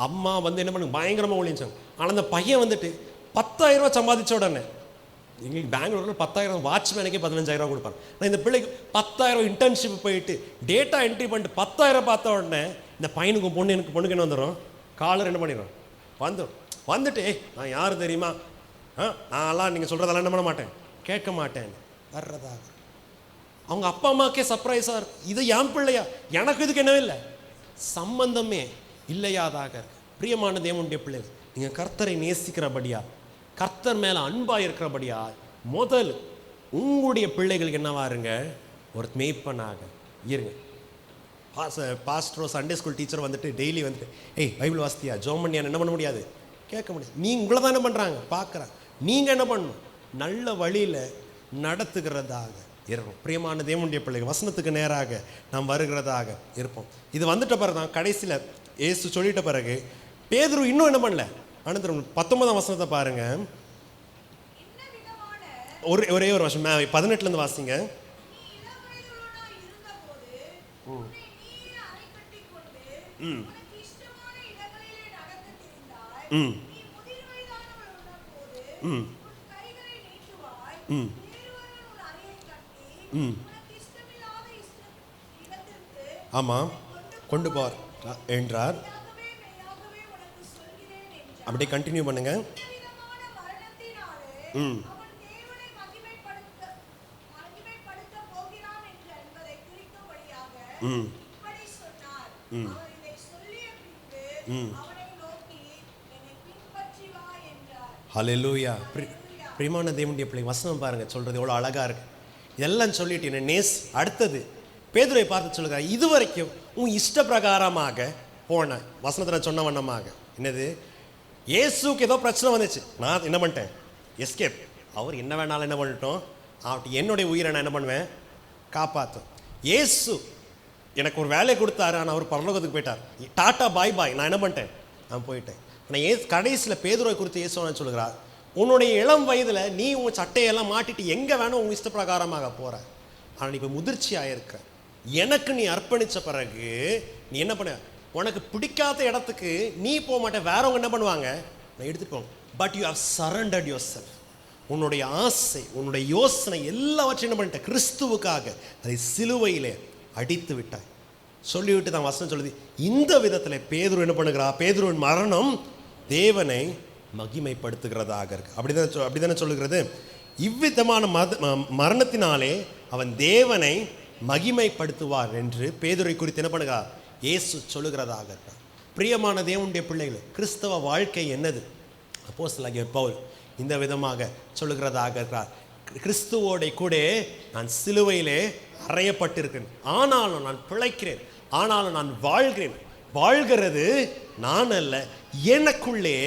அம்மா வந்து என்ன பண்ணுங்க பயங்கரமாக ஊழியம் செய்வாங்க. ஆனால் அந்த பையன் வந்துட்டு 10,000 ரூபா சம்பாதிச்ச உடனே, எங்களுக்கு பெங்களூரில் 10,000 வாட்ச்மேனுக்கே 15,000 ரூபா கொடுப்பாங்க. நான் இந்த பிள்ளைக்கு 10,000 இன்டர்ன்ஷிப் போயிட்டு டேட்டா என்ட்ரி பண்ணிட்டு 10,000 பார்த்த உடனே இந்த பையனுக்கு பொண்ணுக்கு என்ன வந்துடும், காலர் என்ன பண்ணிடுறோம் வந்துடும். வந்துட்டு நான் யார் தெரியுமா, நான்லாம் நீங்கள் சொல்கிறதெல்லாம் என்ன பண்ண மாட்டேன், கேட்க மாட்டேன் வர்றதாக. அவங்க அப்பா அம்மாக்கே சர்ப்ரைஸாக இருக்கும், இது என் பிள்ளையா, எனக்கு இதுக்கு என்னவே இல்லை, சம்பந்தமே இல்லையாதாக. பிரியமான தேவனுடைய பிள்ளைகள், நீங்கள் கர்த்தரை நேசிக்கிறபடியா, கர்த்தர் மேலே அன்பாக இருக்கிறபடியா, முதல் உங்களுடைய பிள்ளைகளுக்கு என்னவா இருங்க, ஒரு மேய்ப்பனாக இருங்க. பாஸ்டரோ சண்டே ஸ்கூல் டீச்சர் வந்துட்டு டெய்லி வந்துட்டு ஏய் பைபிள் வாசித்தியா ஜோம் பண்ணியான்னு என்ன பண்ண முடியாது, கேட்க முடியாது. நீங்கள் உங்களை தான் என்ன பண்ணுறாங்க பார்க்குறாங்க. நீங்கள் என்ன பண்ணணும், நல்ல வழியில் நடத்துகிறதாக இருக்கும். பிரியமான தேவனுடைய பிள்ளைகள், வசனத்துக்கு நேராக நாம் வருகிறதாக இருப்போம். இது வந்துட்ட பிறகு தான் கடைசியில் ஏசு சொல்லிட்ட பிறகு பேதுரு இன்னும் என்ன பண்ணல, அனந்தரம் 19ஆம் வசனத்தை பாருங்க. ஒரே ஒரு வருஷம் 18லேருந்து வாசிங்க. ஆமாம் கொண்டு போர் என்றார். அப்படியே கண்டினியூ பண்ணுங்க. ஹல்லேலூயா. பிரியமான தேவனுடைய பிள்ளை, வசனம் பாருங்க சொல்றது எவ்வளோ அழகா இருக்கு. இதெல்லாம் சொல்லிட்டு என்ன நேஸ் அடுத்தது பேதுரை பார்த்து சொல்லுகிறார், இதுவரைக்கும் உன் இஷ்ட பிரகாரமாக போன வசனத்தில் சொன்ன வண்ணமாக என்னது, இயேசுக்கு ஏதோ பிரச்சனை வந்துச்சு, நான் என்ன பண்ணிட்டேன் எஸ்கேப். அவர் என்ன வேணாலும் என்ன பண்ணிட்டோம், என்னுடைய உயிரை நான் என்ன பண்ணுவேன் காப்பாற்றும். இயேசு எனக்கு ஒரு வேலையை கொடுத்தாரு, ஆனால் அவர் பரலோகத்துக்கு போயிட்டார், டாட்டா பாய் பாய், நான் என்ன பண்ணிட்டேன் நான் போயிட்டேன். ஆனால் கடைசியில் பேதுரை குறித்து இயேசு சொல்லுகிறார், உன்னுடைய இளம் வயதில் நீ உன் சட்டையெல்லாம் மாட்டிட்டு எங்கே வேணும் உன் இஷ்ட பிரகாரமாக போகிற, ஆனால் இப்போ முதிர்ச்சியாக இருக்க, எனக்கு நீ அர்ப்பணித்த பிறகு நீ என்ன பண்ண, உனக்கு பிடிக்காத இடத்துக்கு நீ போக மாட்டேன், வேறவங்க என்ன பண்ணுவாங்க நான் எடுத்துகிட்டு போங்க. But you have surrendered yourself. உன்னுடைய ஆசை உன்னுடைய யோசனை எல்லாவற்றையும் என்ன பண்ணிட்ட, கிறிஸ்துவுக்காக அதை சிலுவையிலே அடித்து விட்டாய். சொல்லிவிட்டு தான் வசனம் சொல்லுது, இந்த விதத்தில் பேதுரு என்ன பண்ணுகிறா, பேதுருவின் மரணம் தேவனை மகிமைப்படுத்துகிறதாக இருக்கு. அப்படிதானே சொல்லுகிறது. இவ்விதமான மரணத்தினாலே அவன் தேவனை மகிமைப்படுத்துவார் என்று பேதுரை குறித்து என்ன பண்ணுகிறார் இயேசு சொல்லுகிறதாக இருக்கார். பிரியமான தேவனுடைய பிள்ளைகள், கிறிஸ்தவ வாழ்க்கை என்னது, அப்போஸ்தலனாகிய பவுல் இந்த விதமாக சொல்லுகிறதாக இருக்கிறார். கிறிஸ்துவோட கூட நான் சிலுவையிலே அறையப்பட்டிருக்கிறேன், ஆனாலும் நான் பிழைக்கிறேன், ஆனாலும் நான் வாழ்கிறேன். வாழ்கிறது நான் அல்ல, எனக்குள்ளே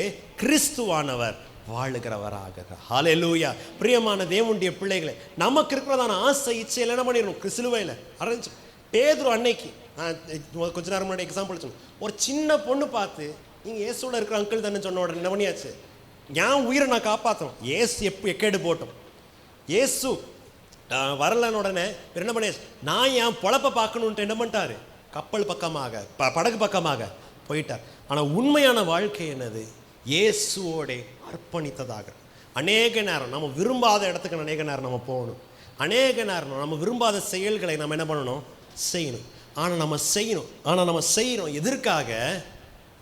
கிறிஸ்துவானவர் வாழுகிறவராக. ஹல்லேலூயா. பிரியமான தேவனுடைய பிள்ளைகளை, நமக்கு இருக்கிறதான ஆசை இச்சையில் என்ன பண்ணிடணும், சிலுவையில் அரைஞ்சு. பேதுரு அன்னைக்கு கொஞ்ச நேரம் முன்னாடி எக்ஸாம்பிள் சொன்னேன், ஒரு சின்ன பொண்ணு பார்த்து நீங்கள் இயேசுவோட இருக்கிற அங்கிள் தானே சொன்ன உடனே என்ன பண்ணியாச்சு, என் உயிரை நான் காப்பாற்றணும், இயேசு எக்கேடு போட்டோம், இயேசு வரலன்னு உடனே என்ன பண்ணியாச்சு, நான் என் பொழப்பை பார்க்கணுன்ட்டு என்ன பண்ணிட்டாரு, கப்பல் பக்கமாக படகு பக்கமாக போயிட்டார். ஆனால் உண்மையான வாழ்க்கை என்னது, இயேசுவோட அர்ப்பணித்ததாக. அநேக நேரம் நம்ம விரும்பாத இடத்துக்கு அநேக நேரம் நம்ம போகணும், அநேக நேரம் நம்ம விரும்பாத செயல்களை நம்ம என்ன பண்ணணும் செய்யணும். ஆனால் நம்ம செய்யணும் எதற்காக,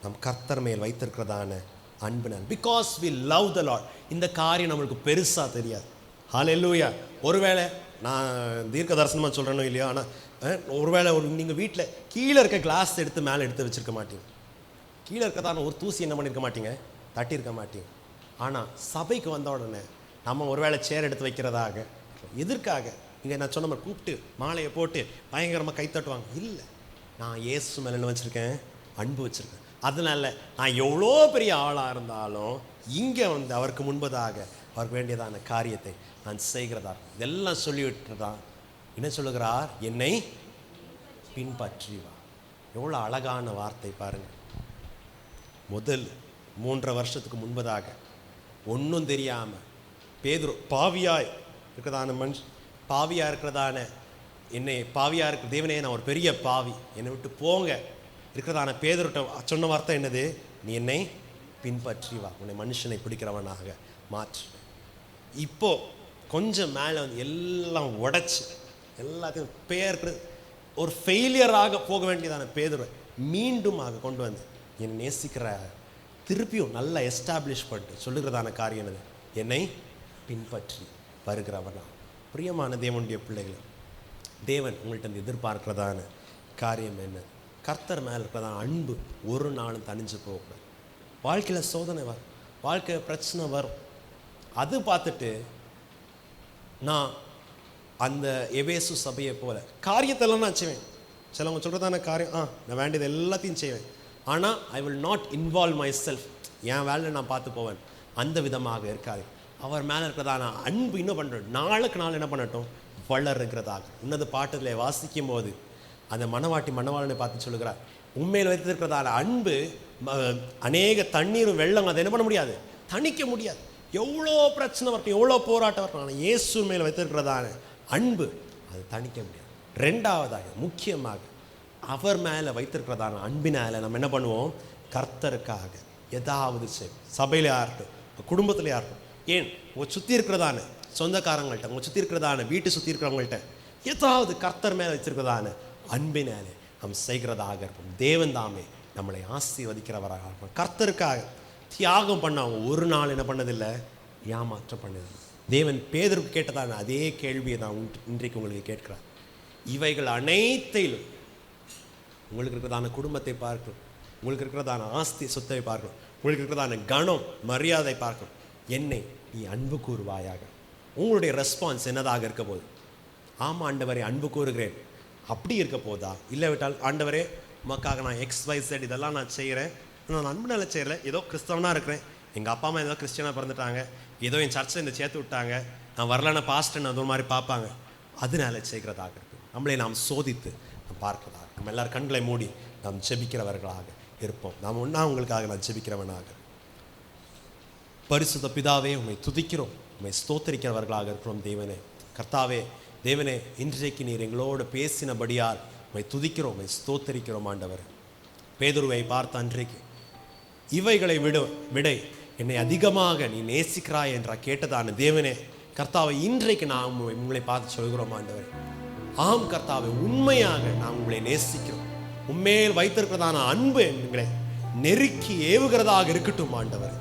நம் கர்த்தர் மேல் வைத்திருக்கிறதான அன்பினால். Because we love the Lord. இந்த காரியம் நம்மளுக்கு பெருசாக தெரியாது. ஹல்லேலூயா. ஒருவேளை நான் தீர்க்க தரிசனமாக சொல்கிறேனோ இல்லையோ, ஆனால் ஒருவேளை நீங்கள் வீட்டில் கீழே இருக்க கிளாஸ் எடுத்து மேலே எடுத்து வச்சுருக்க மாட்டீங்க, கீழே இருக்கதான ஒரு தூசி என்ன பண்ணியிருக்க மாட்டீங்க, தட்டியிருக்க மாட்டீங்க. ஆனால் சபைக்கு வந்த உடனே நம்ம ஒருவேளை சேர் எடுத்து வைக்கிறதாக, எதற்காக இங்கே நான் சொன்ன மாதிரி கூப்பிட்டு மாலையை போட்டு பயங்கரமாக கை தட்டுவாங்க. இல்லை, நான் இயேசு மேலே என்ன வச்சுருக்கேன்? அன்பு வச்சுருக்கேன். அதனால நான் எவ்வளோ பெரிய ஆளாக இருந்தாலும் இங்கே வந்து அவருக்கு முன்பதாக அவருக்கு வேண்டியதான காரியத்தை நான் செய்கிறதா இதெல்லாம் சொல்லிவிட்டுதான் என்ன சொல்லுகிறார்? என்னை பின்பற்றி வா. எவ்வளோ அழகான வார்த்தை பாருங்கள். முதல் 3.5 வருஷத்துக்கு முன்பதாக ஒன்றும் தெரியாமல் பேதுரு பாவியாய் இருக்கிறதான பாவியாக இருக்கிறதான என்னை பாவியாக இருக்கிற தேவனே, நான் ஒரு பெரிய பாவி, என்னை விட்டு போங்க இருக்கிறதான பேதுருட்ட சொன்ன வார்த்தை என்னது? நீ என்னை பின்பற்றி வா, உன்னை மனுஷனை பிடிக்கிறவனாக மாற்று. இப்போ கொஞ்சம் மேலே வந்து எல்லாம் உடைச்சி எல்லாத்தையும் பேருக்கு ஒரு ஃபெயிலியராக போக வேண்டியதான பேதுரை மீண்டுமாக கொண்டு வந்து என்னை நேசிக்கிற திருப்பியும் நல்லா எஸ்டாப்ளிஷ் பண்ணிட்டு சொல்லுகிறதான காரியம் என்னது? என்னை பின்பற்றி வருகிறவனா. பிரியமான தேவனுடைய பிள்ளைகள், தேவன் உங்கள்கிட்ட எதிர்பார்க்கிறதான காரியம் என்ன? கர்த்தர் மேலே இருக்கிறதான அன்பு ஒரு நாளும் தனிஞ்சு போகக்கூடாது. வாழ்க்கையில் சோதனை வரும், வாழ்க்கையில் பிரச்சனை வரும். அது பார்த்துட்டு நான் அந்த எபேசு சபையை போல காரியத்தெல்லாம் நான் செய்வேன். சிலவங்க சொல்கிறதான காரியம் நான் வேண்டியது எல்லாத்தையும் செய்வேன், ஆனால் I will not involve myself, என் வேலையை நான் பார்த்து போவேன். அந்த விதமாக இருக்காது. அவர் மேலே இருக்கிறதான அன்பு இன்னும் பண்ணுறோம், நாளுக்கு நாள் என்ன பண்ணட்டும்? வளருங்கிறதாக. இன்னது பாட்டில் வாசிக்கும் போது அந்த மணவாளனை பார்த்து சொல்லுகிறார், உண்மையில் வைத்திருக்கிறதான அன்பு அநேக தண்ணீரும் வெள்ளம் அதை என்ன பண்ண முடியாது? தணிக்க முடியாது. எவ்வளோ பிரச்சனை வரட்டும், எவ்வளோ போராட்டம் வரட்டும், ஆனால் இயேசு மேலே வைத்திருக்கிறதான அன்பு அது தணிக்க முடியாது. ரெண்டாவதாக முக்கியமாக அவர் மேலே வைத்திருக்கிறதான அன்பினால் நம்ம என்ன பண்ணுவோம்? கர்த்தருக்காக ஏதாவது செய்வோம். சபையில் யார்ட்டும், குடும்பத்தில் யார்ட்டும், ஏன் உங்கள் சுற்றி இருக்கிறதான சொந்தக்காரங்கள்ட்ட, உங்கள் சுற்றி இருக்கிறதான வீட்டை சுற்றி இருக்கிறவங்கள்ட்ட ஏதாவது கர்த்தர் மேலே வச்சிருக்கிறதான அன்பினாலே நம்ம செய்கிறதாக இருக்கும். தேவன் தாமே நம்மளை ஆசீர்வதிக்கிறவராக இருக்கும். கர்த்தருக்காக தியாகம் பண்ண அவங்க ஒரு நாள் என்ன பண்ணதில்லை? ஏமாற்றம் பண்ணதில்லை. தேவன் பேதுருக்கு கேட்டதான அதே கேள்வியை தான் இன்றைக்கு உங்களுக்கு கேட்கிறார். இவைகள் அனைத்திலும் உங்களுக்கு இருக்கிறதான குடும்பத்தை பார்க்கணும், உங்களுக்கு இருக்கிறதான ஆஸ்தி சொத்தை பார்க்கணும், உங்களுக்கு இருக்கிறதான கனம் மரியாதை பார்க்கணும். என்னை நீ அன்பு கூறுவாயாக. உங்களுடைய ரெஸ்பான்ஸ் என்னதாக இருக்க போகுது? ஆமாம் ஆண்டவரே அன்பு கூறுகிறேன், அப்படி இருக்க போதா? இல்லை விட்டால் ஆண்டவரே உமக்காக நான் XYZ இதெல்லாம் நான் செய்கிறேன், நான் அன்பு நல்லா செய்யலை, ஏதோ கிறிஸ்தவனாக இருக்கிறேன், எங்கள் அப்பா அம்மா ஏதோ கிறிஸ்டியனாக பிறந்துட்டாங்க, ஏதோ என் சர்ச்சை இந்த சேர்த்து விட்டாங்க, நான் வரலன்னா பாஸ்டர்னு அது மாதிரி பார்ப்பாங்க, அதனால செய்கிறதாக இருக்கு. நம்மளை நாம் சோதித்து நாம் பார்க்கிறதாக, நம்ம எல்லாரும் கண்களை மூடி நாம் ஜெபிக்கிறவர்களாக இருப்போம். நாம் ஒன்றா உங்களுக்காக நான் ஜெபிக்கிறவனாக. பரிசுத்த பிதாவே, உம்மை துதிக்கிறோம், உம்மை ஸ்தோத்தரிக்கிறவர்களாக இருக்கிறோம். தேவனே, கர்த்தாவே, தேவனே, இன்றைக்கு நீர் எங்களோடு பேசினபடியால் உம்மை துதிக்கிறோம், உம்மை ஸ்தோத்தரிக்கிறோம். ஆண்டவர், பேதுருவை பார்த்த அன்றைக்கு இவைகளை விடை என்னை அதிகமாக நீ நேசிக்கிறாய் என்ற கேட்டதான தேவனே, கர்த்தாவை, இன்றைக்கு நான் உங்களை பார்த்து சொல்கிறோம். ஆண்டவர், ஆம் கர்த்தாவை, உண்மையாக நான் உங்களை நேசிக்கிறோம். உண்மையில் வைத்திருக்கிறதான அன்பு எங்களை நெருக்கி ஏவுகிறதாக இருக்கட்டும். ஆண்டவர்,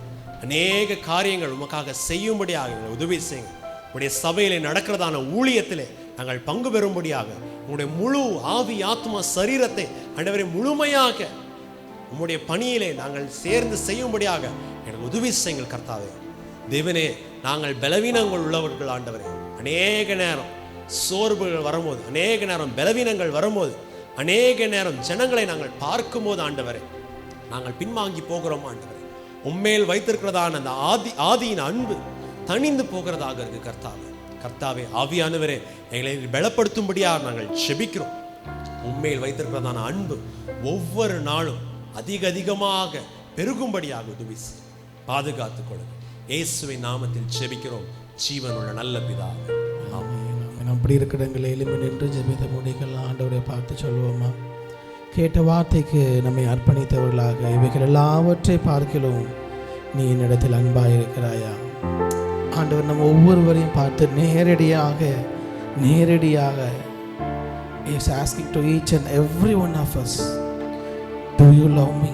அநேக காரியங்கள் உமக்காக செய்யும்படியாக எங்களை உதவி செய்யுங்க. உங்களுடைய சபையில் நடக்கிறதான ஊழியத்திலே நாங்கள் பங்கு பெறும்படியாக உங்களுடைய முழு ஆவி ஆத்மா சரீரத்தை ஆண்டவரை முழுமையாக உம்முடைய பணியிலே நாங்கள் சேர்ந்து செய்யும்படியாக எனக்கு உதவி செய்யுங்கள். கர்த்தாவே, தேவனே, நாங்கள் பலவீனங்கள் உள்ளவர்கள். ஆண்டவரே, அநேக நேரம் சோர்வுகள் வரும்போது, அநேக நேரம் பலவீனங்கள் வரும்போது, அநேக நேரம் ஜனங்களை நாங்கள் பார்க்கும்போது ஆண்டவரே நாங்கள் பின்வாங்கி போகிறோம். ஆண்டவரே, உம்மேல் வைத்திருக்கிறதான அந்த ஆதியின் அன்பு தணிந்து போகிறதாக இருக்கு. கர்த்தாவே, ஆவியானவரே, எங்களை பலப்படுத்தும்படியாக நாங்கள் ஜெபிக்கிறோம். உம்மேல் வைத்திருக்கிறதான அன்பு ஒவ்வொரு நாளும் அதிகமாக பெருகும்படியாக உதவி பாதுகாத்துக் கொள்ளுங்க. இயேசுவின் நாமத்தில் ஜெபிக்கிறோம், ஜீவனுள்ள நல்ல பிதாவே, ஆமென். அப்படி இருக்கிற எங்களை எளிமை நின்று ஜெபித்த முடிகள் ஆண்டவரை பார்த்து சொல்வோமா? கேட்ட வார்த்தைக்கு நம்மை அர்ப்பணித்தவர்களாக இவைகள் எல்லாவற்றை பார்க்கலாம் நீ என்னிடத்தில் அன்பாக இருக்கிறாயா? ஆண்டவர் நம்ம ஒவ்வொருவரையும் பார்த்து நேரடியாக is asking to each and every one of us, do you love me?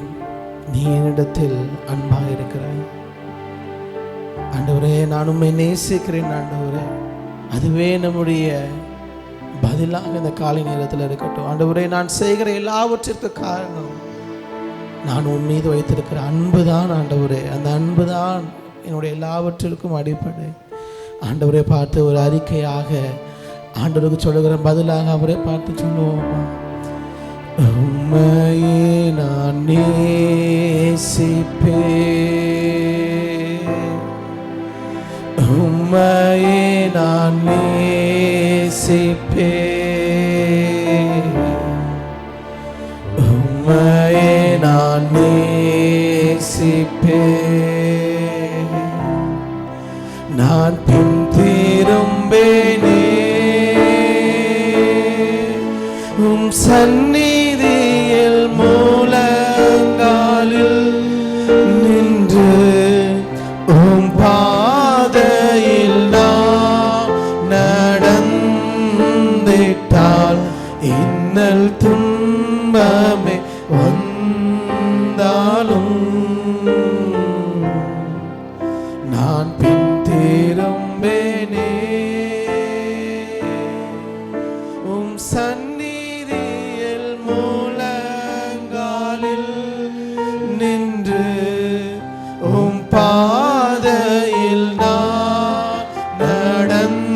நீ என்னிடத்தில் அன்பாக இருக்கிறாய்? ஆண்டவரே, நான் உம்மை நேசிக்கிறேன். ஆண்டவரே, அதுவே நம்முடைய பதிலாக இந்த காலை நேரத்தில் இருக்கட்டும். ஆண்டவரே, நான் செய்கிற எல்லாவற்றிற்கு காரணம் நான் உன் மீது வைத்திருக்கிற அன்பு தான். ஆண்டவரே, அந்த அன்பு தான் என்னுடைய எல்லாவற்றிற்கும் அடிப்படை. ஆண்டவரை பார்த்து ஒரு அறிக்கையாக ஆண்டவருக்கு சொல்லுகிற பதிலாக அவரை பார்த்து சொல்லுவோமா? உம்மையே நான் நேசிப்பேன், உம்மையே நான் நேசிப்பேன், உம்மையே நான் நேசிப்பேன். நான் பின் திரும்பேனே உம் சந்நிதியில் மூலங்காலில் நின்று உம் பாதையில் நான் நடந்திட்டால் இன்னல் துன்பமே வந்தாலும் நான் பின் திரும்பேனே உம் சந்நிதியில் மூலங்காலில் நின்று உம் பாதையில் நான் நடந்திட்டால்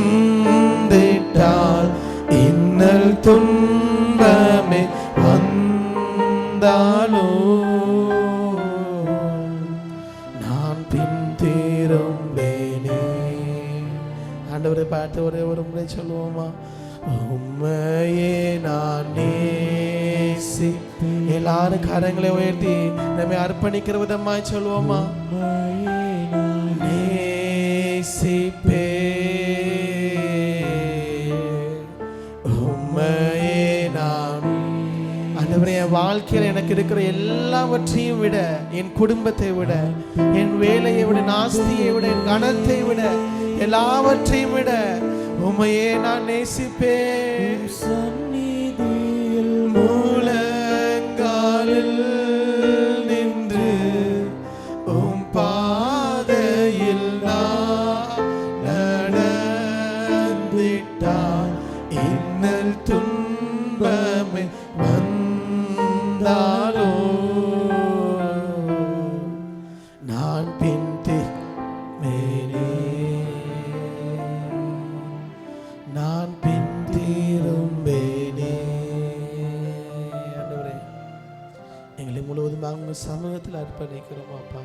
இன்னல் துன்பமே வந்தாலும் நான் பின் திரும்பேனே. ஆண்டவரை பார்த்து ஒரே ஒரு முறை சொல்லுவோமா? உம்மையே நான் நேசிப்பேன். எல்லாரும் கரங்களை உயர்த்தி நம்மை அர்ப்பணிக்கிற விதமாய் சொல்லுவோமா? நேசிப்பேன், உம்மையே நான். ஆண்டவரே, என் வாழ்க்கையில் எனக்கு இருக்கிற எல்லாவற்றையும் விட, என் குடும்பத்தை விட, என் வேலையை விட, நாஸ்தியை விட, என் கணத்தை விட, எல்லாவற்றையும் விட உம்மையே நான் நேசிப்பேன். சந்நிதியில் மூலங்காலில் நின்று உம் பாதையில் நான் நடந்திட்டால் இன்னல் துன்பமே வந்தாலோ நான் பின் நான் பின் திரும்பேனே. ஆண்டவரே, எங்களை முழுவதுமாக உங்க சமூகத்தில் அர்ப்பணிக்கிறோம் அப்பா.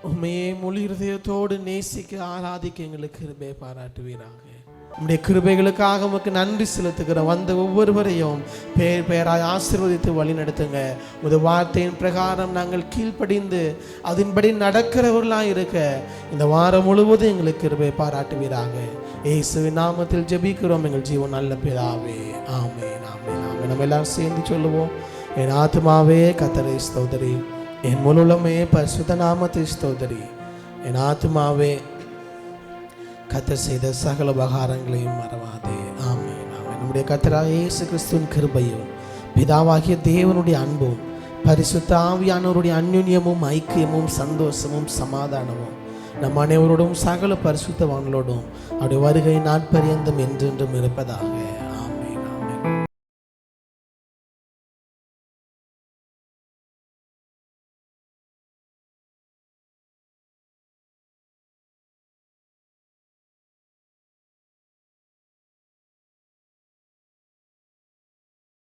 உண்மையே முழு இருதயத்தோடு நேசிக்க ஆராதிக்க எங்களுக்கு கிருபை பாராட்டுவீராக. உம்முடைய கிருபைகளுக்காக உமக்கு நன்றி செலுத்துகிறோம். வந்த ஒவ்வொருவரையும் பேர் பேராய் ஆசீர்வதித்து வழி நடத்துங்க. உமது வார்த்தையின் பிரகாரம் நாங்கள் கீழ்ப்படிந்து அதன்படி நடக்கிறவர்களாக இருக்க இந்த வாரம் முழுவதும் எங்களுக்கு கிருபை பாராட்டுவீராக. இயேசுவின் நாமத்தில் ஜெபிக்கிறோம் எங்கள் ஜீவன் நல்ல பிதாவே, ஆமென், ஆமென், ஆமென். நம்ம எல்லாரும் சேர்ந்து சொல்லுவோம். என் ஆத்துமாவே கர்த்தரை ஸ்தோத்திரி, என் முழுமே பரிசுத்த நாமத்தை ஸ்தோத்திரி. என் ஆத்துமாவே கர்த்தர் செய்த சகல உபகாரங்களையும் மறவாதே. ஆமென், ஆமென். நம்முடைய கர்த்தராகிய இயேசு கிறிஸ்துவின் கிருபையும் பிதாவாகிய தேவனுடைய அன்பும் பரிசுத்த ஆவியானவருடைய அந்யுன்யமும் ஐக்கியமும் சந்தோஷமும் சமாதானமும் நம் அனைவரோடும் சகல பரிசுத்தவான்களோடும் அவருடைய வருகை நாட்பரியந்தம் என்றென்றும் இருப்பதாக.